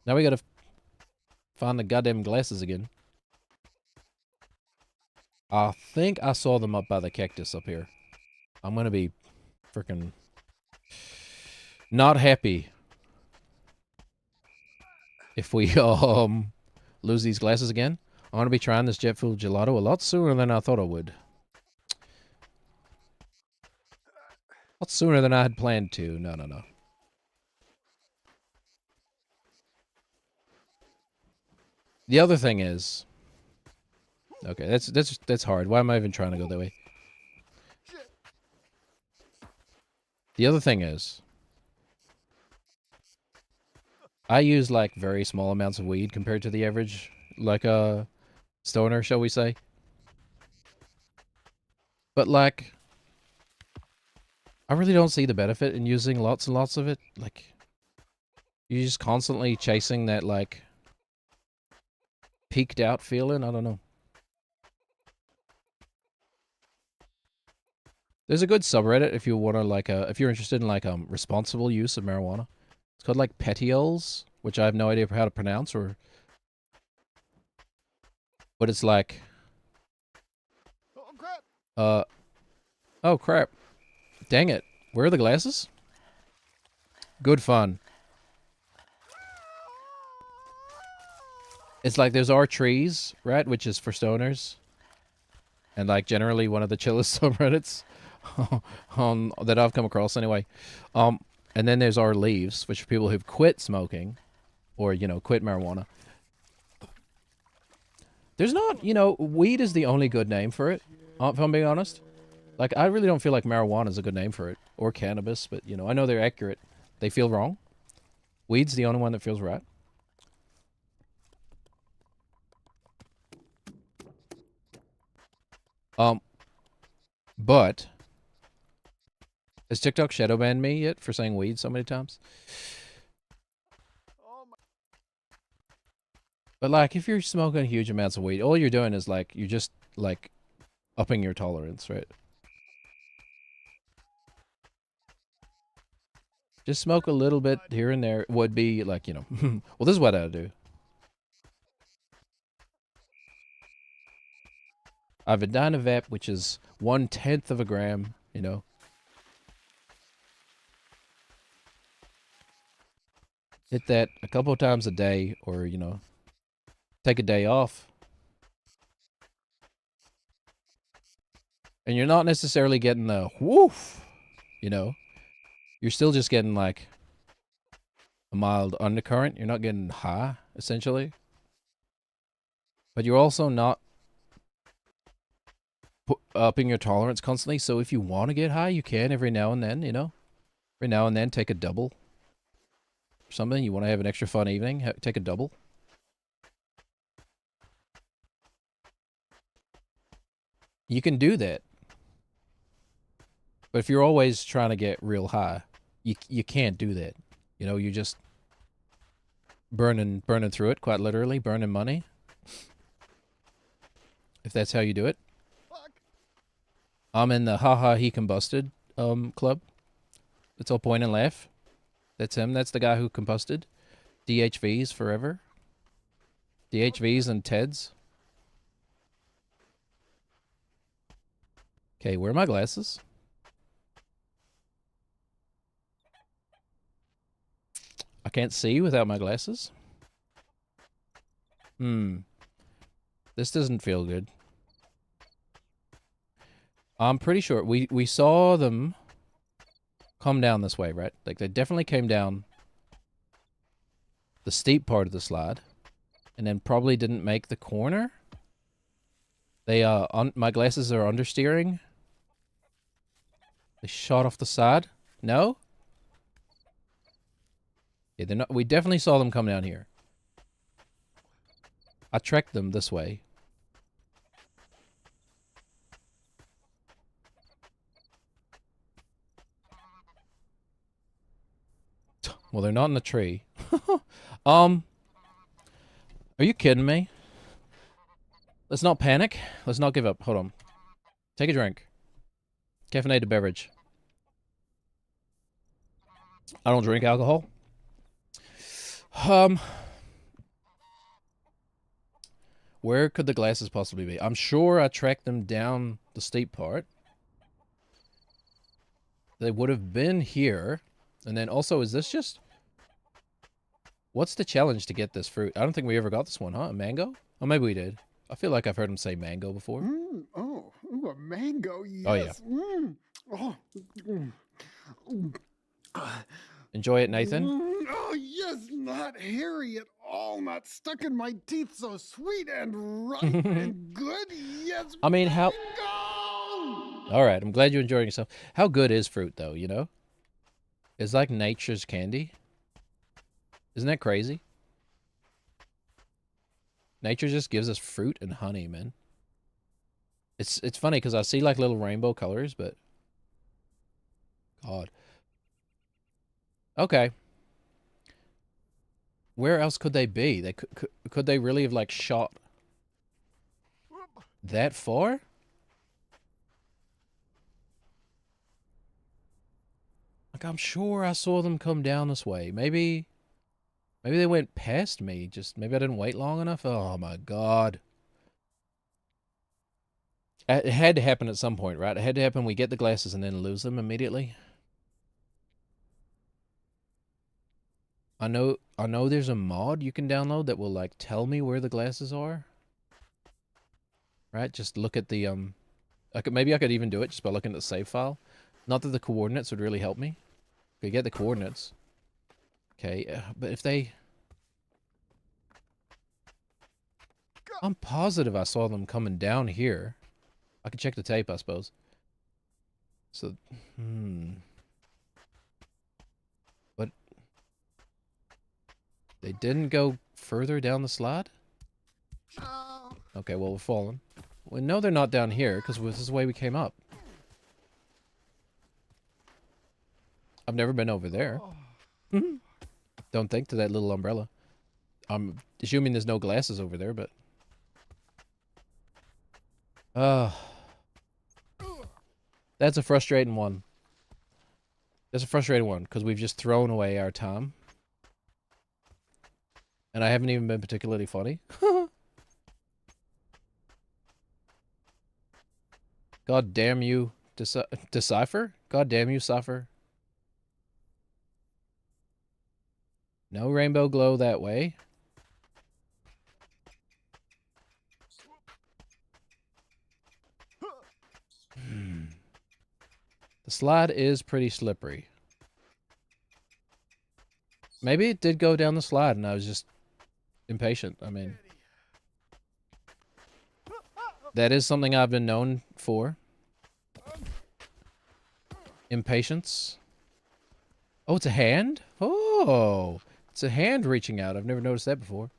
Now we gotta find the goddamn glasses again. I think I saw them up by the cactus up here. I'm gonna be freaking not happy if we lose these glasses again. I'm gonna be trying this jet fuel gelato a lot sooner than I thought I would. A lot sooner than I had planned to. No. The other thing is, okay, that's hard. Why am I even trying to go that way? The other thing is, I use like very small amounts of weed compared to the average, like stoner, shall we say? But like, I really don't see the benefit in using lots and lots of it. Like, you're just constantly chasing that like peaked out feeling. I don't know. There's a good subreddit if you want to like if you're interested in like responsible use of marijuana. It's called like petioles, which I have no idea how to pronounce or, but it's like, Oh crap! oh crap, dang it! Where are the glasses? Good fun. It's like there's our trees, right, which is for stoners, and like generally one of the chillest subreddits that I've come across anyway. And then there's our leaves, which are people who've quit smoking, or quit marijuana. There's not, weed is the only good name for it. If I'm being honest, like I really don't feel like marijuana is a good name for it, or cannabis, but I know they're accurate. They feel wrong. Weed's the only one that feels right. But has TikTok shadow banned me yet for saying weed so many times? But like, if you're smoking huge amounts of weed, all you're doing is like, you're just like upping your tolerance, right? Just smoke a little bit here and there would be like, well, this is what I do. I have a Dynavap, which is 1/10 of a gram, Hit that a couple of times a day, or, take a day off. And you're not necessarily getting the woof, You're still just getting like a mild undercurrent. You're not getting high, essentially. But you're also not upping your tolerance constantly. So if you want to get high, you can every now and then, Every now and then, take a double. Or something. You want to have an extra fun evening, take a double. You can do that. But if you're always trying to get real high, you can't do that. You're just burning through it, quite literally, burning money. If that's how you do it. I'm in the haha he combusted club. It's all point and laugh. That's him. That's the guy who combusted. DHVs forever. DHVs and TEDs. Okay, where are my glasses? I can't see without my glasses. This doesn't feel good. I'm pretty sure we saw them come down this way, right? Like, they definitely came down the steep part of the slide, and then probably didn't make the corner. They, my glasses are understeering. They shot off the side. No? Yeah, they're not. We definitely saw them come down here. I tracked them this way. Well, they're not in the tree. Are you kidding me? Let's not panic. Let's not give up. Hold on. Take a drink. Caffeinated beverage. I don't drink alcohol. Where could the glasses possibly be? I'm sure I tracked them down the steep part. They would have been here. And then also, is this just... What's the challenge to get this fruit? I don't think we ever got this one, huh? A mango? Oh, maybe we did. I feel like I've heard him say mango before. Oh, ooh, a mango. Yes. Oh, yeah. Oh. Enjoy it, Nathan. Oh, yes, not hairy at all, not stuck in my teeth, so sweet and ripe and good. Yes. I mean, how... Mango! All right, I'm glad you're enjoying yourself. How good is fruit, though, you know? It's like nature's candy. Isn't that crazy? Nature just gives us fruit and honey, man. It's funny because I see like little rainbow colors, but... God. Okay. Where else could they be? They could they really have like shot that far? Like, I'm sure I saw them come down this way. Maybe they went past me. Just maybe I didn't wait long enough. Oh my God. It had to happen at some point, right? It had to happen. We get the glasses and then lose them immediately. I know there's a mod you can download that will like tell me where the glasses are. Right? Just look at the maybe I could even do it just by looking at the save file. Not that the coordinates would really help me. Okay, get the coordinates. Okay, but if they... I'm positive I saw them coming down here. I could check the tape, I suppose. So, But they didn't go further down the slide? Okay, well, we're falling. Well, no, they're not down here, because this is the way we came up. I've never been over there. Don't think to that little umbrella. I'm assuming there's no glasses over there, but... That's a frustrating one. That's a frustrating one, because we've just thrown away our time. And I haven't even been particularly funny. God damn you, Decipher? God damn you, Suffer. No rainbow glow that way. The slide is pretty slippery. Maybe it did go down the slide and I was just impatient. I mean, that is something I've been known for. Impatience. Oh, it's a hand? Oh, it's a hand reaching out. I've never noticed that before.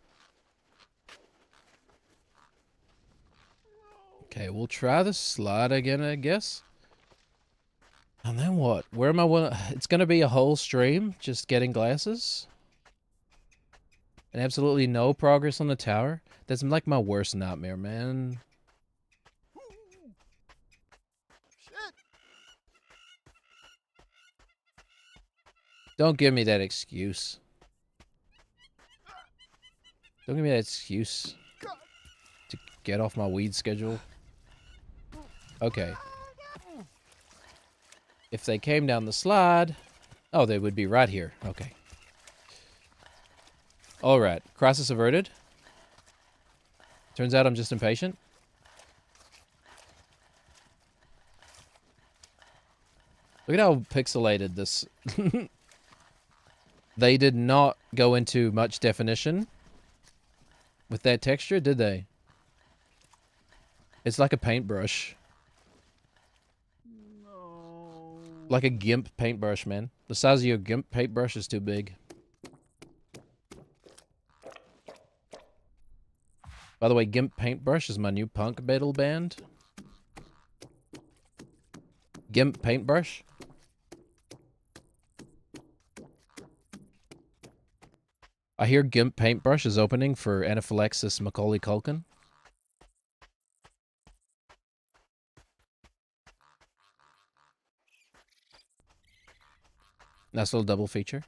Okay, we'll try the slide again, I guess. And then what? Where am I? It's going to be a whole stream just getting glasses. And absolutely no progress on the tower. That's like my worst nightmare, man. Don't give me that excuse. Don't give me that excuse to get off my weed schedule. Okay. If they came down the slide... Oh, they would be right here. Okay. Alright. Crisis averted. Turns out I'm just impatient. Look at how pixelated this... They did not go into much definition with that texture, did they? It's like a paintbrush. No. Like a GIMP paintbrush, man. The size of your GIMP paintbrush is too big. By the way, GIMP paintbrush is my new punk metal band. GIMP paintbrush. I hear GIMP paintbrush is opening for Anaphylaxis Macaulay Culkin. Nice little double feature.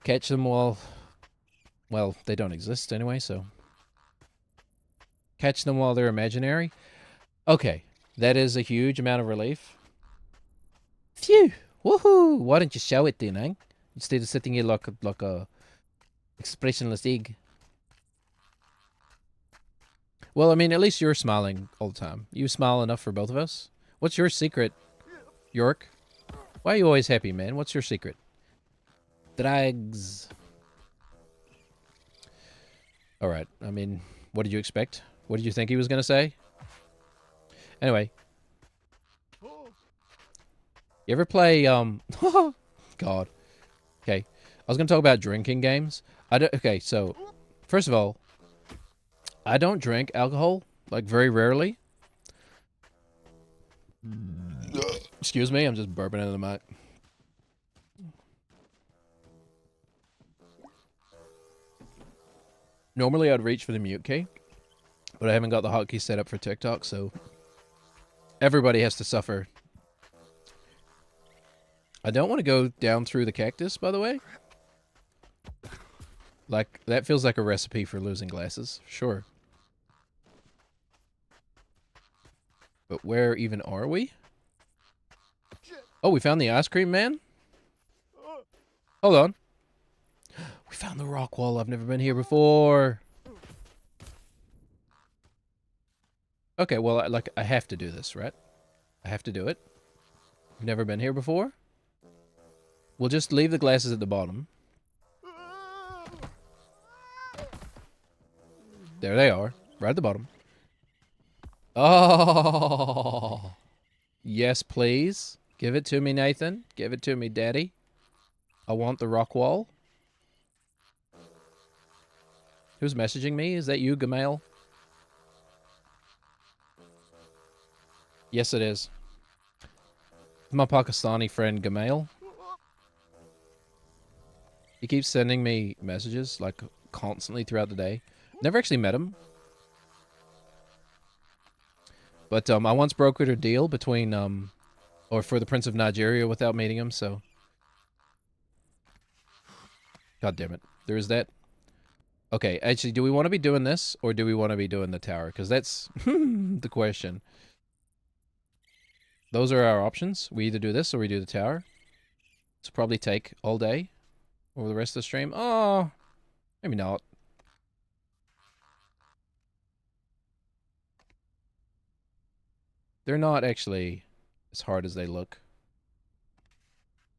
Catch them while... Well, they don't exist anyway, so... Catch them while they're imaginary. Okay, that is a huge amount of relief. Phew! Woohoo! Why don't you show it then, eh? Instead of sitting here like a expressionless egg. Well, I mean, at least you're smiling all the time. You smile enough for both of us. What's your secret, York? Why are you always happy, man? What's your secret? Drags. Alright, I mean, what did you expect? What did you think he was going to say? Anyway. You ever play, God. Okay. I was going to talk about drinking games. Okay, so, first of all, I don't drink alcohol, like, very rarely. Excuse me, I'm just burping into the mic. Normally, I'd reach for the mute key, but I haven't got the hotkey set up for TikTok, so everybody has to suffer. I don't want to go down through the cactus, by the way. Like, that feels like a recipe for losing glasses. Sure. But where even are we? Oh, we found the ice cream man? Hold on. We found the rock wall. I've never been here before. Okay, well, I have to do this, right? I have to do it. I've never been here before. We'll just leave the glasses at the bottom. There they are, right at the bottom. Oh, yes, please. Give it to me, Nathan. Give it to me, Daddy. I want the rock wall. Who's messaging me? Is that you, Gamail? Yes, it is. My Pakistani friend, Gamail. He keeps sending me messages, like, constantly throughout the day. Never actually met him. But, I once brokered a deal between, or for the Prince of Nigeria without meeting him, so... God damn it. There is that. Okay, actually, do we want to be doing this, or do we want to be doing the tower? Because that's the question. Those are our options. We either do this, or we do the tower. This will probably take all day, over the rest of the stream. Oh, maybe not. They're not actually as hard as they look.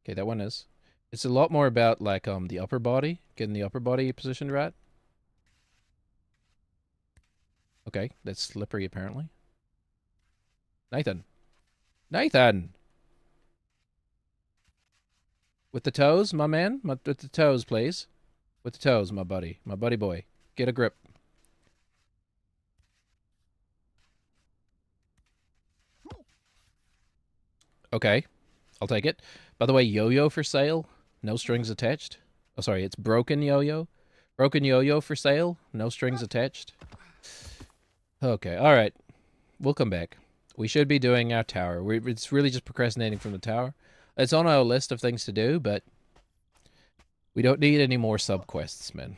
Okay, that one is. It's a lot more about, like, the upper body. Getting the upper body positioned right. Okay, that's slippery, apparently. Nathan. Nathan! With the toes, my man? With the toes, please. With the toes, my buddy. My buddy boy. Get a grip. Okay. I'll take it. By the way, yo-yo for sale. No strings attached. Oh, sorry. It's broken yo-yo. Broken yo-yo for sale. No strings attached. Okay. All right. We'll come back. We should be doing our tower. It's really just procrastinating from the tower. It's on our list of things to do, but we don't need any more sub-quests, man.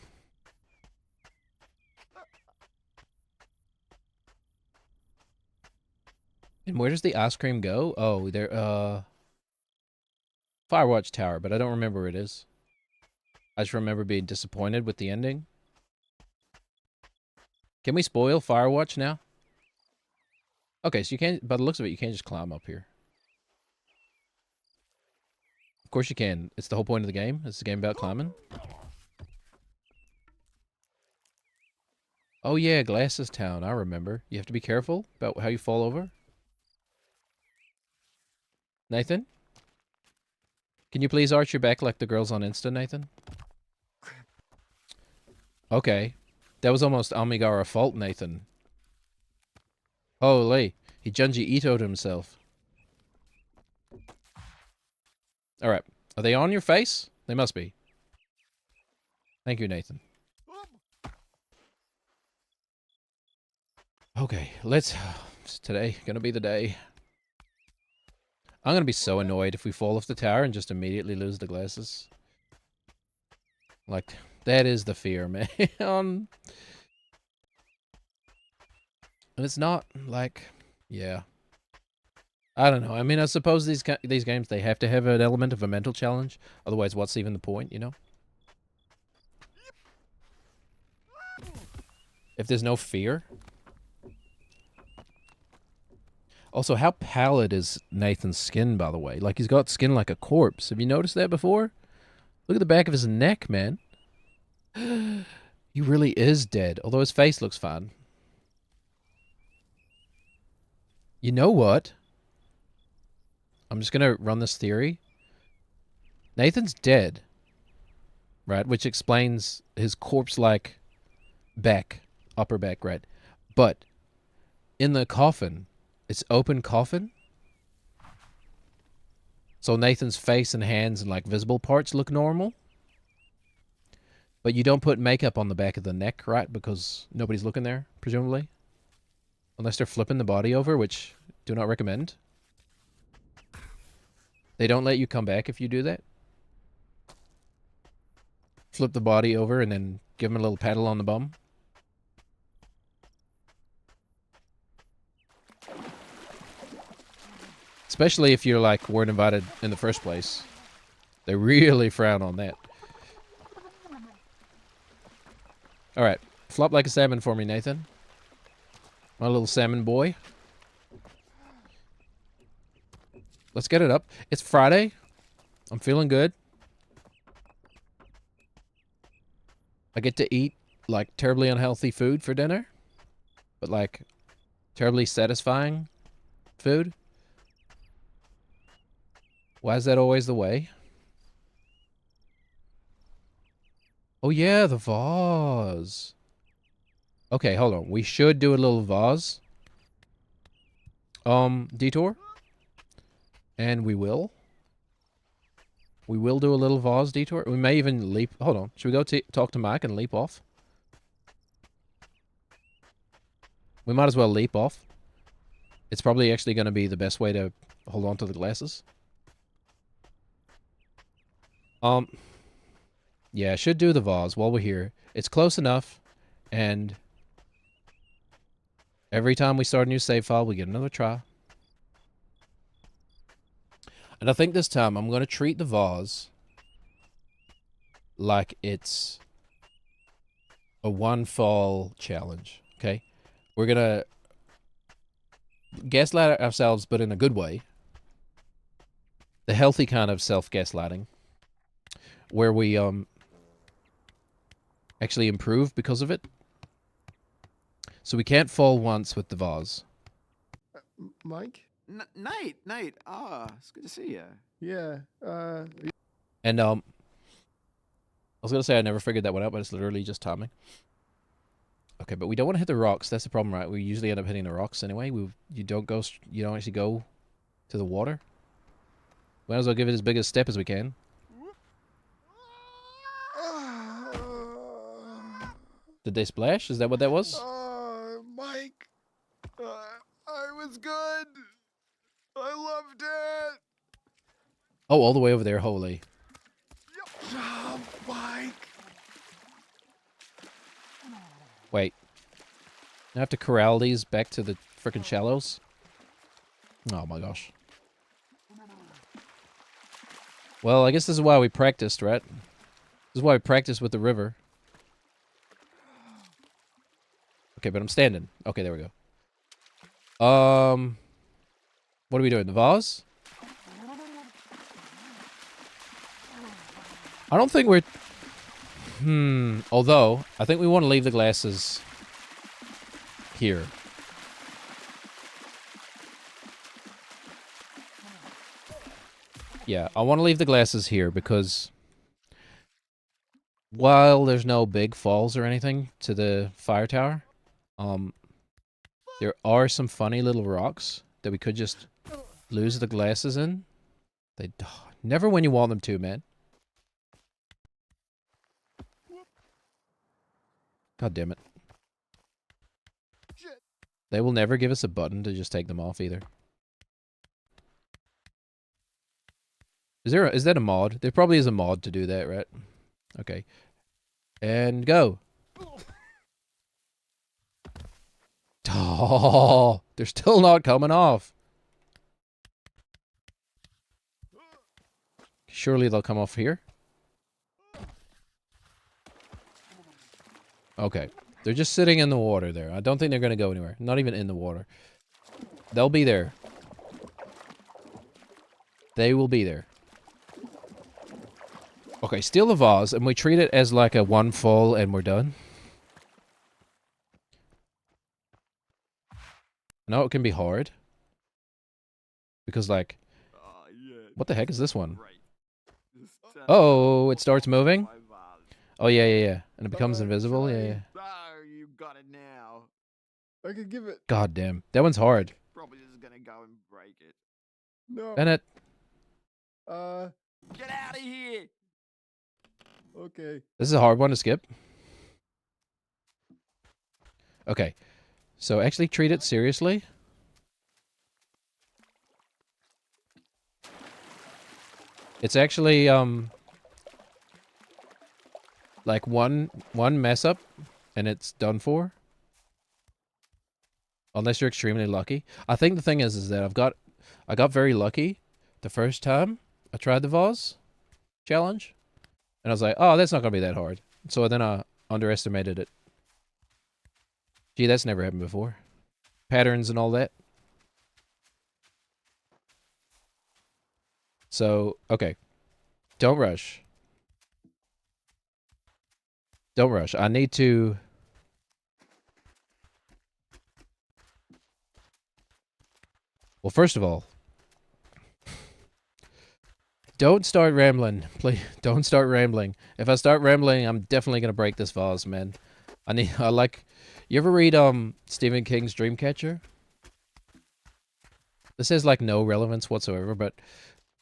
And where does the ice cream go? Oh, there, Firewatch Tower, but I don't remember where it is. I just remember being disappointed with the ending. Can we spoil Firewatch now? Okay, so you can't, by the looks of it, you can't just climb up here. course you can. It's the whole point of the game. It's a game about climbing. Oh yeah, Glasses Town. I remember. You have to be careful about how you fall over. Nathan? Can you please arch your back like the girls on Insta, Nathan? Okay. That was almost Amigara fault, Nathan. Holy. He Junji Ito'd himself. Alright. Are they on your face? They must be. Thank you, Nathan. Okay, let's... Is today gonna be the day? I'm gonna be so annoyed if we fall off the tower and just immediately lose the glasses. Like, that is the fear, man. And it's not, like... Yeah. I don't know. I mean, I suppose these games, they have to have an element of a mental challenge. Otherwise, what's even the point, you know? If there's no fear. Also, how pallid is Nathan's skin, by the way? Like, he's got skin like a corpse. Have you noticed that before? Look at the back of his neck, man. He really is dead. Although his face looks fine. You know what? I'm just going to run this theory. Nathan's dead. Right? Which explains his corpse-like back. Upper back, right? But in the coffin, it's open coffin. So Nathan's face and hands and like visible parts look normal. But you don't put makeup on the back of the neck, right? Because nobody's looking there, presumably. Unless they're flipping the body over, which do not recommend. They don't let you come back if you do that. Flip the body over and then give him a little paddle on the bum. Especially if you're like, weren't invited in the first place. They really frown on that. Alright. Flop like a salmon for me, Nathan. My little salmon boy. Let's get it up. It's Friday. I'm feeling good. I get to eat, like, terribly unhealthy food for dinner. But, like, terribly satisfying food. Why is that always the way? Oh, yeah, the vase. Okay, hold on. We should do a little vase. Detour. And we will. We will do a little vase detour. We may even leap. Hold on. Should we go talk to Mike and leap off? We might as well leap off. It's probably actually going to be the best way to hold on to the glasses. Yeah, I should do the vase while we're here. It's close enough, and every time we start a new save file, we get another try. And I think this time I'm going to treat the vase like it's a one-fall challenge, okay? We're going to gaslight ourselves, but in a good way. The healthy kind of self-gaslighting. Where we actually improve because of it. So we can't fall once with the vase. Mike? Nate. Ah, it's good to see you. Yeah. And I was gonna say I never figured that one out, but it's literally just timing. Okay, but we don't want to hit the rocks. That's the problem, right? We usually end up hitting the rocks anyway. You don't actually go to the water. Might as well give it as big a step as we can. Did they splash? Is that what that was? Mike. I was good. I loved it. Oh, all the way over there. Holy. Oh, Mike. Wait. I have to corral these back to the frickin' shallows? Oh my gosh. Well, I guess this is why we practiced, right? This is why we practiced with the river. Okay, but I'm standing. Okay, there we go. What are we doing? The vase? I don't think we're... Although, I think we want to leave the glasses here. Yeah, I want to leave the glasses here because while there's no big falls or anything to the fire tower, there are some funny little rocks that we could just lose the glasses in. They never when you want them to, man. God damn it. They will never give us a button to just take them off either. Is that a mod? There probably is a mod to do that, right? Okay. And go. Oh, they're still not coming off. Surely they'll come off here. Okay. They're just sitting in the water there. I don't think they're going to go anywhere. Not even in the water. They'll be there. They will be there. Okay, steal the vase, and we treat it as like a one fall and we're done. No, it can be hard. Because, like, what the heck is this one? Oh, it starts moving? Oh, yeah. And it becomes invisible? Yeah. Oh, you got it now. I could give it. God damn. That one's hard. Probably just gonna go and break it. No. Bennett. Get out of here! Okay. This is a hard one to skip. Okay. So actually treat it seriously. It's actually, like one mess up and it's done for. Unless you're extremely lucky. I think the thing is that I got very lucky the first time I tried the vase challenge. And I was like, oh, that's not going to be that hard. So then I underestimated it. Gee, that's never happened before. Patterns and all that. So, okay. Don't rush. Don't rush. I need to... Well, first of all, don't start rambling. Please, don't start rambling. If I start rambling, I'm definitely going to break this vase, man. I like... You ever read, Stephen King's Dreamcatcher? This has, like, no relevance whatsoever, but...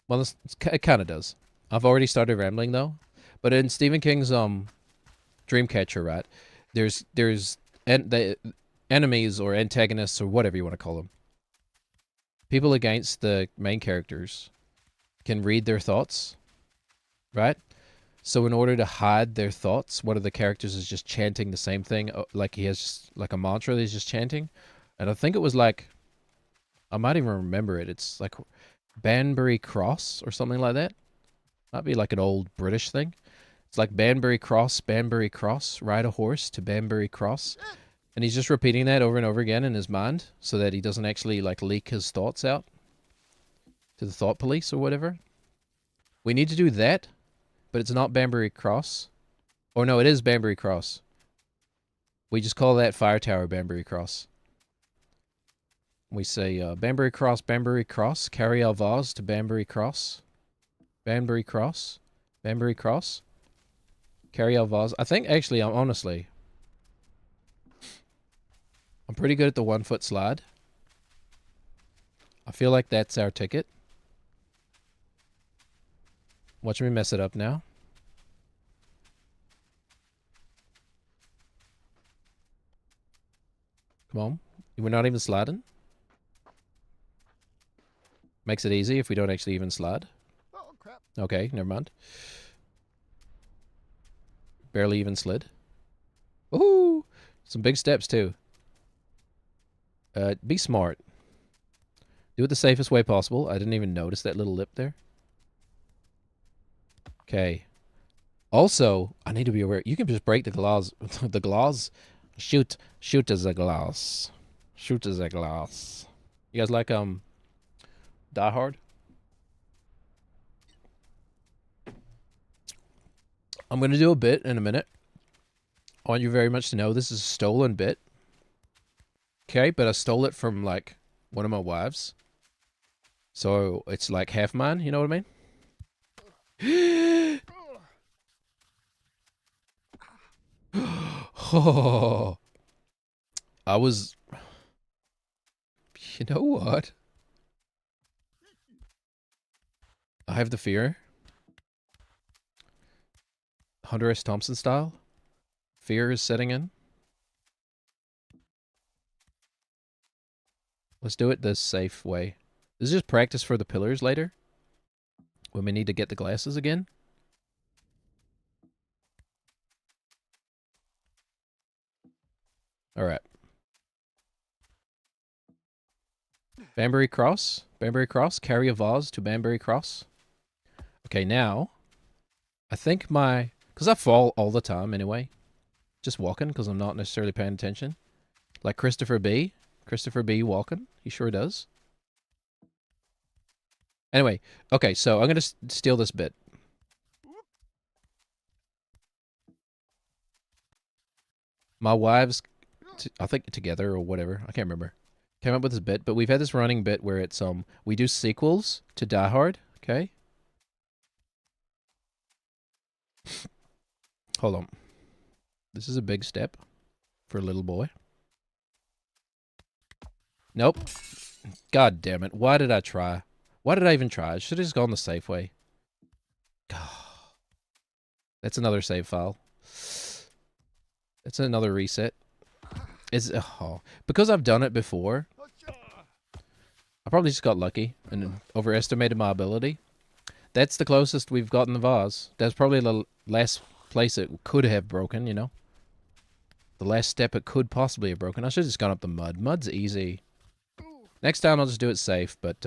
Well, it kind of does. I've already started rambling, though. But in Stephen King's, Dreamcatcher, right? There's the enemies or antagonists or whatever you want to call them. People against the main characters can read their thoughts, right? So in order to hide their thoughts, one of the characters is just chanting the same thing, like he has just, like a mantra that he's just chanting. And I think it was like, I might even remember it. It's like Banbury Cross or something like that. Might be like an old British thing. It's like Banbury Cross, ride a horse to Banbury Cross. And he's just repeating that over and over again in his mind so that he doesn't actually like leak his thoughts out to the thought police or whatever. We need to do that, but it's not Banbury Cross. Or no, it is Banbury Cross. We just call that fire tower Banbury Cross. We say, Banbury Cross, carry our vase to Banbury Cross. Banbury Cross, carry our vase. I think, actually, honestly, I'm pretty good at the 1 foot slide. I feel like that's our ticket. Watch me mess it up now. Come on. We're not even sliding. Makes it easy if we don't actually even slide. Oh, crap. Okay, never mind. Barely even slid. Ooh! Some big steps, too. Be smart. Do it the safest way possible. I didn't even notice that little lip there. Okay. Also, I need to be aware. You can just break the glass. The glass. Shoot as a glass. Shoot as a glass. You guys like Die Hard? I'm going to do a bit in a minute. I want you very much to know this is a stolen bit. Okay, but I stole it from, like, one of my wives. So it's like half mine, you know what I mean? Oh, I was... You know what? I have the fear. Hunter S. Thompson style. Fear is setting in. Let's do it the safe way. This is just practice for the pillars later. When we need to get the glasses again. Alright. Banbury Cross. Banbury Cross. Carry a vase to Banbury Cross. Okay, now. I think my... Because I fall all the time anyway. Just walking because I'm not necessarily paying attention. Like Christopher B. Christopher B. walking. He sure does. Anyway. Okay, so I'm going to steal this bit. My wives... I think together or whatever. I can't remember. Came up with this bit, but we've had this running bit where it's we do sequels to Die Hard, okay? Hold on. This is a big step for a little boy. Nope. God damn it. Why did I try? Why did I even try? I should have just gone the safe way. That's another save file. That's another reset. Because I've done it before, I probably just got lucky and overestimated my ability. That's the closest we've gotten the vase. That's probably the last place it could have broken, you know? The last step it could possibly have broken. I should have just gone up the mud. Mud's easy. Next time I'll just do it safe, but,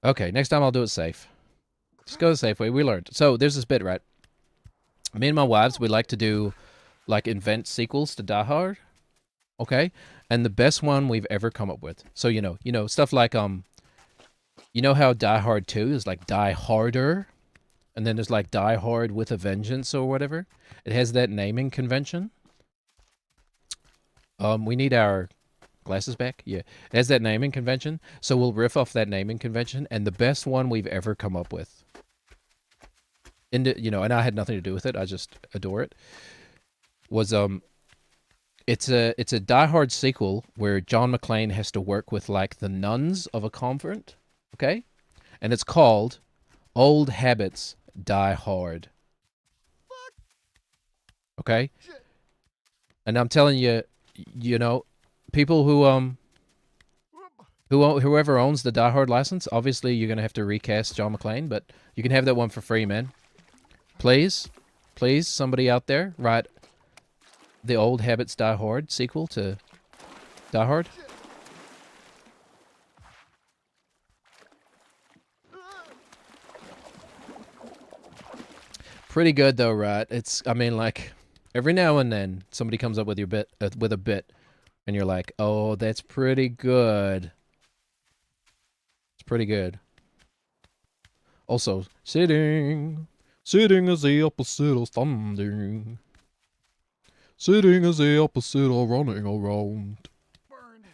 okay, next time I'll do it safe. Just go the safe way. We learned. So, there's this bit, right? Me and my wives, we like to do... like invent sequels to Die Hard, okay? And the best one we've ever come up with. So you know stuff like you know how Die Hard 2 is like Die Harder, and then there's like Die Hard with a Vengeance or whatever. It has that naming convention. We need our glasses back. Yeah, it has that naming convention. So we'll riff off that naming convention, and the best one we've ever come up with. And I had nothing to do with it. I just adore it. Was it's a Die Hard sequel where John McClane has to work with like the nuns of a convent, okay? And it's called Old Habits Die Hard. Okay? And I'm telling you, people whoever owns the Die Hard license, obviously you're gonna have to recast John McClane, but you can have that one for free, man. Please, somebody out there, write the Old Habits Die Hard sequel to Die Hard. Pretty good though, right? I mean, like, every now and then somebody comes up with with a bit, and you're like, oh, that's pretty good. It's pretty good. Also, sitting is the opposite of standing. Sitting is the opposite of running around. Burn.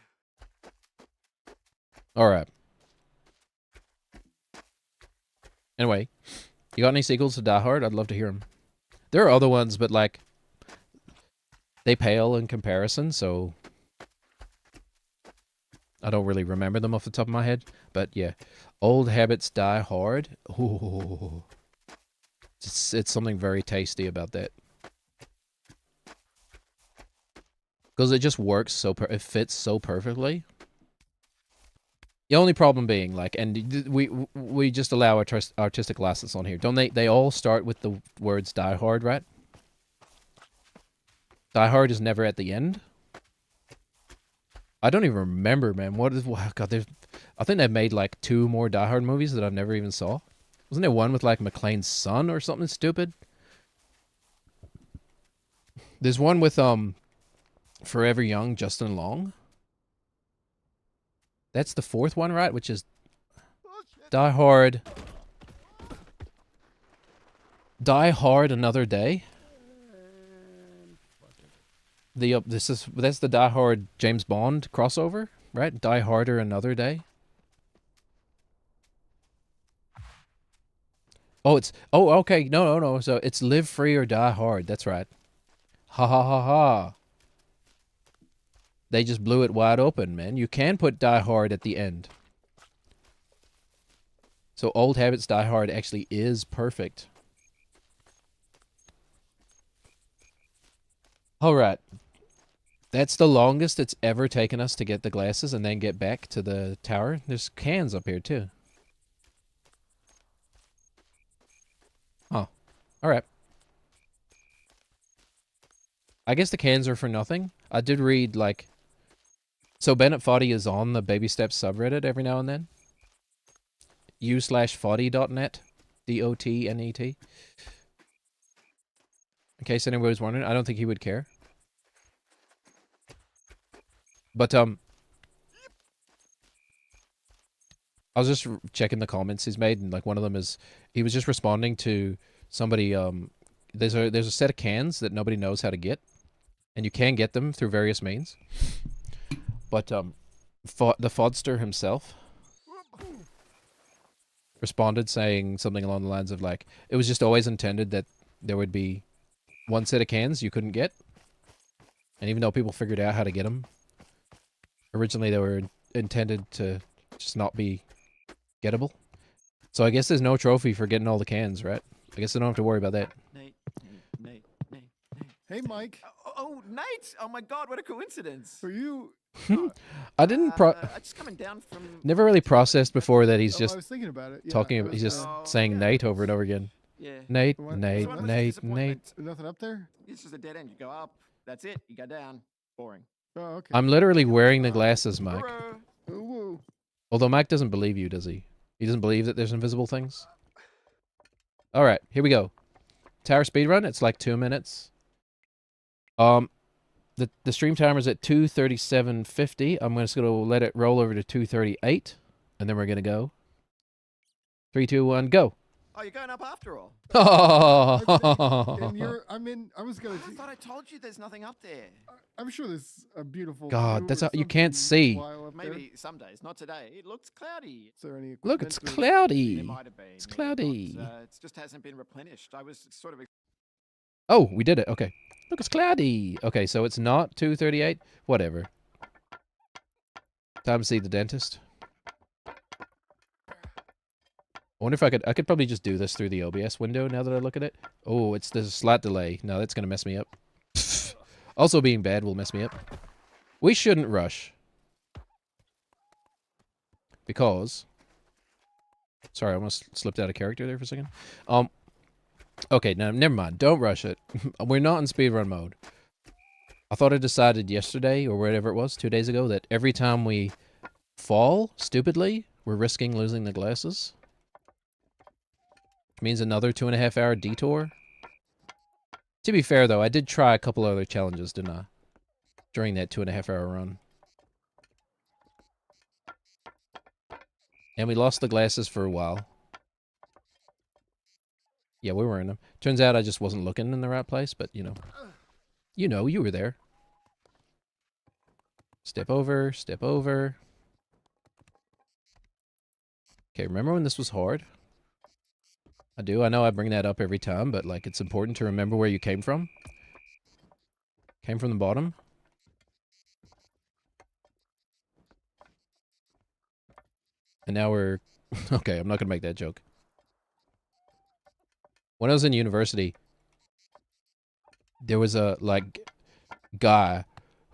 Alright. Anyway, you got any sequels to Die Hard? I'd love to hear them. There are other ones, but like, they pale in comparison, so I don't really remember them off the top of my head. But yeah, Old Habits Die Hard. Ooh. It's something very tasty about that. Because it just works it fits so perfectly. The only problem being, like, and we just allow artistic license on here. Don't they all start with the words Die Hard, right? Die Hard is never at the end. I don't even remember, man. God, I think they've made like 2 more Die Hard movies that I've never even saw. Wasn't there one with like McClane's son or something stupid? There's one with Forever Young, Justin Long. That's the 4th one, right? Which is Die Hard Die Hard Another Day. That's the Die Hard James Bond crossover, right? Die Harder Another Day. Oh, okay. No. So it's Live Free or Die Hard. That's right. Ha ha ha ha. They just blew it wide open, man. You can put Die Hard at the end. So Old Habits Die Hard actually is perfect. All right. That's the longest it's ever taken us to get the glasses and then get back to the tower. There's cans up here, too. Oh. All right. I guess the cans are for nothing. I did read, like... So Bennett Foddy is on the Baby Steps subreddit every now and then. u/foddy.net. DOTNET. In case anybody was wondering, I don't think he would care. But, I was just checking the comments he's made, and, like, one of them is... He was just responding to somebody, There's a set of cans that nobody knows how to get. And you can get them through various means. But, the Fodster himself responded saying something along the lines of, like, it was just always intended that there would be one set of cans you couldn't get. And even though people figured out how to get them, originally they were intended to just not be gettable. So I guess there's no trophy for getting all the cans, right? I guess I don't have to worry about that. Nate. Hey, Mike. Oh, Nate! Oh my God, what a coincidence! Are you? I didn't I'm just coming down from. never really processed before that he's I just was thinking about it. Yeah, talking I about, was, he's just Oh, saying yeah. Nate over and over again. Yeah. Nate, What? Nate, This one was a Nate, disappointment. nothing up there. It's just a dead end. You go up. That's it. You go down. Boring. Oh, okay. I'm literally wearing the glasses, Mike. Hurrah. Ooh, woo. Although Mike doesn't believe you, does he? He doesn't believe that there's invisible things? Alright, here we go. Tower speedrun, it's like 2 minutes. The stream timer's at 2:37:50. I'm just gonna let it roll over to 2:38, and then we're gonna go. 3, 2, 1, go. Oh, you're going up after all. And you're. I was gonna. I thought I told you there's nothing up there. I'm sure there's a beautiful. God, view that's or how- you can't something see. while up there. Maybe some days, not today. It looks cloudy. Is there any Look, it's equipment or- There cloudy. might have been. It's yeah, cloudy. but, it just hasn't been replenished. I was sort of. Oh, we did it. Okay. Look, it's cloudy. Okay, so it's not 2:38. Whatever. Time to see the dentist. I wonder if I could probably just do this through the OBS window now that I look at it. Oh, there's a slight delay. No, that's going to mess me up. Also being bad will mess me up. We shouldn't rush. Because... Sorry, I almost slipped out of character there for a second. Okay, no, never mind. Don't rush it. We're not in speedrun mode. I thought I decided yesterday, or whatever it was, 2 days ago, that every time we fall, stupidly, we're risking losing the glasses. Means another 2.5 hour detour. To be fair, though, I did try a couple other challenges, didn't I? During that 2.5 hour run. And we lost the glasses for a while. Yeah, we were in them. Turns out I just wasn't looking in the right place, but, you know. You were there. Step over, step over. Okay, remember when this was hard? I do. I know I bring that up every time, but, like, it's important to remember where you came from. Came from the bottom. And now we're... Okay, I'm not gonna make that joke. When I was in university, there was a, like, guy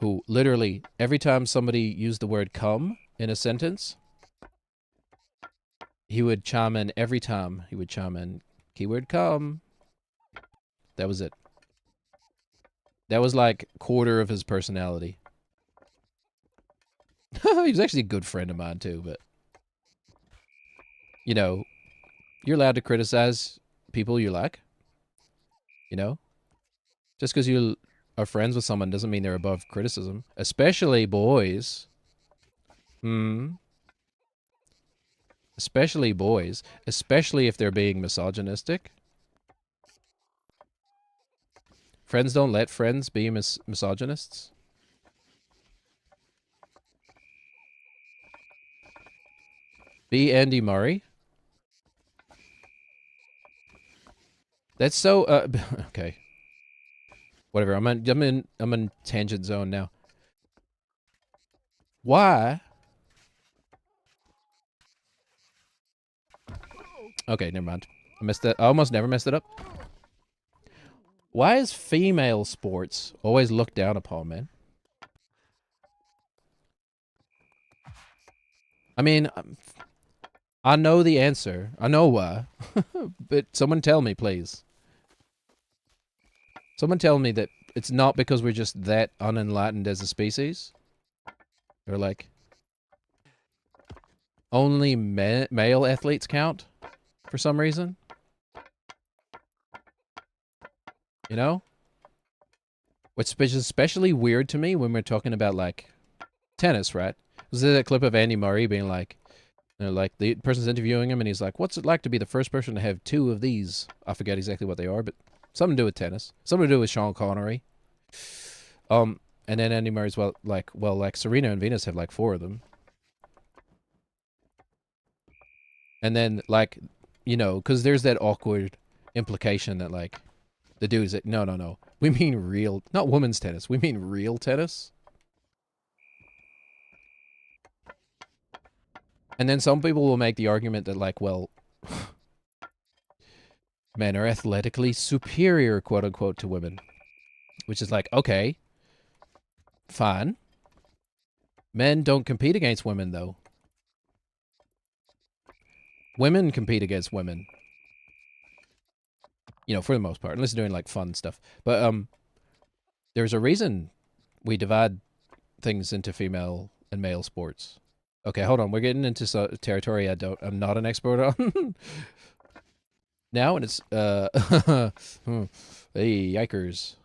who literally, every time somebody used the word come in a sentence, he would chime in every time. He would chime in, keyword come. That was it. That was like quarter of his personality. He was actually a good friend of mine too, but... You know, you're allowed to criticize people you like. You know? Just because you are friends with someone doesn't mean they're above criticism. Especially boys. Especially boys. Especially if they're being misogynistic. Friends don't let friends be misogynists. Be Andy Murray. That's so okay. Whatever. I'm in tangent zone now. Why? Okay, never mind. I messed it. I almost never messed it up. Why is female sports always looked down upon, man? I mean, I know the answer. I know why. But someone tell me, please. Someone tell me that it's not because we're just that unenlightened as a species. Or like, only male athletes count for some reason. You know? Which is especially weird to me when we're talking about, like, tennis, right? Was there that clip of Andy Murray being like, you know, like, the person's interviewing him and he's like, what's it like to be the first person to have 2 of these? I forget exactly what they are, but something to do with tennis. Something to do with Sean Connery. And then Andy Murray's, well, like Serena and Venus have, like, 4 of them. And then, like, you know, because there's that awkward implication that, like, the dude's like, no. We mean real, not women's tennis. We mean real tennis. And then some people will make the argument that, like, well, men are athletically superior, quote unquote, to women. Which is like, okay, fine. Men don't compete against women, though. Women compete against women. You know, for the most part, unless they're doing, like, fun stuff. But, there's a reason we divide things into female and male sports. Okay, hold on. We're getting into territory I'm not an expert on. Now, and it's, hey, yikers.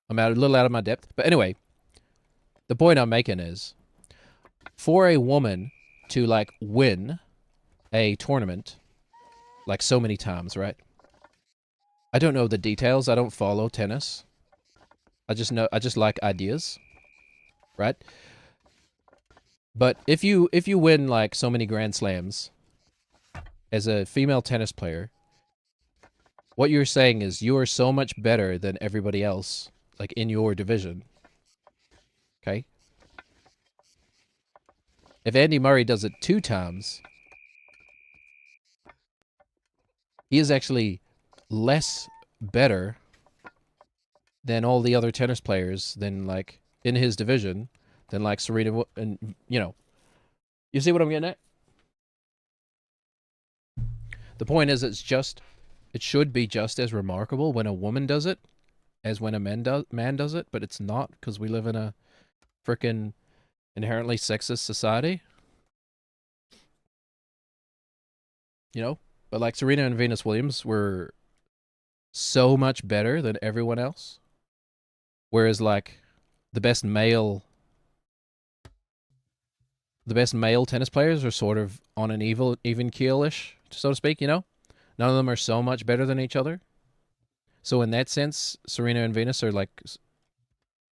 I'm a little out of my depth. But anyway, the point I'm making is, for a woman to, like, win a tournament, like, so many times, right? I don't know the details. I don't follow tennis. I just like ideas, right? But if you win, like, so many Grand Slams as a female tennis player, what you're saying is you are so much better than everybody else, like, in your division. Okay? If Andy Murray does it 2 times, he is actually less better than all the other tennis players than, like, in his division, than, like, Serena, and, you know. You see what I'm getting at? The point is, it should be just as remarkable when a woman does it as when a man does it, but it's not, because we live in a frickin' inherently sexist society. You know? But, like, Serena and Venus Williams were so much better than everyone else. Whereas, like, the best male tennis players are sort of on an even keel-ish, so to speak, you know? None of them are so much better than each other. So in that sense, Serena and Venus are, like,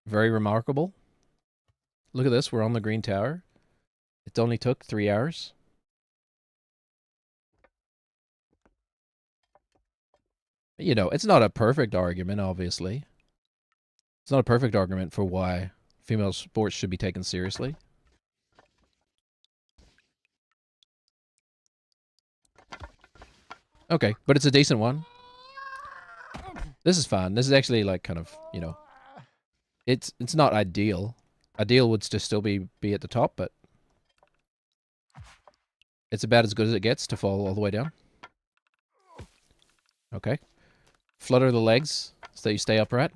very remarkable. Look at this. We're on the Green Tower. It only took 3 hours. You know, it's not a perfect argument, obviously. It's not a perfect argument for why female sports should be taken seriously. Okay, but it's a decent one. This is fine. This is actually, like, kind of, you know, it's not ideal. Ideal would still be at the top, but it's about as good as it gets to fall all the way down. Okay. Flutter the legs so that you stay upright.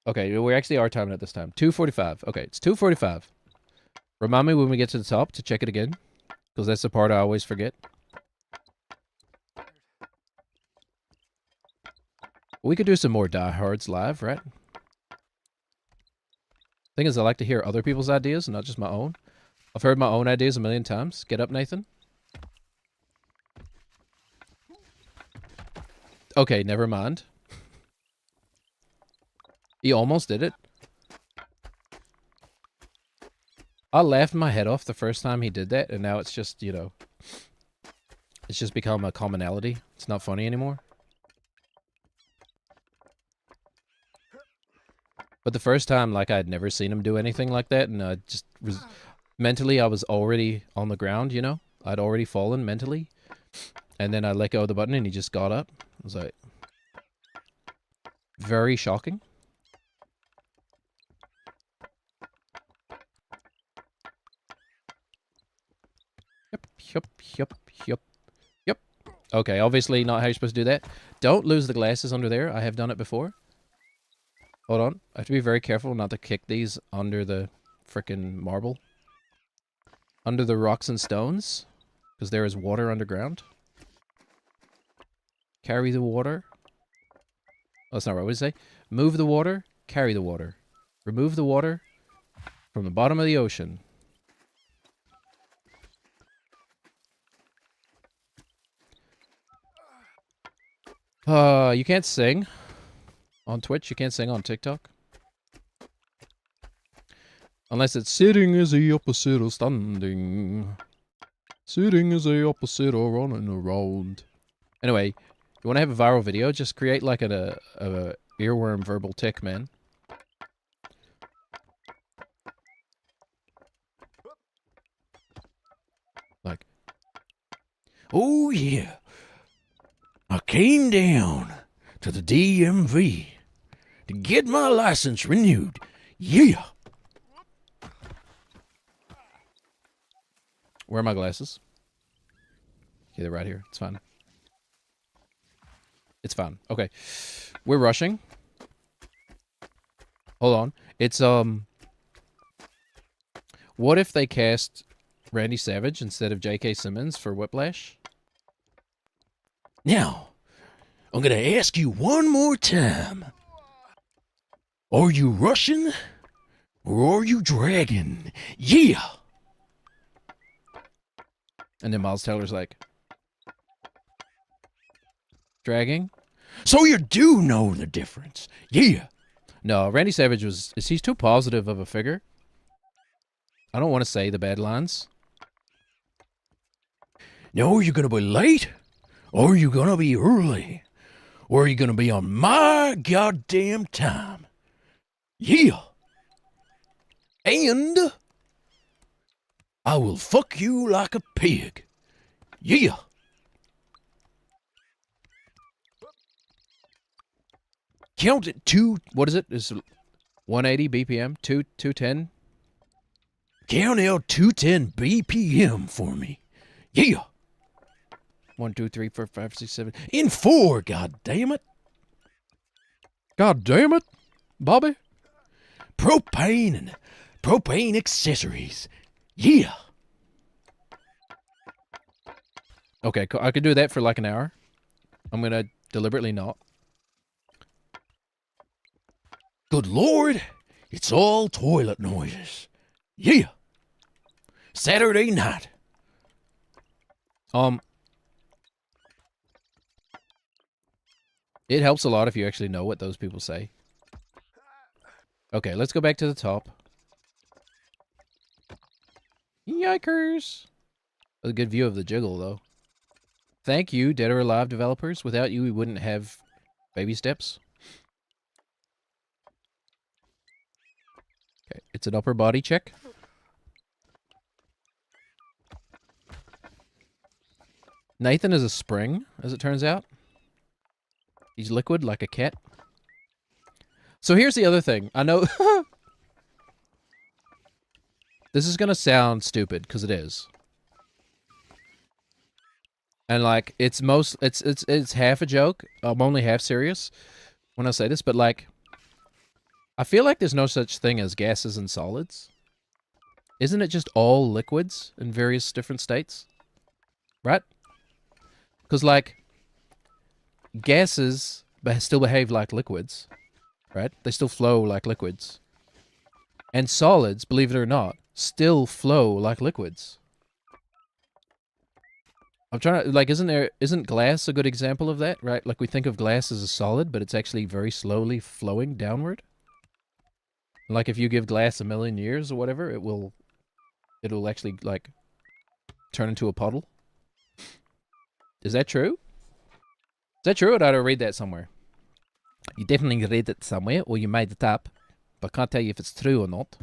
Okay, we actually are timing it this time. 2:45. Okay, it's 2:45. Remind me when we get to the top to check it again, because that's the part I always forget. We could do some more diehards live, right? Thing is, I like to hear other people's ideas, not just my own. I've heard my own ideas a million times. Get up, Nathan. Okay, never mind. He almost did it. I laughed my head off the first time he did that, and now it's just, you know, it's just become a commonality. It's not funny anymore. But the first time, like, I'd never seen him do anything like that, and I just was... Mentally, I was already on the ground, you know? I'd already fallen mentally. And then I let go of the button, and he just got up. I was like... Very shocking. Yep. Okay, obviously not how you're supposed to do that. Don't lose the glasses under there. I have done it before. Hold on. I have to be very careful not to kick these under the frickin' marble. Under the rocks and stones. Because there is water underground. Carry the water. Oh, that's not right. What did it say? Move the water. Carry the water. Remove the water from the bottom of the ocean. You can't sing on Twitch. You can't sing on TikTok. Unless it's sitting is the opposite of standing. Sitting is the opposite of running around. Anyway, you want to have a viral video? Just create like a earworm verbal tick, man. Like, oh yeah. I came down to the DMV to get my license renewed. Yeah. Where are my glasses? Okay, they're right here. It's fine. It's fine. Okay. We're rushing. Hold on. It's, what if they cast Randy Savage instead of J.K. Simmons for Whiplash? Now, I'm gonna ask you one more time. Are you rushing or are you dragging? Yeah! And then Miles Teller's like, dragging? So you do know the difference. Yeah. No, Randy Savage he's too positive of a figure. I don't want to say the bad lines. No, you're gonna be late? Or are you gonna be early? Or are you gonna be on my goddamn time? Yeah. And I will fuck you like a pig. Yeah. Count it what is it? It's 180 BPM, 210. Count out 210 BPM for me. Yeah. 1, 2, 3, 4, 5, 6, 7. In 4, god damn it. God damn it, Bobby. Propane and propane accessories. Yeah. Okay, I could do that for like an hour. I'm gonna deliberately not. Good Lord, it's all toilet noises. Yeah. Saturday night. It helps a lot if you actually know what those people say. Okay, let's go back to the top. Yikers. A good view of the jiggle, though. Thank you, Dead or Alive developers. Without you, we wouldn't have baby steps. Okay, it's an upper body check. Nathan is a spring, as it turns out. He's liquid like a cat. So here's the other thing. I know this is going to sound stupid because it is. And like it's half a joke. I'm only half serious when I say this, but like I feel like there's no such thing as gases and solids. Isn't it just all liquids in various different states? Right? Cuz like gases still behave like liquids, right? They still flow like liquids. And solids, believe it or not, still flow like liquids. I'm trying to, like, isn't glass a good example of that, right? Like, we think of glass as a solid, but it's actually very slowly flowing downward. Like, if you give glass 1,000,000 years or whatever, it'll actually, like, turn into a puddle. Is that true? Is that true, or did I read that somewhere? You definitely read it somewhere, or you made it up, but I can't tell you if it's true or not.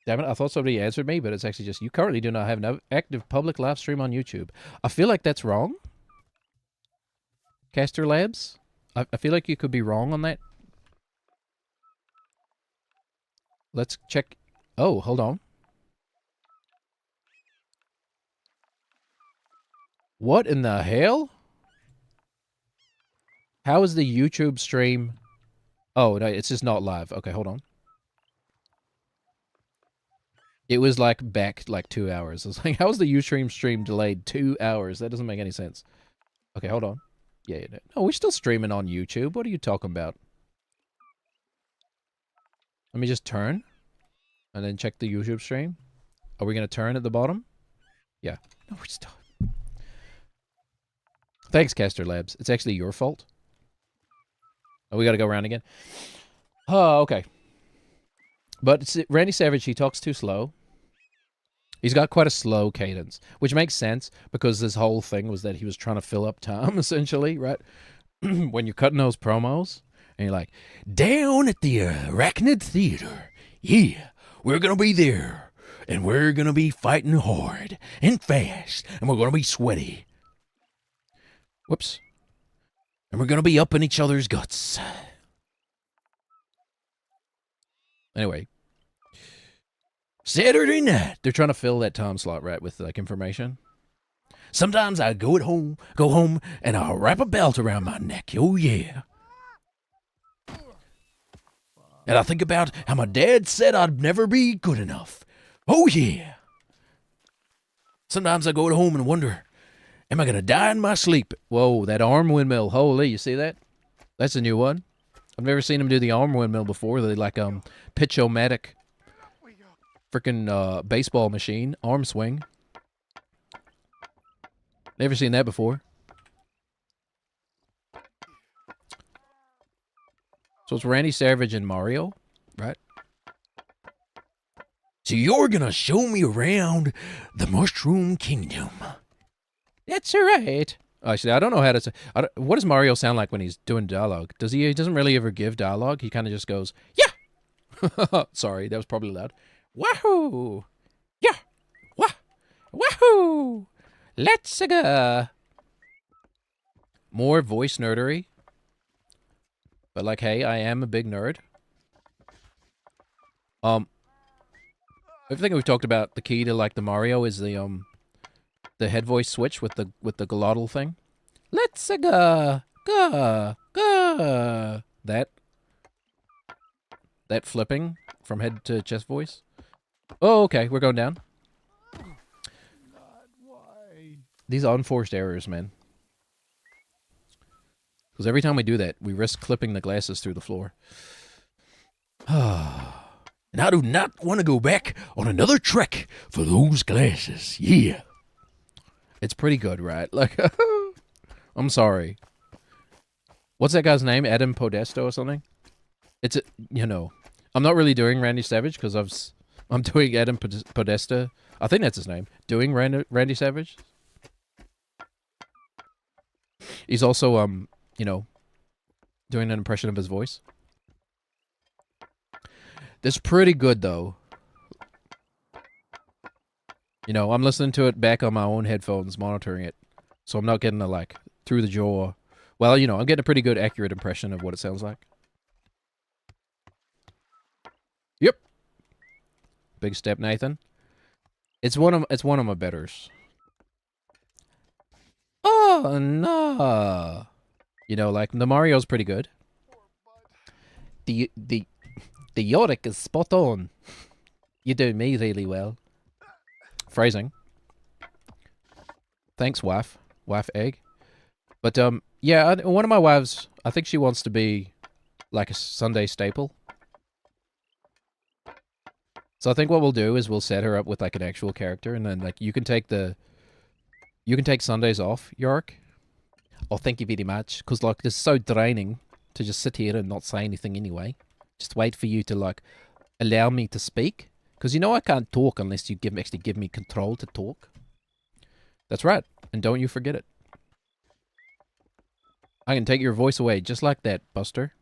Damn it, I thought somebody answered me, but it's actually just, you currently do not have an active public live stream on YouTube. I feel like that's wrong. Caster Labs? I feel like you could be wrong on that. Let's check. Oh, hold on. What in the hell? How is the YouTube stream? Oh, no, it's just not live. Okay, hold on. It was like back like 2 hours. I was like, how is the Ustream stream delayed 2 hours? That doesn't make any sense. Okay, hold on. Yeah, no, we're still streaming on YouTube. What are you talking about? Let me just turn and then check the YouTube stream. Are we going to turn at the bottom? Yeah. No, we're still. Thanks, Caster Labs. It's actually your fault. Oh, we got to go around again. Oh, okay. But Randy Savage, he talks too slow. He's got quite a slow cadence, which makes sense because this whole thing was that he was trying to fill up time, essentially, right? When you're cutting those promos, and you're like, down at the Arachnid Theater, yeah, we're going to be there, and we're going to be fighting hard and fast, and we're going to be sweaty. Whoops. And we're going to be up in each other's guts. Anyway. Saturday night. They're trying to fill that time slot, right, with, like, information. Sometimes I go home, and I'll wrap a belt around my neck. Oh, yeah. And I think about how my dad said I'd never be good enough. Oh, yeah. Sometimes I go home and wonder, am I going to die in my sleep? Whoa, that arm windmill. Holy, you see that? That's a new one. I've never seen him do the arm windmill before. They like pitch-o-matic freaking baseball machine arm swing. Never seen that before. So it's Randy Savage and Mario, right? So you're gonna show me around the Mushroom Kingdom. That's right. Actually, I don't know how to say. What does Mario sound like when he's doing dialogue? Does he? He doesn't really ever give dialogue. He kind of just goes, "Yeah." Sorry, that was probably loud. Wahoo! Yeah. Wah! Wahoo! Let's go. More voice nerdery. But like, hey, I am a big nerd. Everything we've talked about, the key to like the Mario is the head voice switch with the glottal thing. Let's go. That flipping from head to chest voice. Oh, okay, we're going down. These unforced errors, man. Because every time we do that, we risk clipping the glasses through the floor. And I do not want to go back on another trek for those glasses. Yeah. It's pretty good, right? Like, I'm sorry. What's that guy's name? Adam Podesto or something? It's, I'm not really doing Randy Savage because I'm doing Adam Podesta. I think that's his name. Doing Randy Savage. He's also, doing an impression of his voice. That's pretty good, though. I'm listening to it back on my own headphones, monitoring it. So I'm not getting a, like, through the jaw. Well, I'm getting a pretty good, accurate impression of what it sounds like. Yep. Big step, Nathan. It's one of my betters. Oh, no. Like, the Mario's pretty good. The Yorick is spot on. You do me really well. Phrasing. Thanks, wife. Wife egg. But, yeah, one of my wives, I think she wants to be, like, a Sunday staple. So I think what we'll do is we'll set her up with like an actual character, and then like you can take Sundays off, York. Oh, thank you very much. Because like it's so draining to just sit here and not say anything anyway. Just wait for you to like allow me to speak. Because you know I can't talk unless you actually give me control to talk. That's right. And don't you forget it. I can take your voice away just like that, Buster.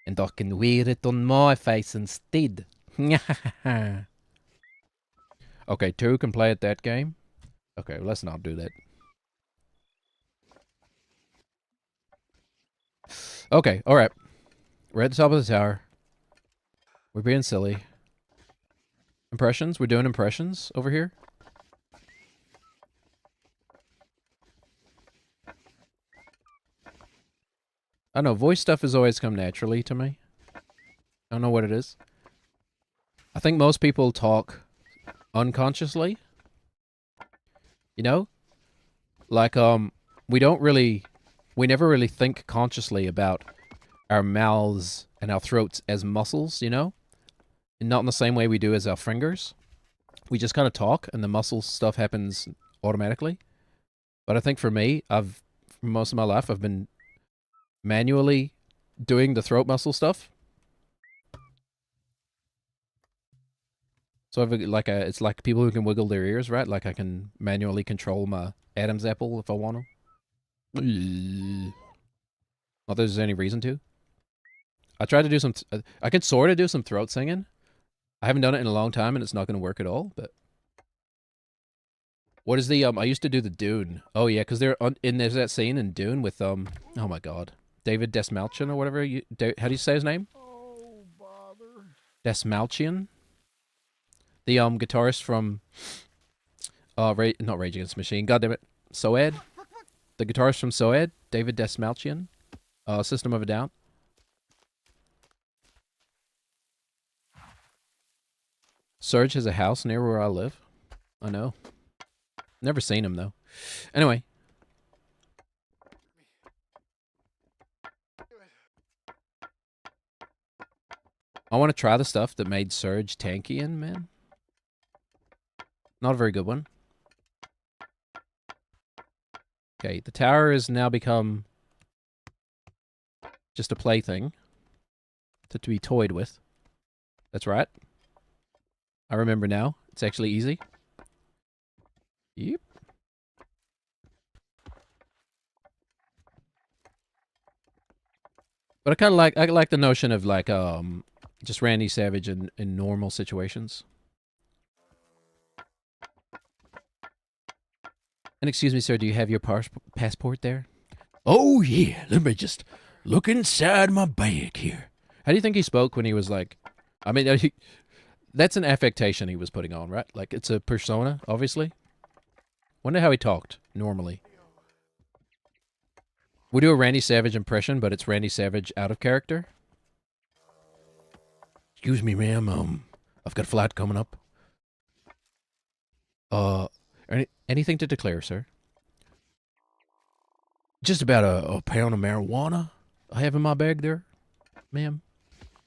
And I can wear it on my face instead. Okay, 2 can play at that game. Okay, well, let's not do that. Okay, alright. We're at the top of the tower. We're being silly. Impressions? We're doing impressions over here? I don't know, voice stuff has always come naturally to me. I don't know what it is. I think most people talk unconsciously. You know? Like, we never really think consciously about our mouths and our throats as muscles, you know? And not in the same way we do as our fingers. We just kind of talk and the muscle stuff happens automatically. But I think for me, for most of my life, I've been manually doing the throat muscle stuff. So it's like people who can wiggle their ears, right? Like I can manually control my Adam's apple if I want to. Not that there's any reason to. I tried to do I can sort of do some throat singing. I haven't done it in a long time and it's not going to work at all, but. What is the, I used to do the Dune. Oh yeah, because there's that scene in Dune with, oh my god. David Desmalchian or whatever. How do you say his name? Oh, bother. Desmalchian? The, guitarist from, not Rage Against the Machine, goddammit. Soed? The guitarist from Soed, David Desmalchian. System of a Down. Surge has a house near where I live. I know. Never seen him, though. Anyway. I want to try the stuff that made Surge tanky, man. Not a very good one. Okay, the tower has now become just a plaything to be toyed with. That's right. I remember now. It's actually easy. Yep. But I kind of like the notion of like just Randy Savage in normal situations. And excuse me, sir, do you have your passport there? Oh yeah, let me just look inside my bag here. How do you think he spoke when he was like? I mean, that's an affectation he was putting on, right? Like it's a persona, obviously. Wonder how he talked normally. We do a Randy Savage impression, but it's Randy Savage out of character. Excuse me, ma'am. I've got a flight coming up. Anything to declare, sir? Just about a pound of marijuana I have in my bag there, ma'am.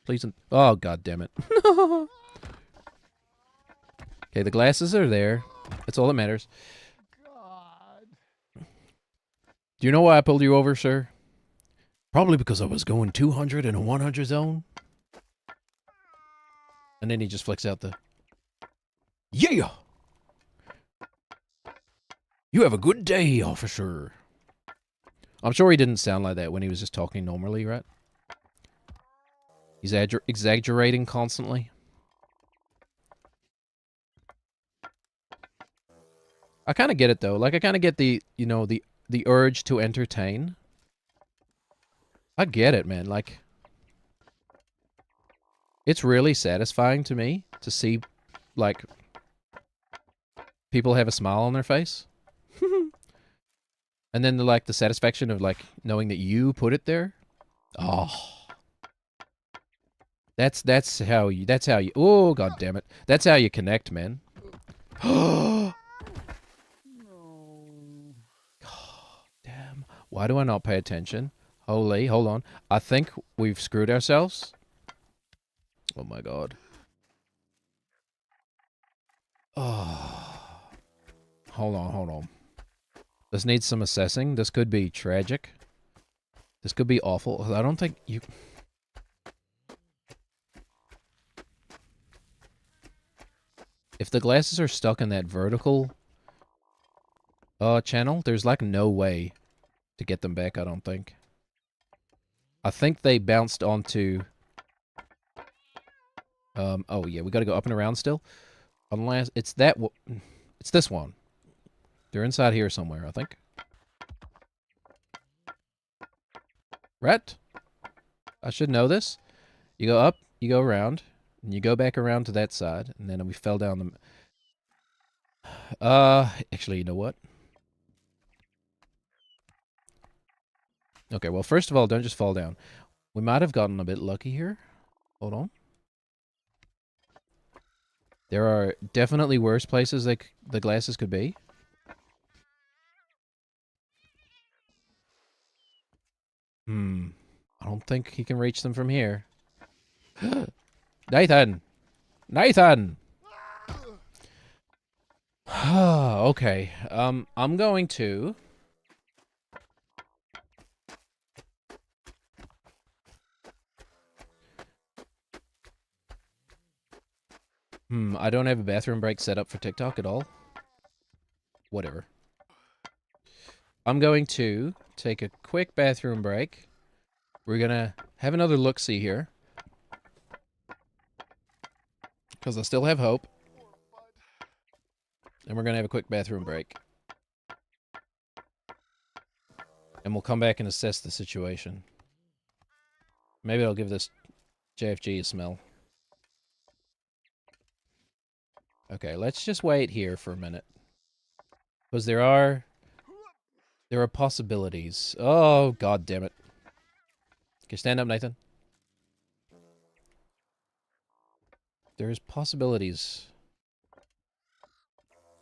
Please. Oh, god damn it. Okay, the glasses are there. That's all that matters. Do you know why I pulled you over, sir? Probably because I was going 200 in a 100 zone. And then he just flicks out the... Yeah! You have a good day, officer. I'm sure he didn't sound like that when he was just talking normally, right? He's exaggerating constantly. I kind of get it, though. Like, I kind of get the, you know, the urge to entertain. I get it, man. Like, it's really satisfying to me to see, like, people have a smile on their face. And then, like, the satisfaction of, like, knowing that you put it there. Oh. That's how you, oh, god damn it. That's how you connect, man. Oh. Damn. Why do I not pay attention? Holy, hold on. I think we've screwed ourselves. Oh my god. Oh. Hold on. This needs some assessing. This could be tragic. This could be awful. I don't think you... If the glasses are stuck in that vertical channel, there's like no way to get them back, I don't think. I think they bounced onto... oh yeah, we gotta go up and around still. Unless it's that... It's this one. They're inside here somewhere, I think. Right? I should know this. You go up, you go around, and you go back around to that side, and then we fell down the... actually, you know what? Okay, well, first of all, don't just fall down. We might have gotten a bit lucky here. Hold on. There are definitely worse places the glasses could be. I don't think he can reach them from here. Nathan! Nathan! Okay. I'm going to... I don't have a bathroom break set up for TikTok at all. Whatever. I'm going to take a quick bathroom break. We're gonna have another look-see here. Because I still have hope. And we're gonna have a quick bathroom break. And we'll come back and assess the situation. Maybe I'll give this JFG a smell. Okay, let's just wait here for a minute. Because there are possibilities. Oh, god damn it. Okay, stand up, Nathan. There's possibilities.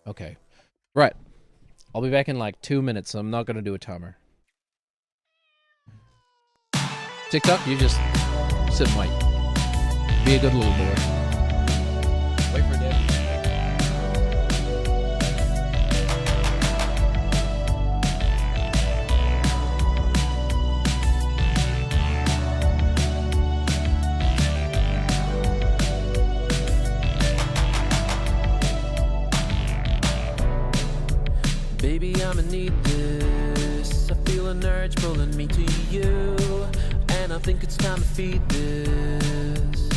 Okay. Right. I'll be back in like 2 minutes, so I'm not gonna do a timer. TikTok, you just sit and wait. Be a good little boy. Wait for Dad. Baby, I'ma need this. I feel an urge pulling me to you, and I think it's time to feed this.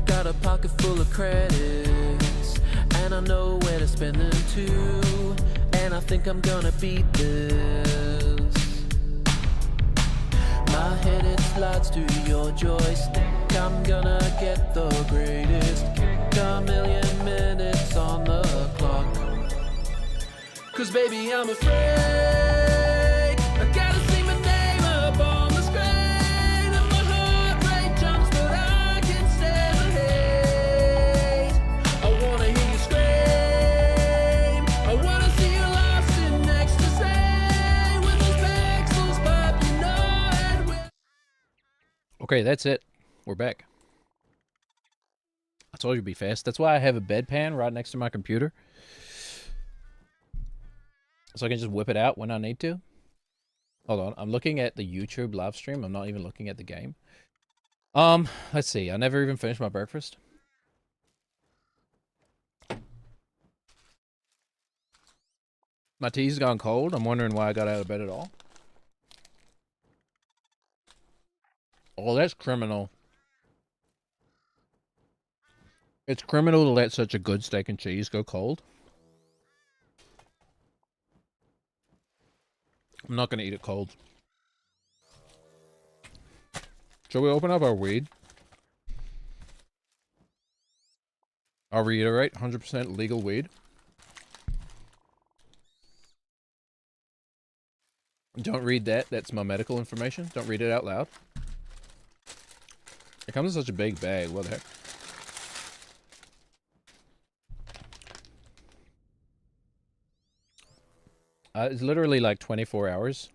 Got a pocket full of credits, and I know where to spend them too, and I think I'm gonna beat this. My head it slides to your joystick. I'm gonna get the greatest kick. A million minutes on the clock. 'Cause baby, I'm afraid I gotta see my name up on the screen, and my heart rate jumps, but I can still hate. I wanna hear you scream. I wanna see you lost in ecstasy with those pixels popping on with... Okay, that's it. We're back. I told you it'd be fast. That's why I have a bedpan right next to my computer. So I can just whip it out when I need to. Hold on. I'm looking at the YouTube live stream. I'm not even looking at the game. Let's see. I never even finished my breakfast. My tea's gone cold. I'm wondering why I got out of bed at all. Oh, that's criminal. It's criminal to let such a good steak and cheese go cold. I'm not going to eat it cold. Shall we open up our weed? I'll reiterate, 100% legal weed. Don't read that. That's my medical information. Don't read it out loud. It comes in such a big bag. What the heck? It's literally like 24 hours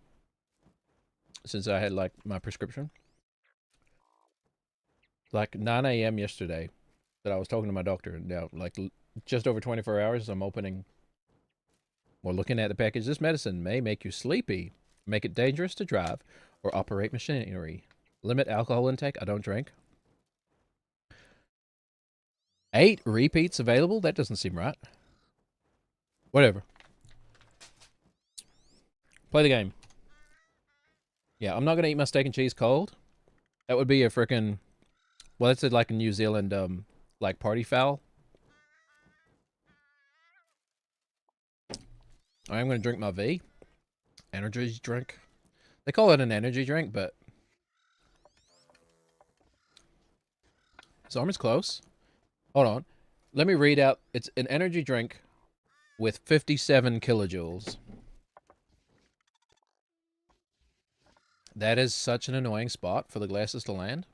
since I had like my prescription. Like 9 a.m. yesterday, that I was talking to my doctor, and now, like, just over 24 hours, I'm opening or looking at the package. This medicine may make you sleepy, make it dangerous to drive, or operate machinery. Limit alcohol intake. I don't drink. 8 repeats available? That doesn't seem right. Whatever. Play the game. Yeah, I'm not going to eat my steak and cheese cold. That would be a frickin'... Well, that's like a New Zealand, like, party foul. I am going to drink my V. Energy drink. They call it an energy drink, but... His arm is close. Hold on. Let me read out. It's an energy drink with 57 kilojoules. That is such an annoying spot for the glasses to land.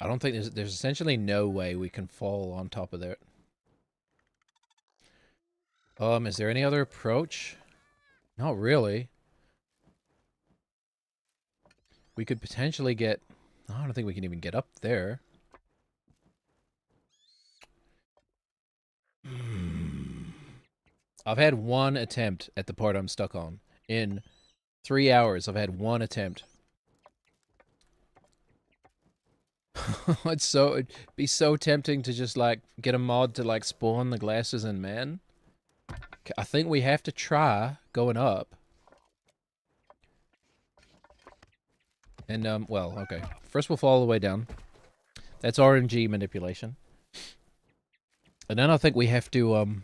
I don't think there's essentially no way we can fall on top of that. Is there any other approach? Not really. We could potentially get... I don't think we can even get up there. I've had one attempt at the part I'm stuck on. In 3 hours, I've had one attempt. It'd be so tempting to just, like, get a mod to, like, spawn the glasses in man. I think we have to try going up. And, well, okay. First we'll fall all the way down. That's RNG manipulation. And then I think we have to,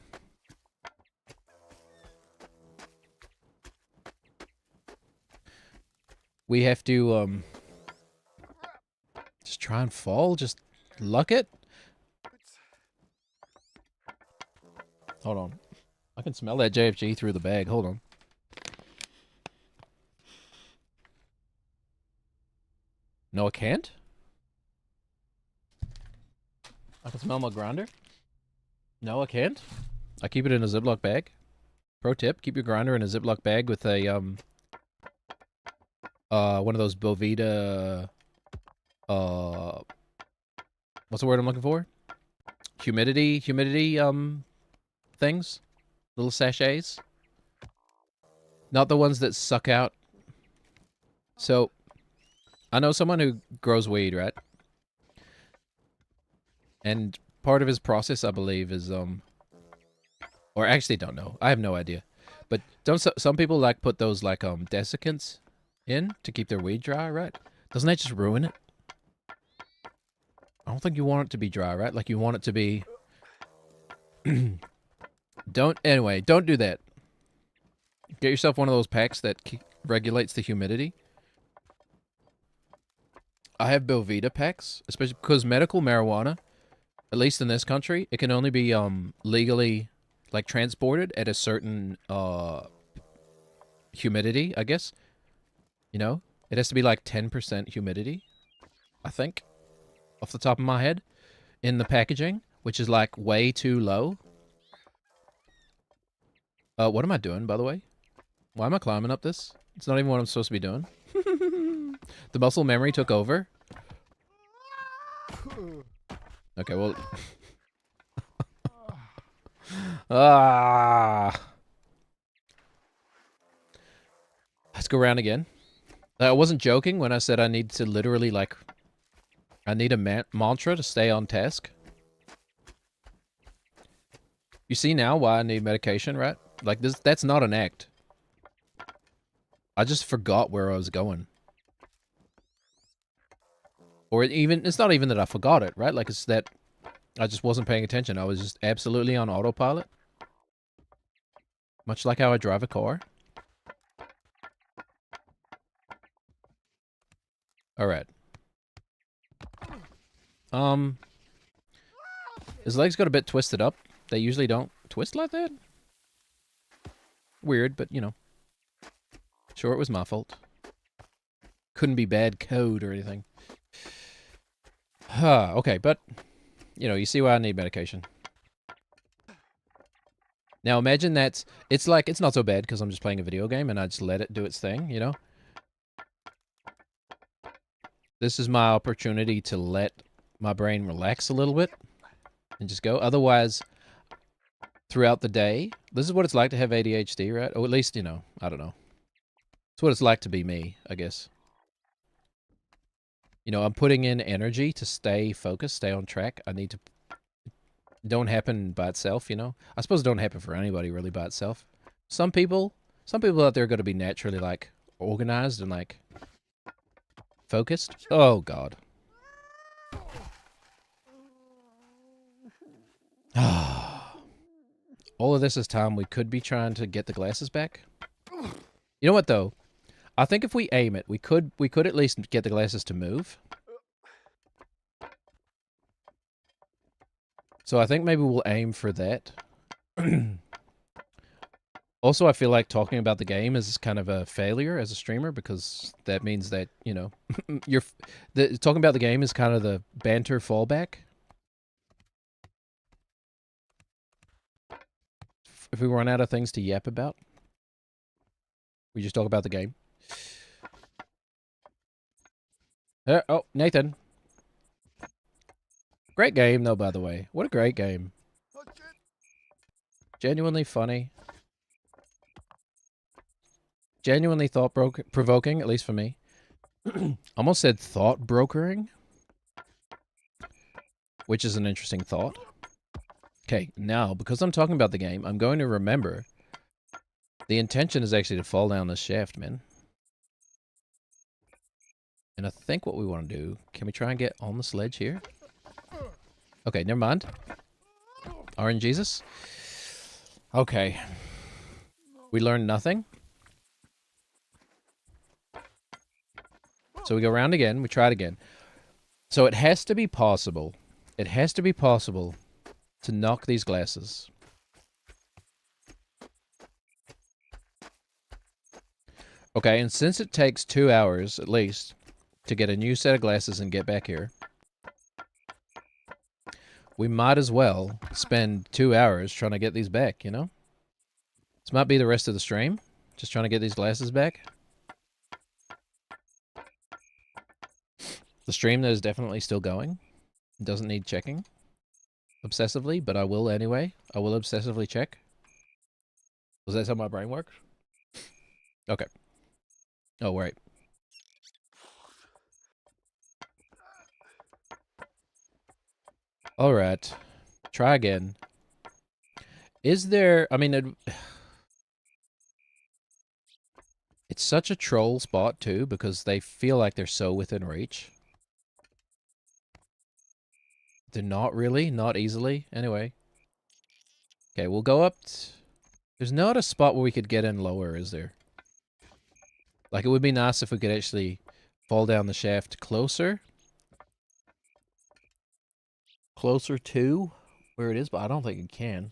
we have to, just try and fall, just luck it. Hold on. I can smell that JFG through the bag. Hold on. No, I can't? I can smell my grinder? No, I can't? I keep it in a Ziploc bag. Pro tip, keep your grinder in a Ziploc bag with a, one of those Boveda, what's the word I'm looking for? Humidity, things? Little sachets? Not the ones that suck out. So, I know someone who grows weed, right? And part of his process, I believe, is, or actually don't know. I have no idea. But don't some people, like, put those, like, desiccants in to keep their weed dry, right? Doesn't that just ruin it? I don't think you want it to be dry, right? Like, you want it to be... Anyway, don't do that. Get yourself one of those packs that regulates the humidity. I have Belvita packs, especially because medical marijuana, at least in this country, it can only be legally, like, transported at a certain humidity, I guess. You know? It has to be like 10% humidity, I think, off the top of my head, in the packaging, which is, like, way too low. What am I doing, by the way? Why am I climbing up this? It's not even what I'm supposed to be doing. The muscle memory took over. Okay, well... Let's go around again. I wasn't joking when I said I need to literally, like... I need a mantra to stay on task. You see now why I need medication, right? Like, that's not an act. I just forgot where I was going. Or it's not even that I forgot it, right? Like, it's that I just wasn't paying attention. I was just absolutely on autopilot. Much like how I drive a car. Alright. His legs got a bit twisted up. They usually don't twist like that. Weird, but, you know. Sure, it was my fault. Couldn't be bad code or anything. Okay, but, you know, you see why I need medication. Now, imagine it's like, it's not so bad because I'm just playing a video game and I just let it do its thing, you know? This is my opportunity to let my brain relax a little bit and just go. Otherwise, throughout the day, this is what it's like to have ADHD, right? Or at least, you know, I don't know. It's what it's like to be me, I guess. You know, I'm putting in energy to stay focused, stay on track. I need to... Don't happen by itself, you know? I suppose it don't happen for anybody really by itself. Some people out there are going to be naturally, like, organized and, like, focused. Oh, God. All of this is time we could be trying to get the glasses back. You know what, though? I think if we aim it, we could at least get the glasses to move. So I think maybe we'll aim for that. Also, I feel like talking about the game is kind of a failure as a streamer because that means that, you know, talking about the game is kind of the banter fallback. If we run out of things to yap about, we just talk about the game. Oh, Nathan. Great game, though, by the way. What a great game. Genuinely funny. Genuinely thought-provoking, at least for me. Almost said thought-brokering, which is an interesting thought. Okay, now, because I'm talking about the game, I'm going to remember the intention is actually to fall down this shaft, man. And I think what we want to do, can we try and get on the sledge here? Okay, never mind. RNGesus. Okay. We learned nothing. So we go around again, we try it again. So it has to be possible. It has to be possible to knock these glasses. Okay, and since it takes 2 hours, at least, to get a new set of glasses and get back here, we might as well spend 2 hours trying to get these back, you know? This might be the rest of the stream. Just trying to get these glasses back. The stream that is definitely still going. It doesn't need checking obsessively, but I will anyway. I will obsessively check. Was that how my brain works? Okay. Oh, right. All right. Try again. Is there... I mean, it's such a troll spot, too, because they feel like they're so within reach. They're not really. Not easily. Anyway. Okay, we'll go up... There's not a spot where we could get in lower, is there? Like, it would be nice if we could actually fall down the shaft closer. Closer to where it is, but I don't think it can.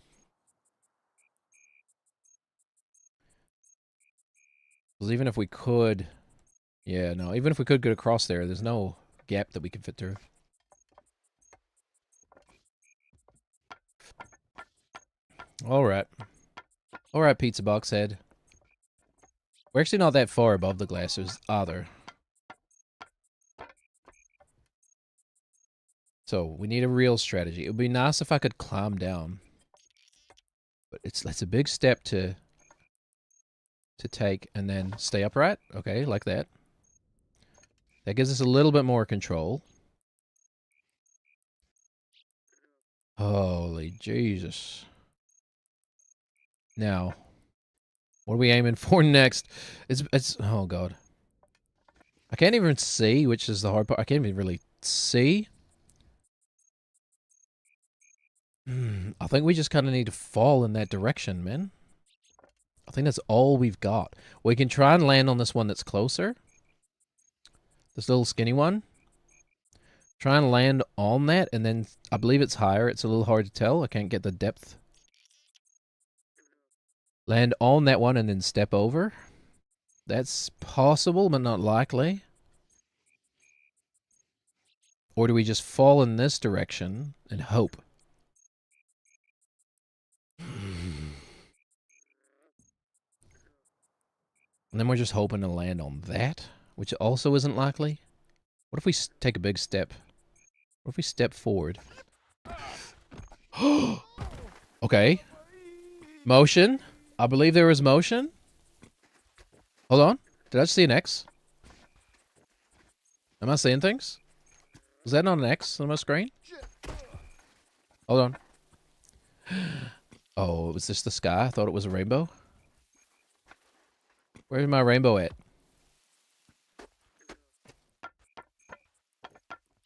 Because even if we could... Yeah, no, even if we could get across there, there's no gap that we can fit through. Alright. Alright, Pizza Box Head. We're actually not that far above the glasses either. So, we need a real strategy. It would be nice if I could climb down. But it's a big step to take and then stay upright. Okay, like that. That gives us a little bit more control. Holy Jesus. Now, what are we aiming for next? It's oh God. I can't even see, which is the hard part. I can't even really see. I think we just kind of need to fall in that direction, man. I think that's all we've got. We can try and land on this one that's closer. This little skinny one. Try and land on that, and then I believe it's higher. It's a little hard to tell. I can't get the depth. Land on that one and then step over. That's possible, but not likely. Or do we just fall in this direction and hope? And then we're just hoping to land on that, which also isn't likely. What if we take a big step? What if we step forward? Okay. Motion. I believe there was motion. Hold on. Did I just see an X? Am I seeing things? Was that not an X on my screen? Hold on. Oh, was this the sky? I thought it was a rainbow. Where's my rainbow at?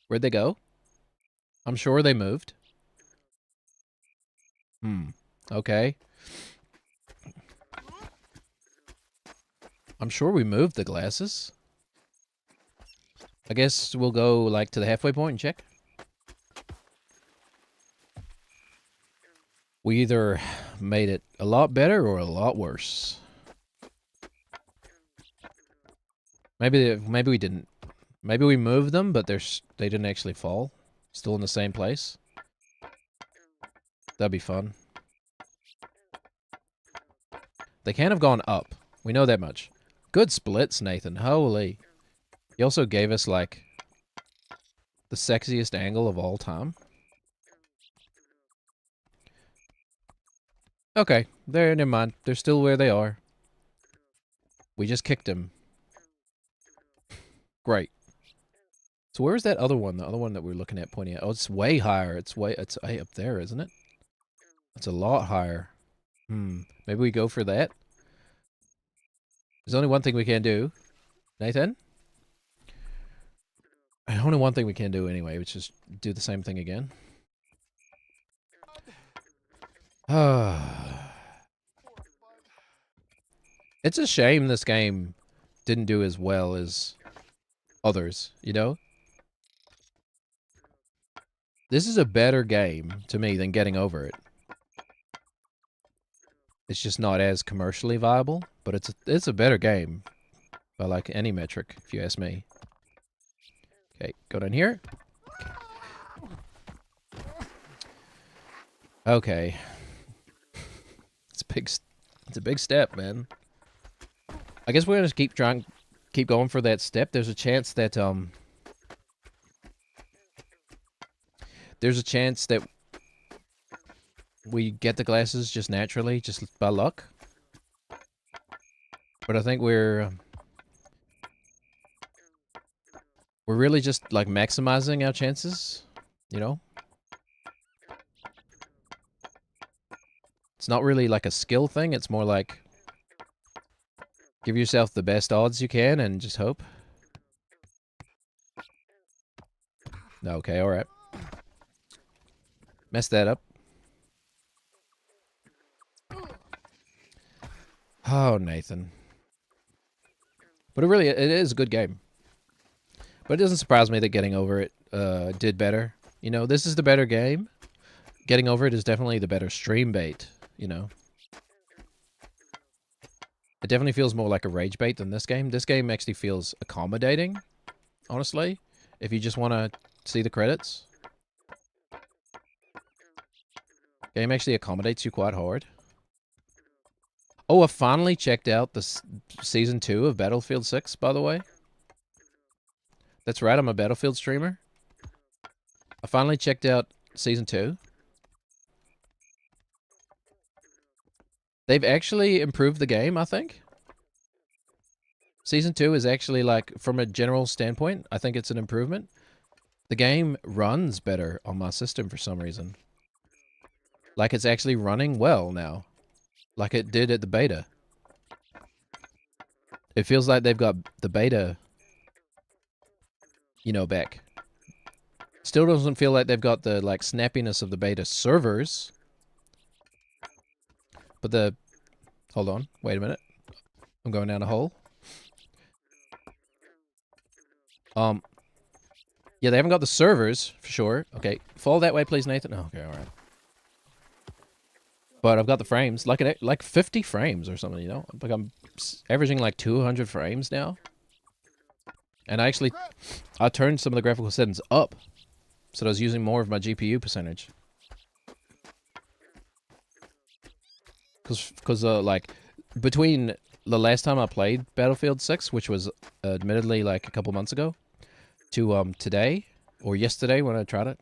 Where'd they go? I'm sure they moved. Okay. I'm sure we moved the glasses. I guess we'll go, like, to the halfway point and check. We either made it a lot better or a lot worse. Maybe we didn't. Maybe we moved them, but they didn't actually fall. Still in the same place. That'd be fun. They can't have gone up. We know that much. Good splits, Nathan. Holy. He also gave us, like, the sexiest angle of all time. Okay. Never mind. They're still where they are. We just kicked him. Great. So where's that other one? The other one that we're looking at pointing at. Oh, it's way higher. It's way up there, isn't it? It's a lot higher. Maybe we go for that. There's only one thing we can do. Nathan? Only one thing we can do anyway, which is do the same thing again. It's a shame this game didn't do as well as others, you know? This is a better game to me than Getting Over It. It's just not as commercially viable, but it's a better game by like any metric, if you ask me. Okay, go down here. Okay. It's a big step, man. I guess we're gonna just keep going for that step. There's a chance that we get the glasses just naturally, just by luck. But I think we're really just like maximizing our chances, you know? It's not really like a skill thing, it's more like give yourself the best odds you can and just hope. Okay, alright. Messed that up. Oh, Nathan. But it is a good game. But it doesn't surprise me that Getting Over It did better. You know, this is the better game. Getting Over It is definitely the better stream bait, you know. It definitely feels more like a rage bait than this game. This game actually feels accommodating, honestly, if you just want to see the credits. Game actually accommodates you quite hard. Oh, I finally checked out the Season 2 of Battlefield 6, by the way. That's right, I'm a Battlefield streamer. I finally checked out Season 2. They've actually improved the game, I think. Season 2 is actually, like, from a general standpoint, I think it's an improvement. The game runs better on my system for some reason. Like, it's actually running well now. Like it did at the beta. It feels like they've got the beta, you know, back. Still doesn't feel like they've got the, like, snappiness of the beta servers. But hold on, wait a minute. I'm going down a hole. Yeah, they haven't got the servers, for sure. Okay, fall that way, please, Nathan. Oh, okay, alright. But I've got the frames, like 50 frames or something, you know? Like I'm averaging like 200 frames now. And I turned some of the graphical settings up. So I was using more of my GPU percentage. Because like, between the last time I played Battlefield 6, which was admittedly like a couple months ago, to today or yesterday when I tried it.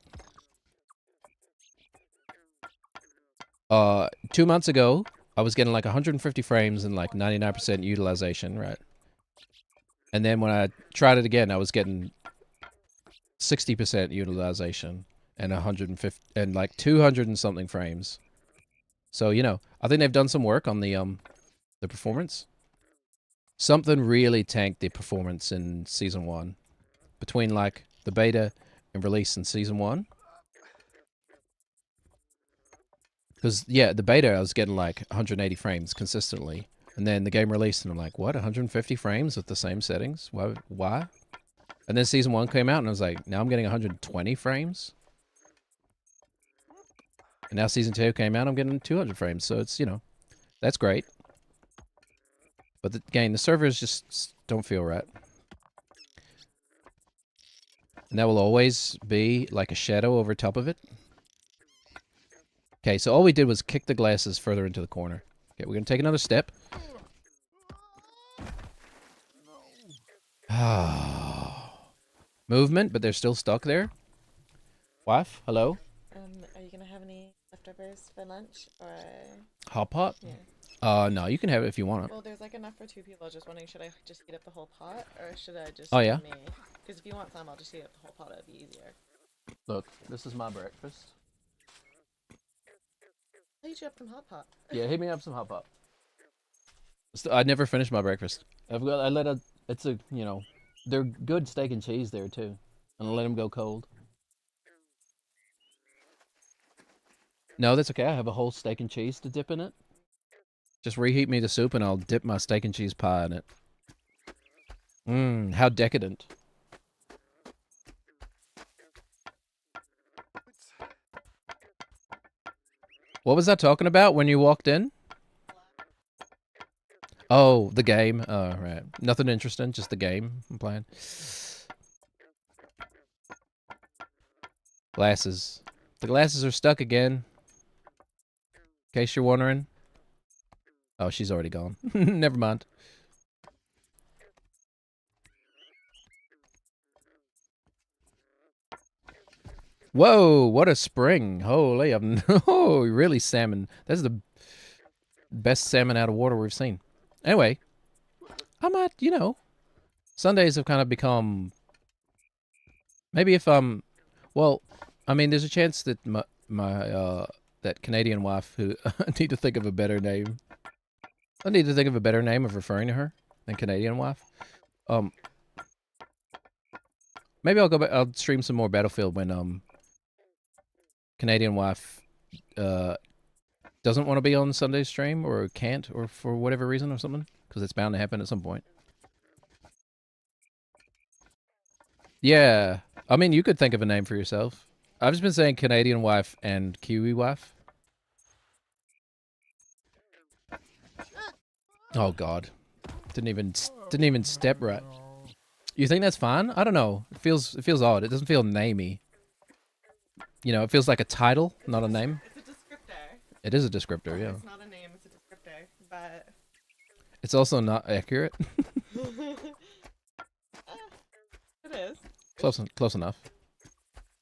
2 months ago, I was getting like 150 frames and like 99% utilization, right? And then when I tried it again, I was getting 60% utilization and 150 and like 200 and something frames. So, you know, I think they've done some work on the performance. Something really tanked the performance in season 1 between like the beta and release in season 1. Because, yeah, the beta, I was getting like 180 frames consistently. And then the game released, and I'm like, what, 150 frames with the same settings? Why? And then season 1 came out, and I was like, now I'm getting 120 frames? And now season 2 came out, I'm getting 200 frames. So it's, you know, that's great. But again, the servers just don't feel right. And that will always be like a shadow over top of it. Okay, so all we did was kick the glasses further into the corner. Okay, we're going to take another step. Movement, but they're still stuck there. Wife, hello? Are you gonna have any leftovers for lunch or? Hot pot? Yeah. No, you can have it if you want it. Well, there's like enough for 2 people. I was just wondering, should I just heat up the whole pot or should I just? Oh, yeah? Because if you want some, I'll just heat up the whole pot. It'd be easier. Look, this is my breakfast. I'll heat you up some hot pot. Yeah, hit me up some hot pot. I never finished my breakfast. It's a, you know, they're good steak and cheese there too. And I let them go cold. No, that's okay. I have a whole steak and cheese to dip in it. Just reheat me the soup and I'll dip my steak and cheese pie in it. Mmm, how decadent. What was I talking about when you walked in? Oh, the game. Oh, right. Nothing interesting, just the game I'm playing. Glasses. The glasses are stuck again. In case you're wondering. Oh, she's already gone. Never mind. Whoa, what a spring. Holy, oh, really salmon. That's the best salmon out of water we've seen. Anyway, I might, you know, Sundays have kind of become, maybe if well, I mean, there's a chance that that Canadian wife who, I need to think of a better name. I need to think of a better name of referring to her than Canadian wife. Maybe I'll go back, I'll stream some more Battlefield when, Canadian wife, doesn't want to be on Sunday's stream or can't or for whatever reason or something, because it's bound to happen at some point. Yeah, I mean, you could think of a name for yourself. I've just been saying Canadian wife and Kiwi wife. Oh God, didn't even step right. You think that's fine? I don't know. It feels odd. It doesn't feel namey. You know, it feels like a title, not a name. It's a descriptor. It is a descriptor, yeah. It's not a name. It's a descriptor, but. It's also not accurate. It is. Close enough.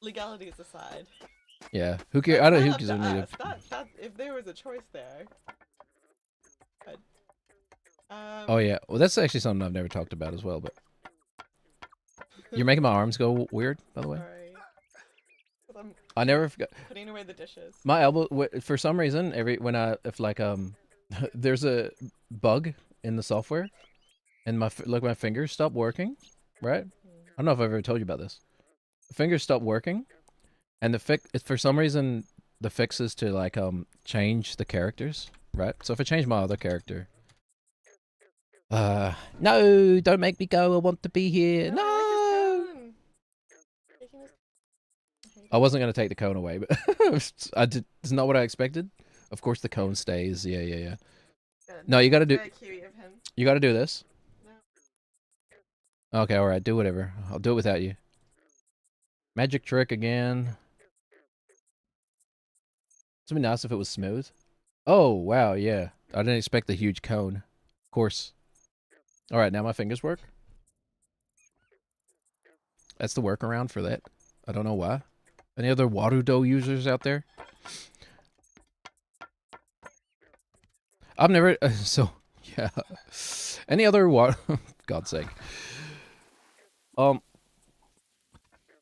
Legalities aside. Yeah. Who cares? I don't. Who Not cares? up to Need us. That, if there was a choice there. But, Oh yeah. Well, that's actually something I've never talked about as well. But you're making my arms go weird, by the way. Sorry. 'Cause I'm I never forgot. putting away the dishes. My elbow, for some reason, if like there's a bug in the software, and my fingers stop working, right? I don't know if I've ever told you about this. The fingers stop working, and for some reason the fix is to like change the characters, right? So if I change my other character, no, don't make me go. I want to be here. No. I wasn't gonna take the cone away, but it's not what I expected. Of course, the cone stays. Yeah. No, you gotta do. You gotta do this. No. Okay, all right. Do whatever. I'll do it without you. Magic trick again. It'd be nice if it was smooth. Oh wow, yeah. I didn't expect the huge cone. Of course. All right, now my fingers work. That's the workaround for that. I don't know why. Any other Warudo users out there? I've never... so, yeah. Any other God's sake. One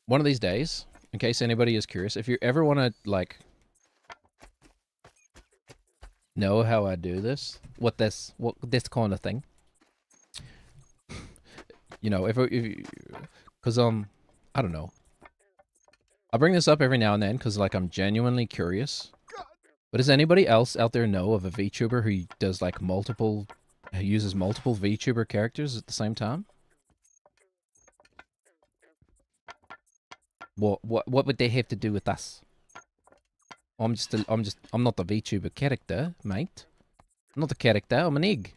of these days, in case anybody is curious, if you ever want to, like, know how I do this, what this kind of thing, you know, if because, I don't know. I bring this up every now and then because, like, I'm genuinely curious. But does anybody else out there know of a VTuber who does, like, who uses multiple VTuber characters at the same time? What would they have to do with us? I'm not the VTuber character, mate. I'm not the character, I'm an egg.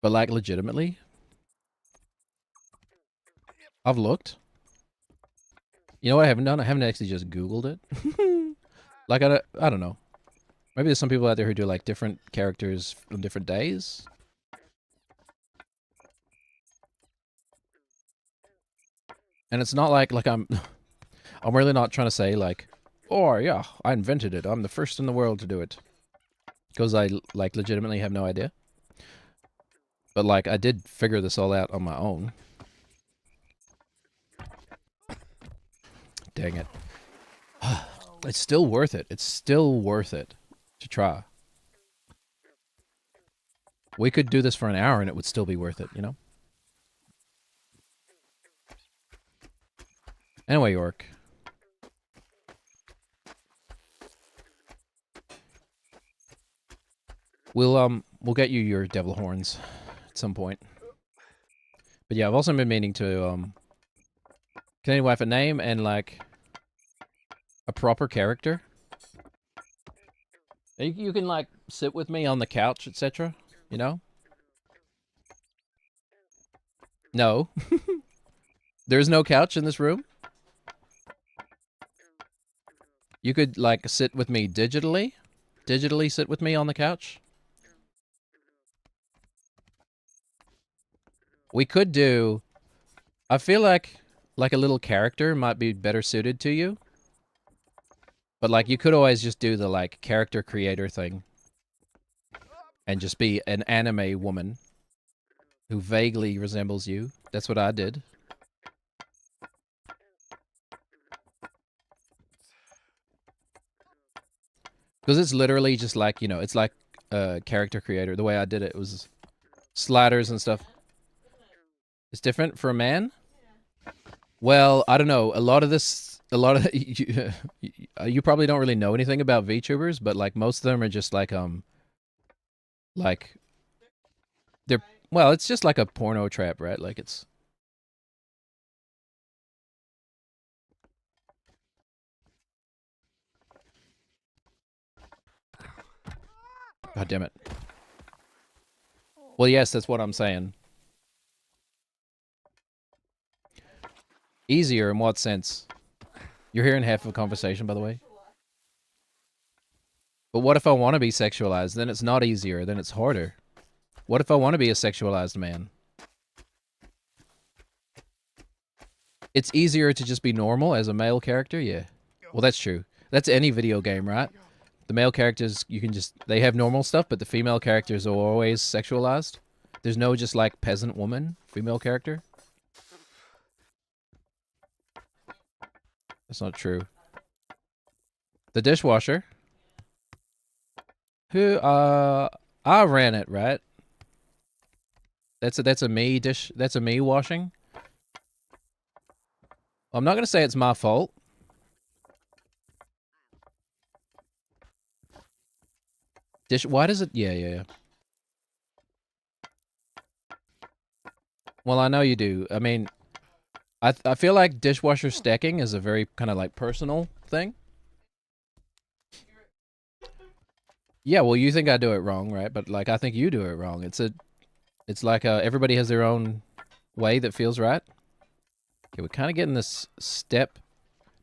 But, like, legitimately, I've looked. You know what I haven't done? I haven't actually just Googled it. Like, I don't know. Maybe there's some people out there who do, like, different characters on different days. And it's not like I'm really not trying to say, like, oh, yeah, I invented it. I'm the first in the world to do it. Because I, like, legitimately have no idea. But, like, I did figure this all out on my own. Dang it. It's still worth it. It's still worth it to try. We could do this for an hour and it would still be worth it, you know? Anyway, York. We'll get you your devil horns at some point. But yeah, I've also been meaning to, can anyone have a name and, like, a proper character? You can, like, sit with me on the couch, etc., you know? No. There's no couch in this room? You could, like, sit with me digitally? Digitally sit with me on the couch? We could do... I feel like a little character might be better suited to you. But, like, you could always just do the, like, character creator thing. And just be an anime woman who vaguely resembles you. That's what I did. Because it's literally just like, you know, it's like a character creator. The way I did it was sliders and stuff. It's different for a man? Well, I don't know. A lot of you probably don't really know anything about VTubers, but like most of them are just like they're, well, it's just like a porno trap, right? Like it's God damn it. Well, yes, that's what I'm saying. Easier in what sense? You're hearing half of a conversation, by the way. But what if I want to be sexualized? Then it's not easier, then it's harder. What if I want to be a sexualized man? It's easier to just be normal as a male character? Yeah. Well, that's true. That's any video game, right? The male characters, you can just... They have normal stuff, but the female characters are always sexualized. There's no just, like, peasant woman female character. That's not true. The dishwasher. Who, I ran it, right? That's a me dish... That's a me washing. I'm not gonna say it's my fault. Why does it... Yeah. Well, I know you do. I mean, I feel like dishwasher stacking is a very kind of like personal thing. Yeah, well, you think I do it wrong, right? But like, I think you do it wrong. It's like everybody has their own way that feels right. Okay, we're kind of getting this step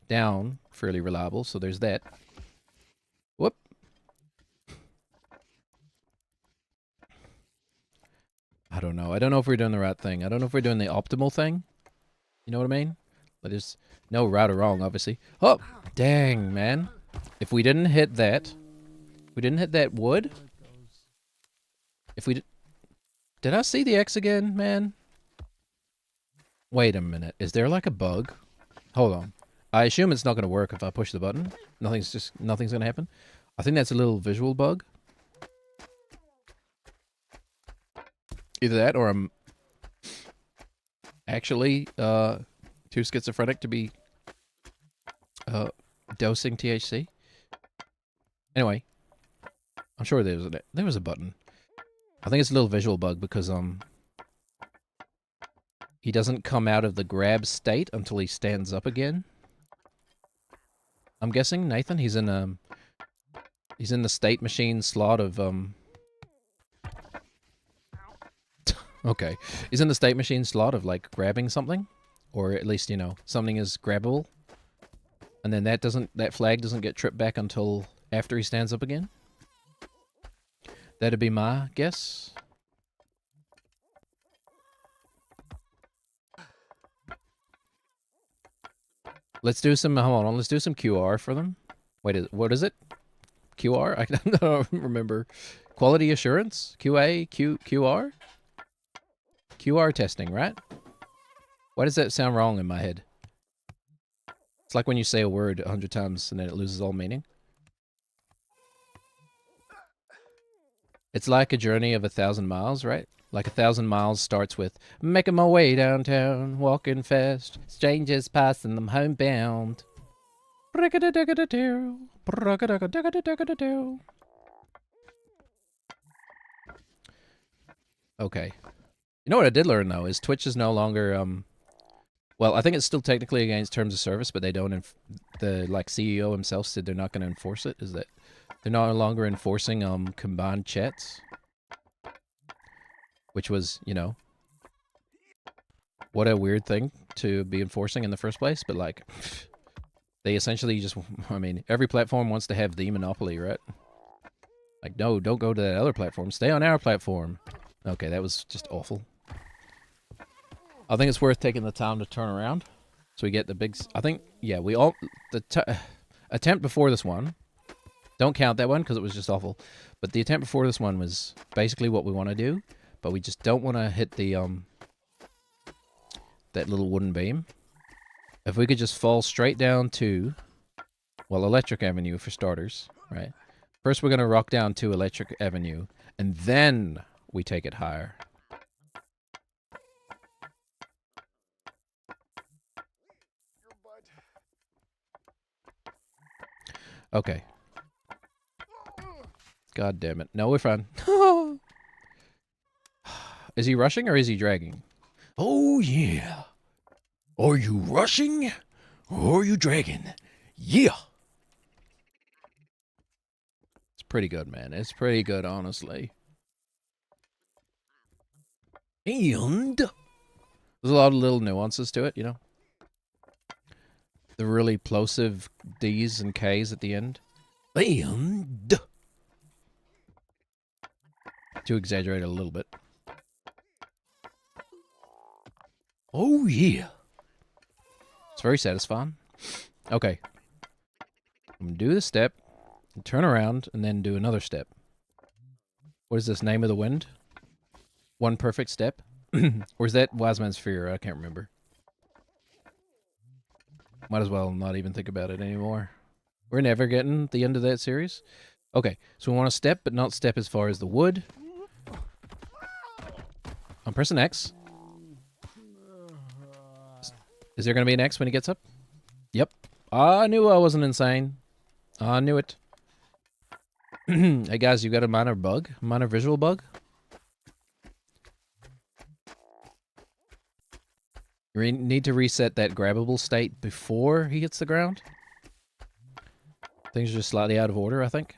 down fairly reliable, so there's that. Whoop. I don't know. I don't know if we're doing the right thing. I don't know if we're doing the optimal thing. You know what I mean? But there's no right or wrong, obviously. Oh, dang, man. If we didn't hit that, wood. If we did I see the X again, man? Wait a minute. Is there like a bug? Hold on. I assume it's not going to work if I push the button. Nothing's going to happen. I think that's a little visual bug. Either that or I'm actually too schizophrenic to be dosing THC. Anyway, I'm sure there was a button. I think it's a little visual bug because he doesn't come out of the grab state until he stands up again. I'm guessing Nathan, he's in the state machine slot of okay. He's in the state machine slot of like grabbing something, or at least, you know, something is grabbable. And then that flag doesn't get tripped back until after he stands up again. That'd be my guess. Let's do some, hold on, let's do some QR for them. Wait, what is it? QR? I don't remember. Quality assurance? QA? QR? QR testing, right? Why does that sound wrong in my head? It's like when you say a word 100 times and then it loses all meaning. It's like a journey of 1,000 miles, right? Like 1,000 miles starts with making my way downtown, walking fast, strangers passing them homebound. Okay. You know what I did learn though is Twitch is no longer well, I think it's still technically against terms of service, but they don't the like CEO himself said they're not going to enforce it. Is that they're no longer enforcing combined chats, which was, you know, what a weird thing to be enforcing in the first place, but like they essentially just, I mean, every platform wants to have the monopoly, right? Like, no, don't go to that other platform. Stay on our platform. Okay, that was just awful. I think it's worth taking the time to turn around. So we get the big, I think, yeah, the attempt before this one, don't count that one because it was just awful. But the attempt before this one was basically what we want to do. But we just don't want to hit the, that little wooden beam. If we could just fall straight down to, well, Electric Avenue for starters, right? First we're going to rock down to Electric Avenue, and then we take it higher. Okay. God damn it. No, we're fine. Is he rushing or is he dragging? Oh, yeah. Are you rushing or are you dragging? Yeah. It's pretty good, man. It's pretty good, honestly. And there's a lot of little nuances to it, you know? The really plosive D's and K's at the end. And to exaggerate a little bit. Oh, yeah. It's very satisfying. Okay. I'm going to do the step, turn around, and then do another step. What is this, Name of the Wind? One perfect step? Or is that Wise Man's Fear? I can't remember. Might as well not even think about it anymore. We're never getting the end of that series. Okay, so we want to step, but not step as far as the wood. I'm pressing X. Is there going to be an X when he gets up? Yep. I knew I wasn't insane. I knew it. Hey guys, you got a minor bug? Minor visual bug? You need to reset that grabbable state before he hits the ground. Things are just slightly out of order, I think.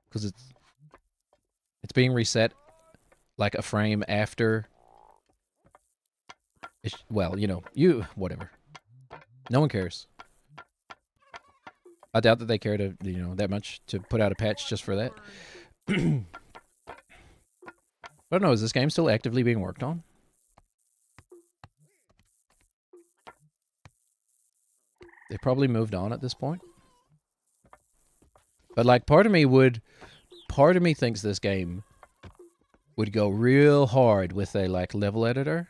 Because it's being reset like a frame after. Well, you know, whatever. No one cares. I doubt that they care to, you know, that much to put out a patch just for that. I don't know, is this game still actively being worked on? They probably moved on at this point. But like part of me thinks this game would go real hard with a like level editor.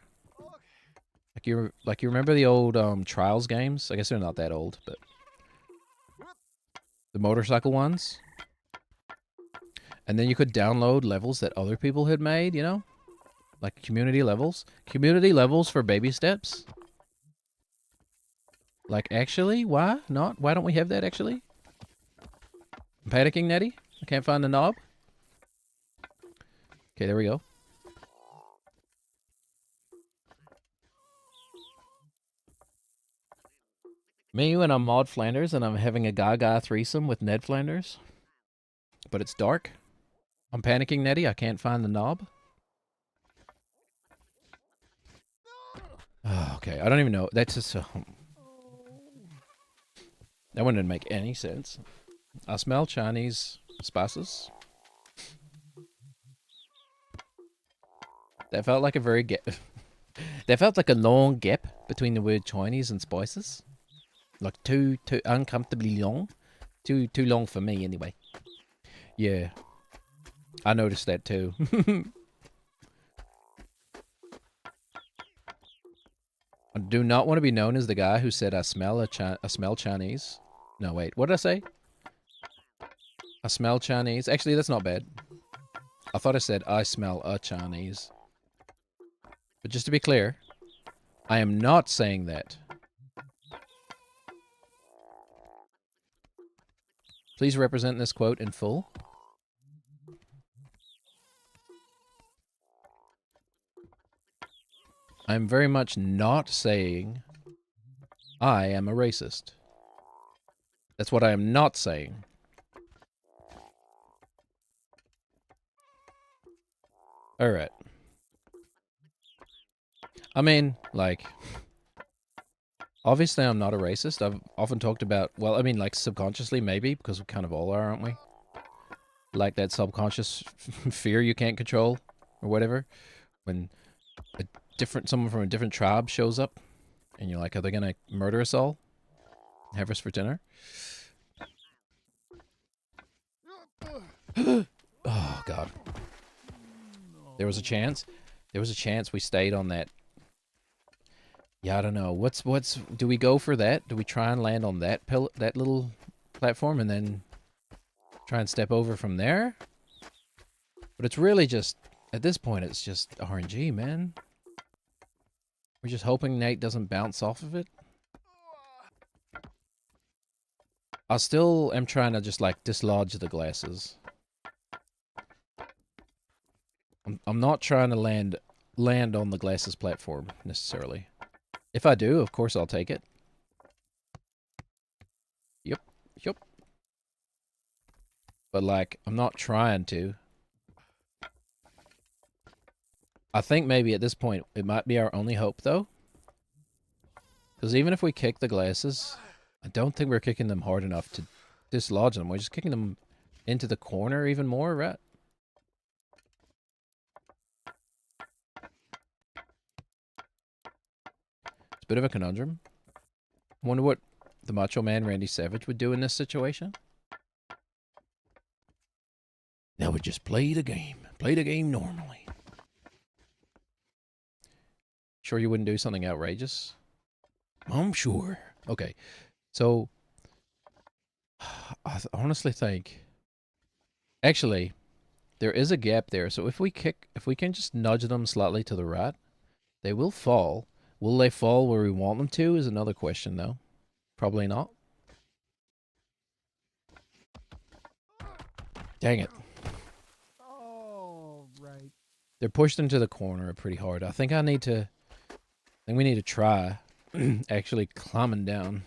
Like you remember the old Trials games? I guess they're not that old, but the motorcycle ones. And then you could download levels that other people had made, you know? Like community levels. Community levels for baby steps. Like, actually, why not? Why don't we have that, actually? I'm panicking, Nettie. I can't find the knob. Okay, there we go. Me when I'm Maud Flanders and I'm having a Gaga threesome with Ned Flanders. But it's dark. I'm panicking, Nettie. I can't find the knob. Oh, okay, I don't even know. That's just... that one didn't make any sense. I smell Chinese spices. That felt like a very that felt like a long gap between the word Chinese and spices. Like too uncomfortably long. Too long for me anyway. Yeah. I noticed that too. I do not want to be known as the guy who said I smell Chinese. No, wait. What did I say? I smell Chinese. Actually, that's not bad. I thought I said I smell a Chinese. But just to be clear, I am not saying that. Please represent this quote in full. I'm very much not saying I am a racist. That's what I am not saying. Alright. I mean, like, obviously I'm not a racist. I've often talked about, well, I mean, like, subconsciously maybe, because we kind of all are, aren't we? Like that subconscious fear you can't control, or whatever. When someone from a different tribe shows up, and you're like, are they gonna murder us all? Have us for dinner? Oh, God. There was a chance. There was a chance we stayed on that. Yeah, I don't know. Do we go for that? Do we try and land on that little platform and then try and step over from there? But it's really just, at this point, it's just RNG, man. We're just hoping Nate doesn't bounce off of it. I still am trying to just, like, dislodge the glasses. I'm not trying to land on the glasses platform, necessarily. If I do, of course I'll take it. Yep. But, like, I'm not trying to. I think maybe at this point, it might be our only hope, though. Because even if we kick the glasses, I don't think we're kicking them hard enough to dislodge them. We're just kicking them into the corner even more, right? It's a bit of a conundrum. I wonder what the Macho Man Randy Savage would do in this situation. Now we just play the game. Play the game normally. Sure you wouldn't do something outrageous? I'm sure. Okay. So, I honestly think... Actually, there is a gap there. So if we can just nudge them slightly to the right, they will fall. Will they fall where we want them to is another question, though. Probably not. Dang it. Oh, right. They're pushed into the corner pretty hard. I think we need to try actually climbing down.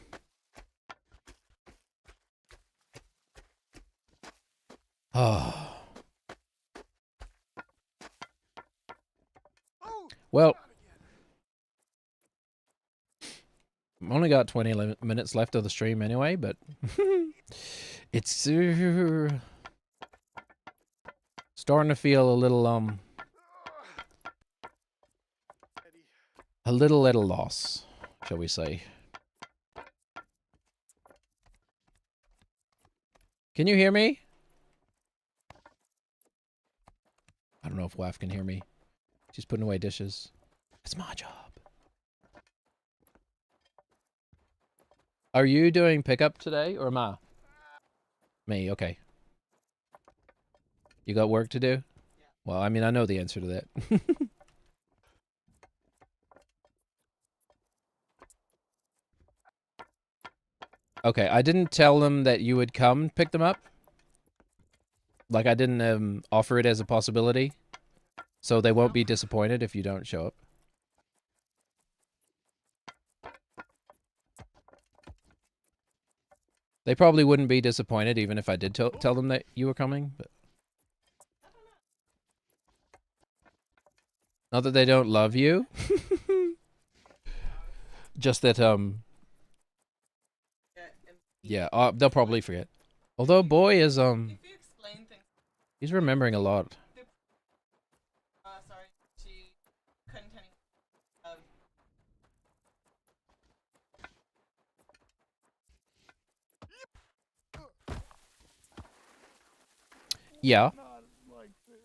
Oh. Well, I've only got 20 minutes left of the stream anyway, but it's starting to feel a little a little at a loss, shall we say. Can you hear me? I don't know if wife can hear me. She's putting away dishes. It's my job. Are you doing pickup today or am I? Me, okay. You got work to do? Well, I mean, I know the answer to that. Okay, I didn't tell them that you would come pick them up. Like, I didn't offer it as a possibility. So they won't be disappointed if you don't show up. They probably wouldn't be disappointed even if I did tell them that you were coming. But not that they don't love you. Just that, yeah, they'll probably forget. Although boy is, he's remembering a lot. Sorry, she couldn't tell me. Yeah. Not like this.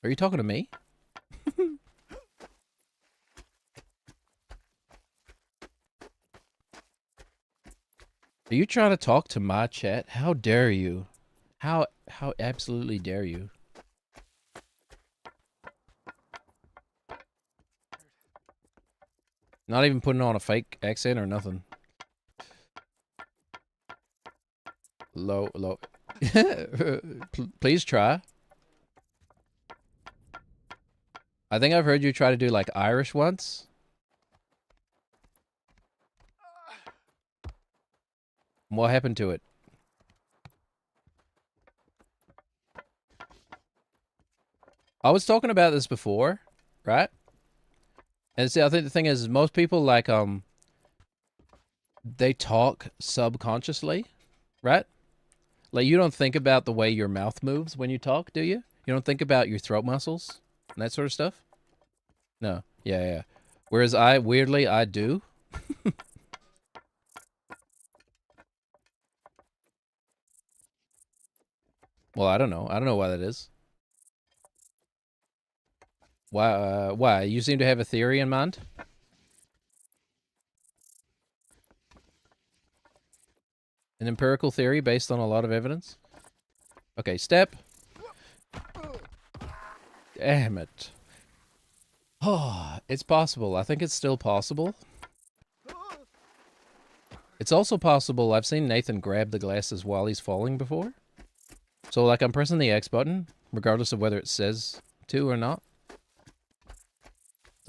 Are you talking to me? Are you trying to talk to my chat? How dare you? How absolutely dare you? Not even putting on a fake accent or nothing. Low. Please try. I think I've heard you try to do like Irish once. What happened to it? I was talking about this before, right? And see, I think the thing is most people like they talk subconsciously, right? Like you don't think about the way your mouth moves when you talk, do you? You don't think about your throat muscles and that sort of stuff? No. Yeah. Whereas I do. Well, I don't know. I don't know why that is. Why? You seem to have a theory in mind? An empirical theory based on a lot of evidence? Okay, step. Damn it. Oh, it's possible. I think it's still possible. It's also possible I've seen Nathan grab the glasses while he's falling before. So, like, I'm pressing the X button, regardless of whether it says to or not.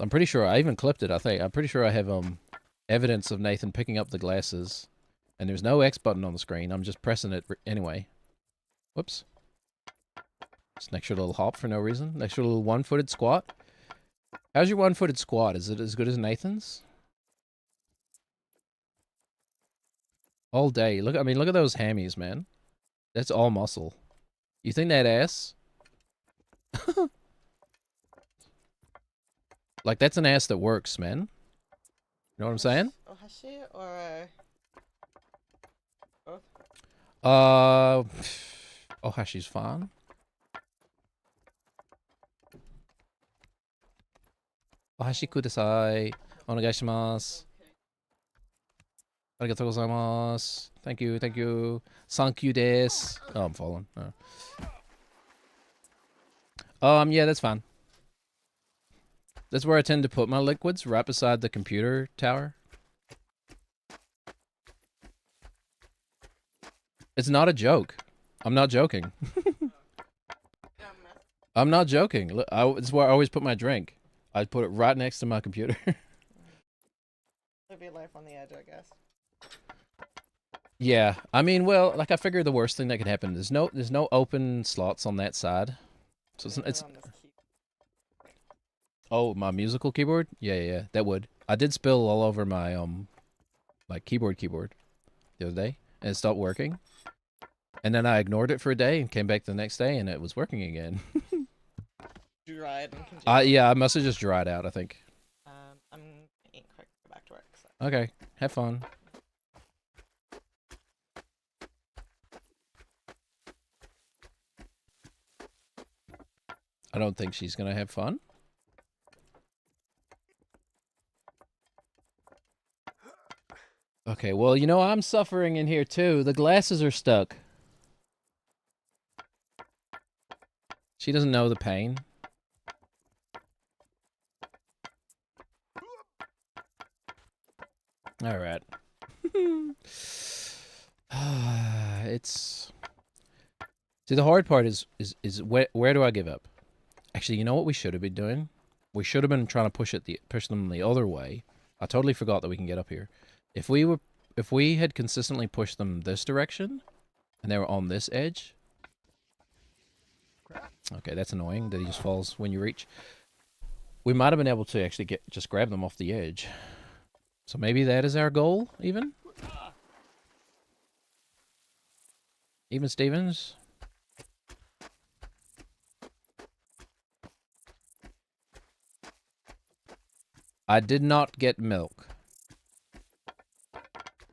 I'm pretty sure I even clipped it, I think. I'm pretty sure I have evidence of Nathan picking up the glasses. And there's no X button on the screen. I'm just pressing it anyway. Whoops. Just an extra little hop for no reason. An extra little one-footed squat. How's your one-footed squat? Is it as good as Nathan's? All day. Look at those hammies, man. That's all muscle. You think that ass? Like, that's an ass that works, man. You know what I'm saying? Ohashi or both? Ohashi's fine. Ohashi kudasai. Onegaishimasu. Arigatou gozaimasu. Thank you. Thank you desu. Oh, I'm falling. Oh. Yeah, that's fine. That's where I tend to put my liquids, right beside the computer tower. It's not a joke. I'm not joking. I'm not joking. Look, it's where I always put my drink. I put it right next to my computer. Live your life on the edge, I guess. Yeah, I mean, well, like I figure the worst thing that could happen. There's no open slots on that side, so it's. Oh, my musical keyboard? Yeah, that would. I did spill all over my like keyboard the other day, and it stopped working. And then I ignored it for a day and came back the next day, and it was working again. dried and continue. Yeah, I must have just dried out, I think. I'm eating quick, go back to work. So. Okay, have fun. I don't think she's gonna have fun. Okay, well, you know, I'm suffering in here too. The glasses are stuck. She doesn't know the pain. All right. It's... See, the hard part is where do I give up? Actually, you know what we should have been doing? We should have been trying to push them the other way. I totally forgot that we can get up here. If we had consistently pushed them this direction, and they were on this edge. Okay, that's annoying that he just falls when you reach. We might have been able to actually just grab them off the edge. So maybe that is our goal, even? Even Stevens? I did not get milk.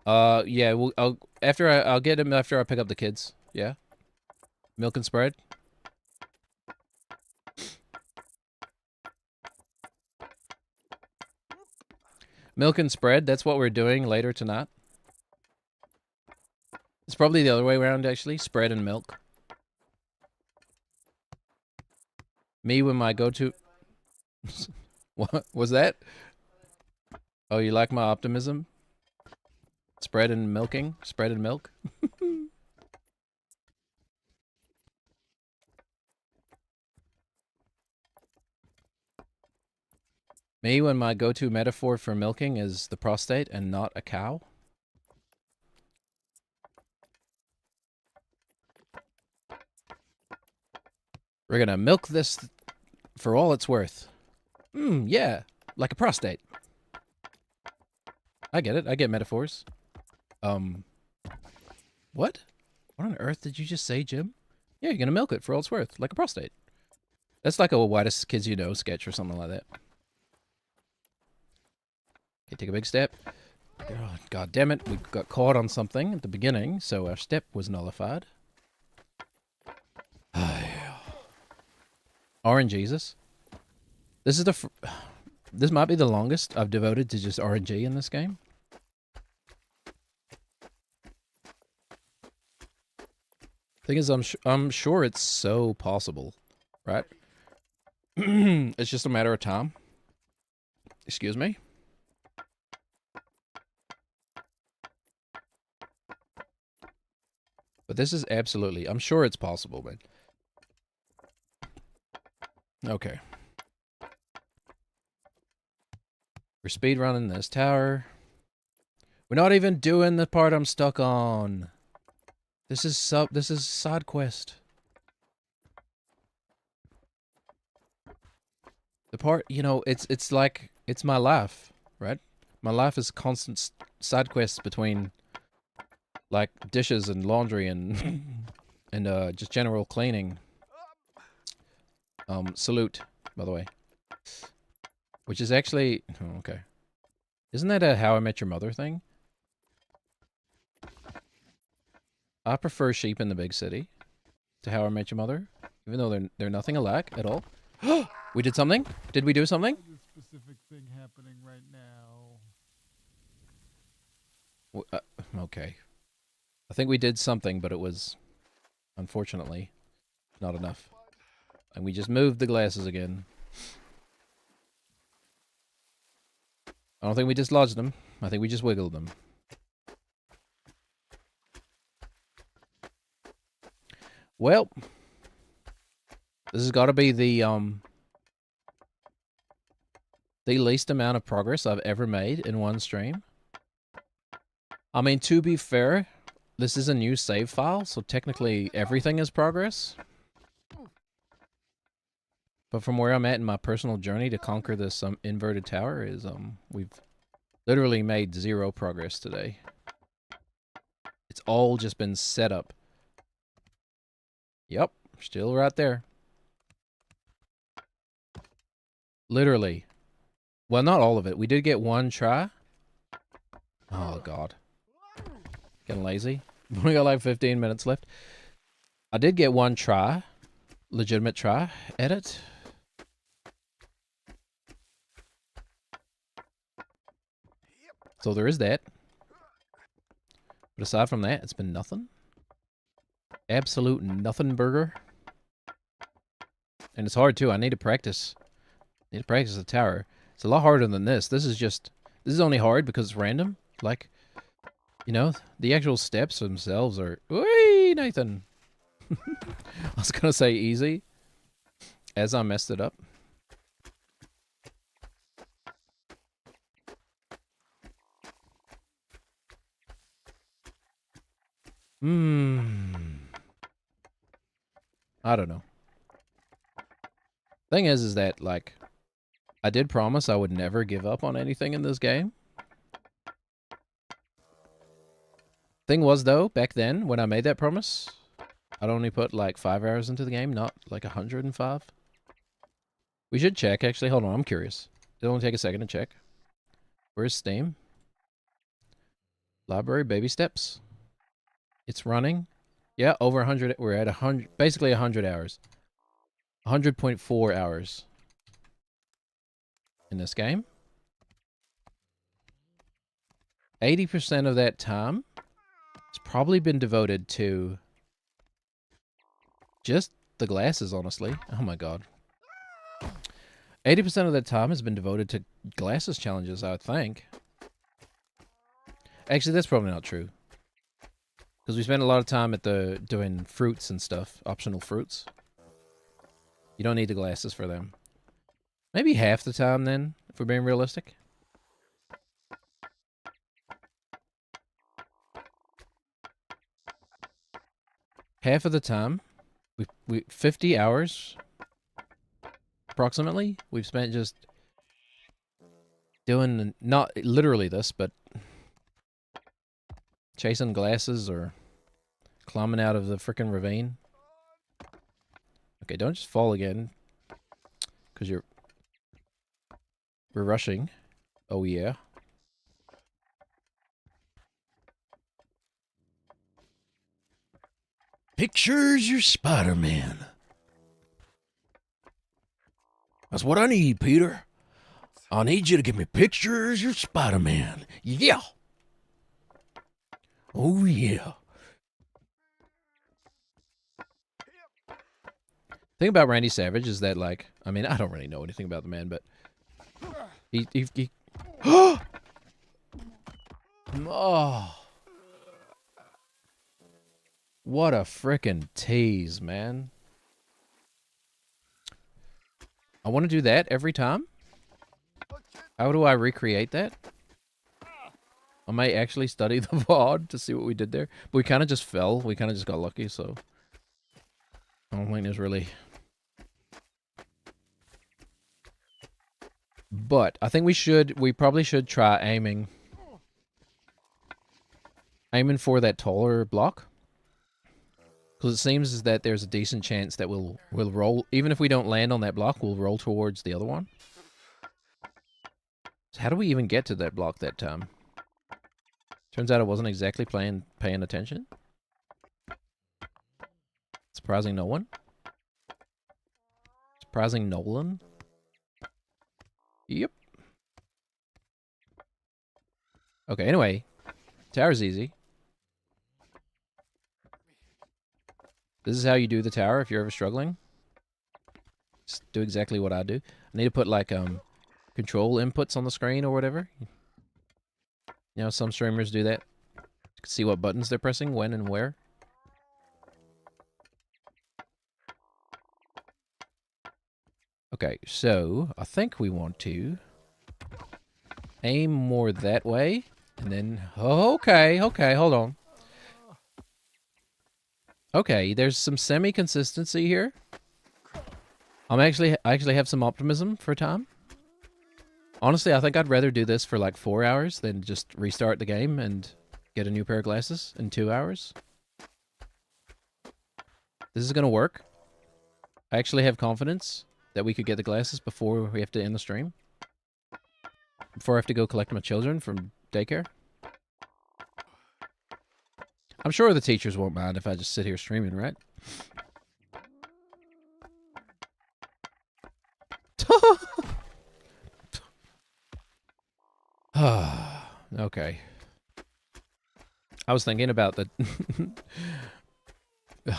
Yeah, I'll get him after I pick up the kids. Yeah. Milk and spread. Milk and spread, that's what we're doing later tonight. It's probably the other way around, actually. Spread and milk. Me when my go-to... What was that? Oh, you like my optimism? Spread and milking? Spread and milk? Me when my go-to metaphor for milking is the prostate and not a cow? We're gonna milk this for all it's worth. Yeah, like a prostate. I get it. I get metaphors. What? What on earth did you just say, Jim? Yeah, you're gonna milk it for all it's worth, like a prostate. That's like a Whitest Kids You Know sketch or something like that. Okay, take a big step. Oh, God damn it, we got caught on something at the beginning, so our step was nullified. RNGesus. This is this might be the longest I've devoted to just RNG in this game. Thing is, I'm sure it's so possible, right? It's just a matter of time. Excuse me. But this is absolutely, I'm sure it's possible, man. Okay. We're speedrunning this tower. We're not even doing the part I'm stuck on. This is side quest. The part, you know, it's like, it's my life, right? My life is constant side quests between, like, dishes and laundry and, and, just general cleaning. Salute, by the way. Which is actually, oh, okay. Isn't that a How I Met Your Mother thing? I prefer Sheep in the Big City to How I Met Your Mother, even though they're nothing alike at all. We did something? Did we do something? There's a specific thing happening right now. Okay. I think we did something, but it was, unfortunately, not enough. And we just moved the glasses again. I don't think we dislodged them. I think we just wiggled them. Well, this has got to be the least amount of progress I've ever made in one stream. I mean, to be fair, this is a new save file, so technically everything is progress. But from where I'm at in my personal journey to conquer this inverted tower is, we've literally made 0 progress today. It's all just been set up. Yep, still right there. Literally. Well, not all of it. We did get one try. Oh, God. Getting lazy. We got like 15 minutes left. I did get one try. Legitimate try at it. So there is that. But aside from that, it's been nothing. Absolute nothing burger. And it's hard too. I need to practice. I need to practice the tower. It's a lot harder than this. This is only hard because it's random. Like, you know, the actual steps themselves are... Whee, Nathan! I was gonna say easy. As I messed it up. I don't know. Thing is that, like, I did promise I would never give up on anything in this game. Thing was, though, back then, when I made that promise, I'd only put, like, 5 hours into the game, not, like, 105. We should check, actually. Hold on, I'm curious. It'll only take a second to check. Where's Steam? Library, baby steps. It's running. Yeah, over 100. We're at 100, basically 100 hours. 100.4 hours in this game. 80% of that time has probably been devoted to just the glasses, honestly. Oh my god. 80% of that time has been devoted to glasses challenges, I would think. Actually, that's probably not true. Because we spent a lot of time at doing fruits and stuff. Optional fruits. You don't need the glasses for them. Maybe half the time then, if we're being realistic. Half of the time, we 50 hours approximately, we've spent just doing, not literally this, but chasing glasses or climbing out of the frickin' ravine. Okay, don't just fall again. Because we're rushing. Oh, yeah. Pictures your Spider-Man. That's what I need, Peter. I need you to give me pictures your Spider-Man. Yeah. Oh, yeah. Thing about Randy Savage is that, like, I mean, I don't really know anything about the man, but he oh, what a frickin' tease, man. I want to do that every time. How do I recreate that? I might actually study the VOD to see what we did there. But we kind of just fell. We kind of just got lucky, so I don't think there's really... But I think we probably should try aiming for that taller block. Because it seems that there's a decent chance that we'll roll, even if we don't land on that block, we'll roll towards the other one. So how do we even get to that block that time? Turns out I wasn't exactly paying attention. Surprising no one. Surprising Nolan. Yep. Okay, anyway. Tower's easy. This is how you do the tower if you're ever struggling. Just do exactly what I do. I need to put, like, control inputs on the screen or whatever. You know, some streamers do that. You can see what buttons they're pressing, when and where. Okay, so I think we want to aim more that way, and then... Oh, okay, hold on. Okay, there's some semi-consistency here. I actually have some optimism for time. Honestly, I think I'd rather do this for like 4 hours than just restart the game and get a new pair of glasses in 2 hours. This is gonna work. I actually have confidence that we could get the glasses before we have to end the stream? Before I have to go collect my children from daycare? I'm sure the teachers won't mind if I just sit here streaming, right? Okay. I was thinking about the... This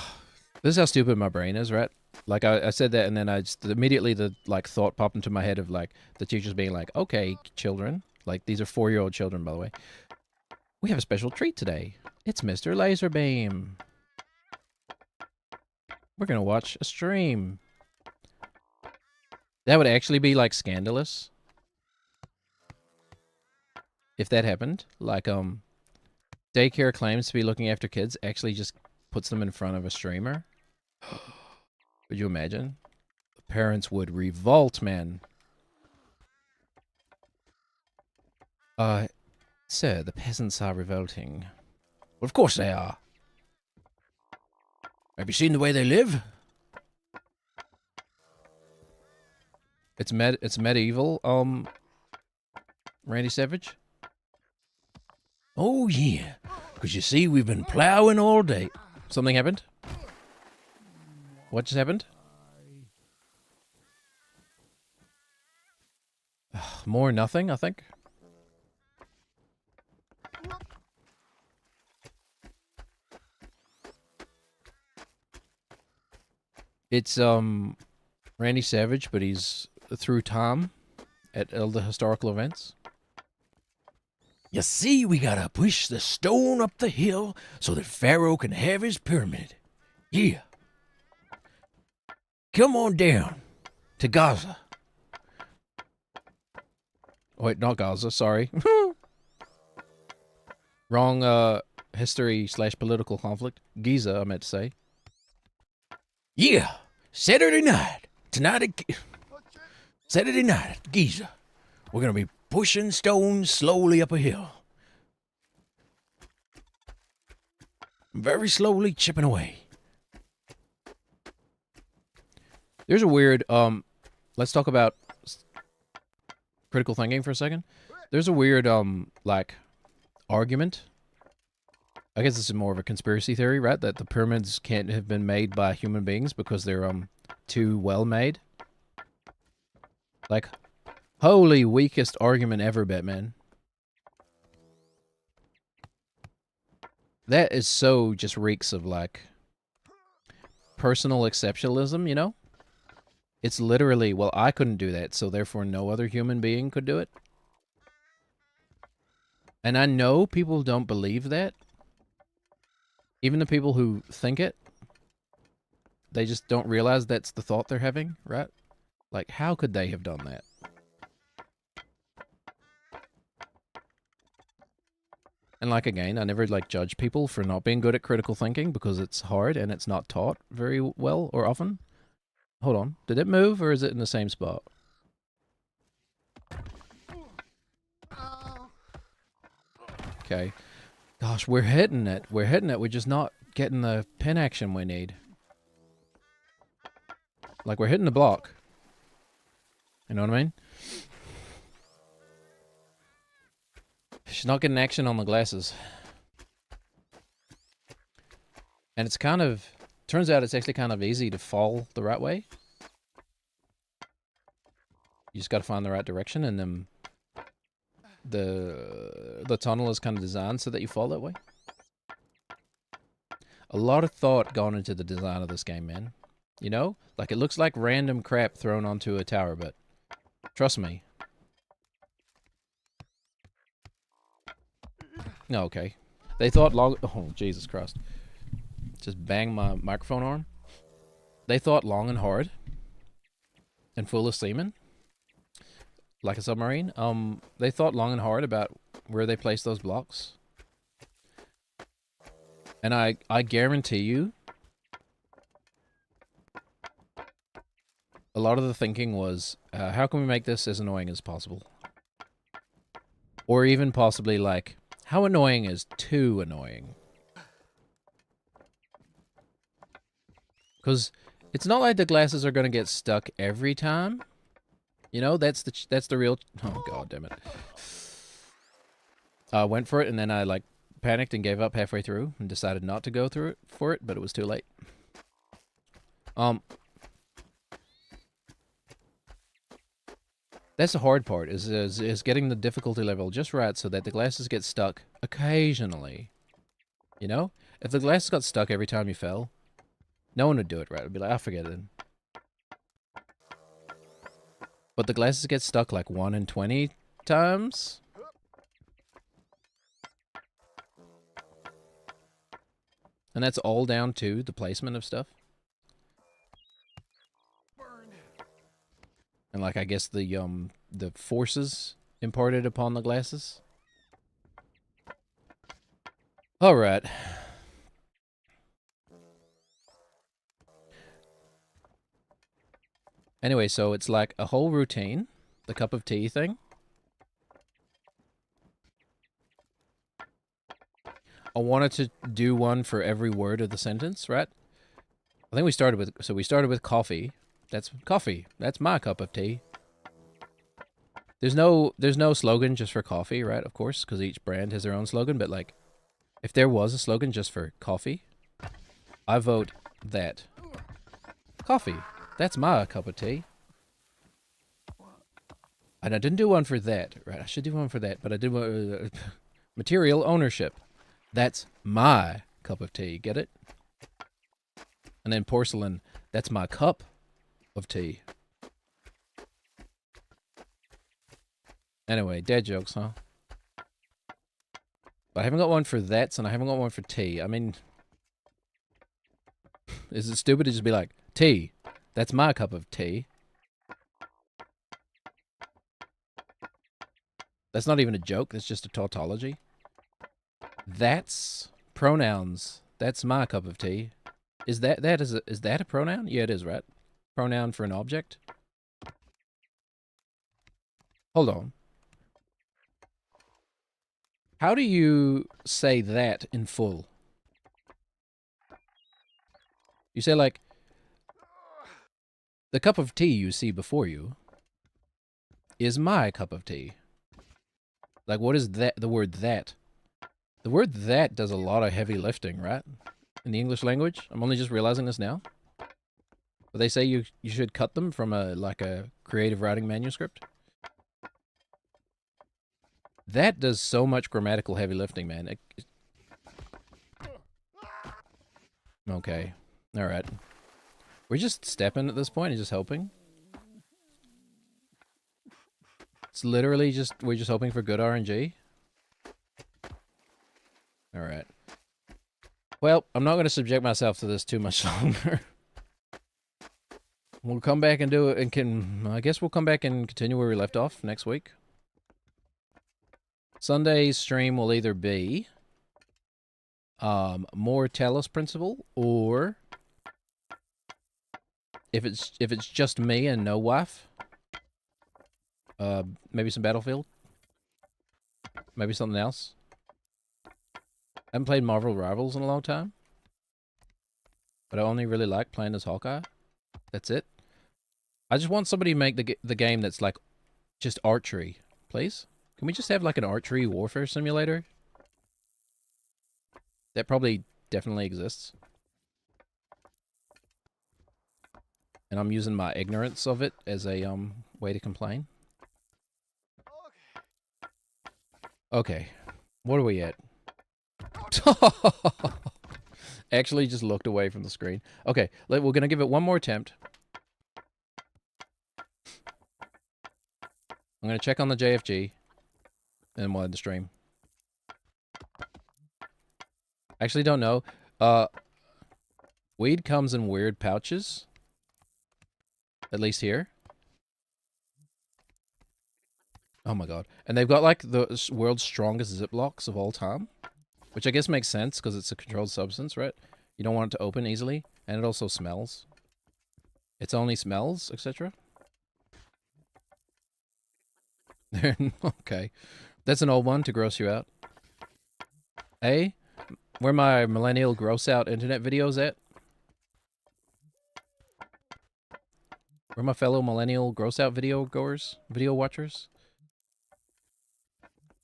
is how stupid my brain is, right? Like, I said that, and then I just immediately the, like, thought popped into my head of, like, the teachers being like, okay, children. Like, these are 4-year-old children, by the way. We have a special treat today. It's Mr. Laserbeam. We're gonna watch a stream. That would actually be, like, scandalous. If that happened. Like, daycare claims to be looking after kids, actually just puts them in front of a streamer. Could you imagine? The parents would revolt, man. Sir, the peasants are revolting. Well, of course they are. Have you seen the way they live? It's medieval, Randy Savage? Oh, yeah. Because you see, we've been plowing all day. Something happened? What just happened? More nothing, I think. It's, Randy Savage, but he's through time at all the historical events. You see, we gotta push the stone up the hill so that Pharaoh can have his pyramid. Yeah. Come on down to Gaza. Wait, not Gaza, sorry. Wrong, history/political conflict. Giza, I meant to say. Yeah, Saturday night. Saturday night at Giza. We're gonna be pushing stones slowly up a hill. Very slowly chipping away. There's a weird, let's talk about critical thinking for a second. There's a weird, like, argument. I guess this is more of a conspiracy theory, right? That the pyramids can't have been made by human beings because they're, too well made. Like, holy weakest argument ever, Batman. That is so just reeks of, like, personal exceptionalism, you know? It's literally, well, I couldn't do that, so therefore no other human being could do it. And I know people don't believe that. Even the people who think it, they just don't realize that's the thought they're having, right? Like, how could they have done that? And like, again, I never, like, judge people for not being good at critical thinking because it's hard and it's not taught very well or often. Hold on. Did it move or is it in the same spot? Okay. Gosh, we're hitting it. We're hitting it. We're just not getting the pin action we need. Like, we're hitting the block. You know what I mean? She's not getting action on the glasses. And it's kind of... Turns out it's actually kind of easy to fall the right way. You just got to find the right direction, and then the tunnel is kind of designed so that you fall that way. A lot of thought gone into the design of this game, man. You know? Like, it looks like random crap thrown onto a tower, but trust me. No, okay. They thought long... Oh, Jesus Christ. Just bang my microphone arm. They thought long and hard and full of semen, like a submarine. They thought long and hard about where they placed those blocks, and I guarantee you, a lot of the thinking was, how can we make this as annoying as possible, or even possibly like, how annoying is too annoying? Because It's not like the glasses are gonna get stuck every time. You know, that's the real. Oh god damn it! I went for it and then I like panicked and gave up halfway through and decided not to go through it for it, but it was too late. That's the hard part, is getting the difficulty level just right so that the glasses get stuck occasionally. You know? If the glasses got stuck every time you fell, no one would do it right. It'd be like, I'll forget it then. But the glasses get stuck like 1 in 20 times. And that's all down to the placement of stuff. And like I guess the forces imparted upon the glasses. All right. Anyway, so it's like a whole routine, the cup of tea thing. I wanted to do one for every word of the sentence, right? I think we started with coffee. That's coffee. That's my cup of tea. There's no slogan just for coffee, right? Of course, because each brand has their own slogan. But like, if there was a slogan just for coffee, I vote that. Coffee. That's my cup of tea. And I didn't do one for that, right? I should do one for that, but I did one. Material ownership. That's my cup of tea. Get it? And then porcelain. That's my cup of tea. Anyway, dad jokes, huh? But I haven't got one for that, and I haven't got one for tea. I mean, is it stupid to just be like, tea? That's my cup of tea. That's not even a joke. That's just a tautology. That's pronouns. That's my cup of tea. Is that a pronoun? Yeah, it is, right? Pronoun for an object. Hold on. How do you say that in full? You say like, the cup of tea you see before you is my cup of tea. Like, what is that? The word that. The word that does a lot of heavy lifting, right? In the English language. I'm only just realizing this now. But they say you should cut them from a creative writing manuscript. That does so much grammatical heavy lifting, man. Okay. Alright. We're just stepping at this point and just hoping. It's literally just, we're just hoping for good RNG. Alright. Well, I'm not going to subject myself to this too much longer. We'll come back and do it, and I guess we'll come back and continue where we left off next week. Sunday's stream will either be more Talos Principle, or if it's just me and no wife, maybe some Battlefield, maybe something else. I haven't played Marvel Rivals in a long time, but I only really like playing as Hawkeye. That's it. I just want somebody to make the game that's like just archery, please. Can we just have like an archery warfare simulator? That probably definitely exists. And I'm using my ignorance of it as a way to complain. Okay. What are we at? Actually just looked away from the screen. Okay, we're going to give it one more attempt. I'm going to check on the JFG. And then we'll end the stream. Actually don't know. Weed comes in weird pouches. At least here. Oh my god. And they've got like the world's strongest Ziplocs of all time. Which I guess makes sense because it's a controlled substance, right? You don't want it to open easily. And it also smells. It's only smells, etc. Okay. That's an old one to gross you out. Hey? Where my millennial gross out internet videos at? We're my fellow millennial gross out video goers, video watchers.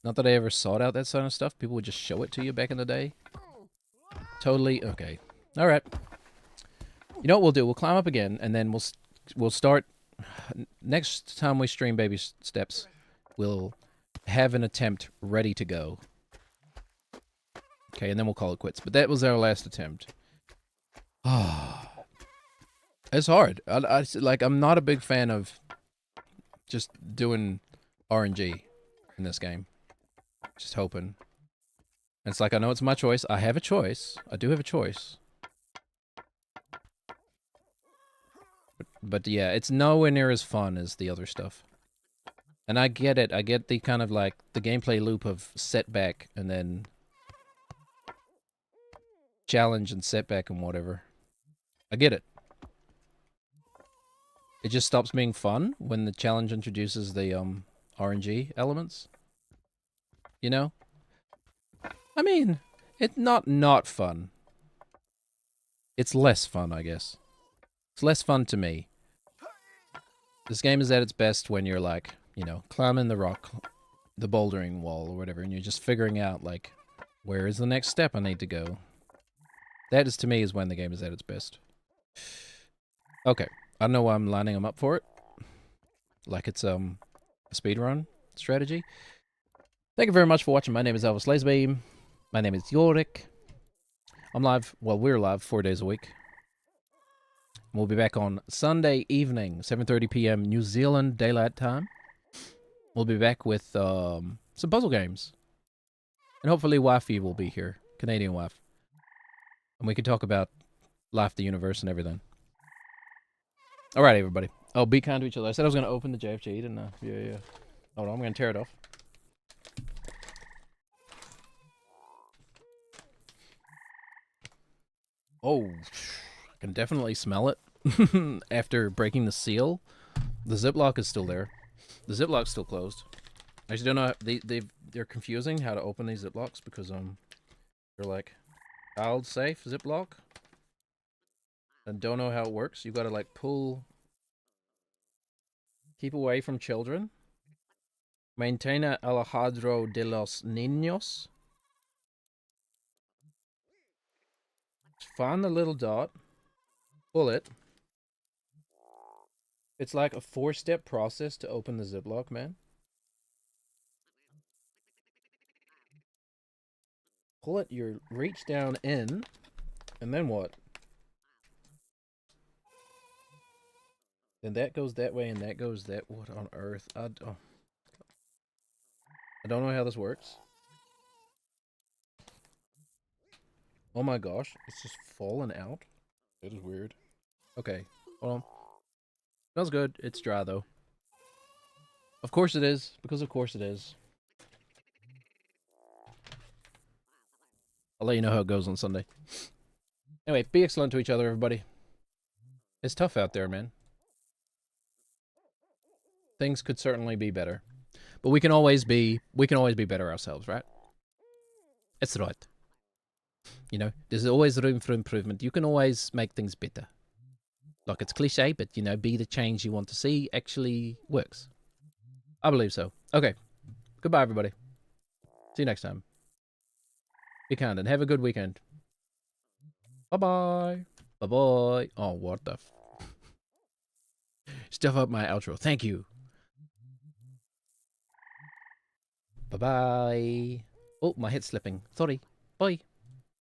Not that I ever sought out that sort of stuff. People would just show it to you back in the day. Totally okay. All right. You know what we'll do? We'll climb up again, and then we'll start. Next time we stream baby steps, we'll have an attempt ready to go. Okay, and then we'll call it quits. But that was our last attempt. Ah, it's hard. I'm not a big fan of just doing RNG in this game. Just hoping. And it's like, I know it's my choice. I have a choice. I do have a choice. But yeah, it's nowhere near as fun as the other stuff. And I get it. I get the kind of like the gameplay loop of setback and then challenge and setback and whatever. I get it. It just stops being fun when the challenge introduces the RNG elements. You know? I mean, it's not fun. It's less fun, I guess. It's less fun to me. This game is at its best when you're like, you know, climbing the rock, the bouldering wall or whatever, and you're just figuring out, like, where is the next step I need to go. That is, to me, is when the game is at its best. Okay. I don't know why I'm lining them up for it. Like it's a speedrun strategy. Thank you very much for watching. My name is Elvis Laserbeam. My name is Yorick. I'm live, well, we're live 4 days a week. We'll be back on Sunday evening, 7:30 p.m. New Zealand Daylight Time. We'll be back with some puzzle games. And hopefully Wifey will be here. Canadian wife. And we can talk about life, the universe, and everything. Alright, everybody. Oh, be kind to each other. I said I was going to open the JFG, didn't I? Yeah. Hold on, I'm going to tear it off. Oh, I can definitely smell it. After breaking the seal. The ziplock is still there. The ziplock's still closed. I actually don't know. They're confusing how to open these ziplocks because they're like child safe ziplock. I don't know how it works. You gotta like pull. Keep away from children. Maintain alejado de los niños. Find the little dot. Pull it. It's like a 4-step process to open the ziplock, man. Pull it, you reach down in, and then what? Then that goes that way, and that goes that. What on earth? I don't know how this works. Oh my gosh, it's just falling out. That is weird. Okay, hold on. Smells good. It's dry though. Of course it is, because of course it is. I'll let you know how it goes on Sunday. Anyway, be excellent to each other, everybody. It's tough out there, man. Things could certainly be better. But we can always be better ourselves, right? It's right. You know, there's always room for improvement. You can always make things better. Like, it's cliche, but, you know, be the change you want to see actually works. I believe so. Okay. Goodbye, everybody. See you next time. Be kind and have a good weekend. Bye-bye. Bye-bye. Oh, what the stuff up my outro. Thank you. Bye-bye. Oh, my head's slipping. Sorry. Bye.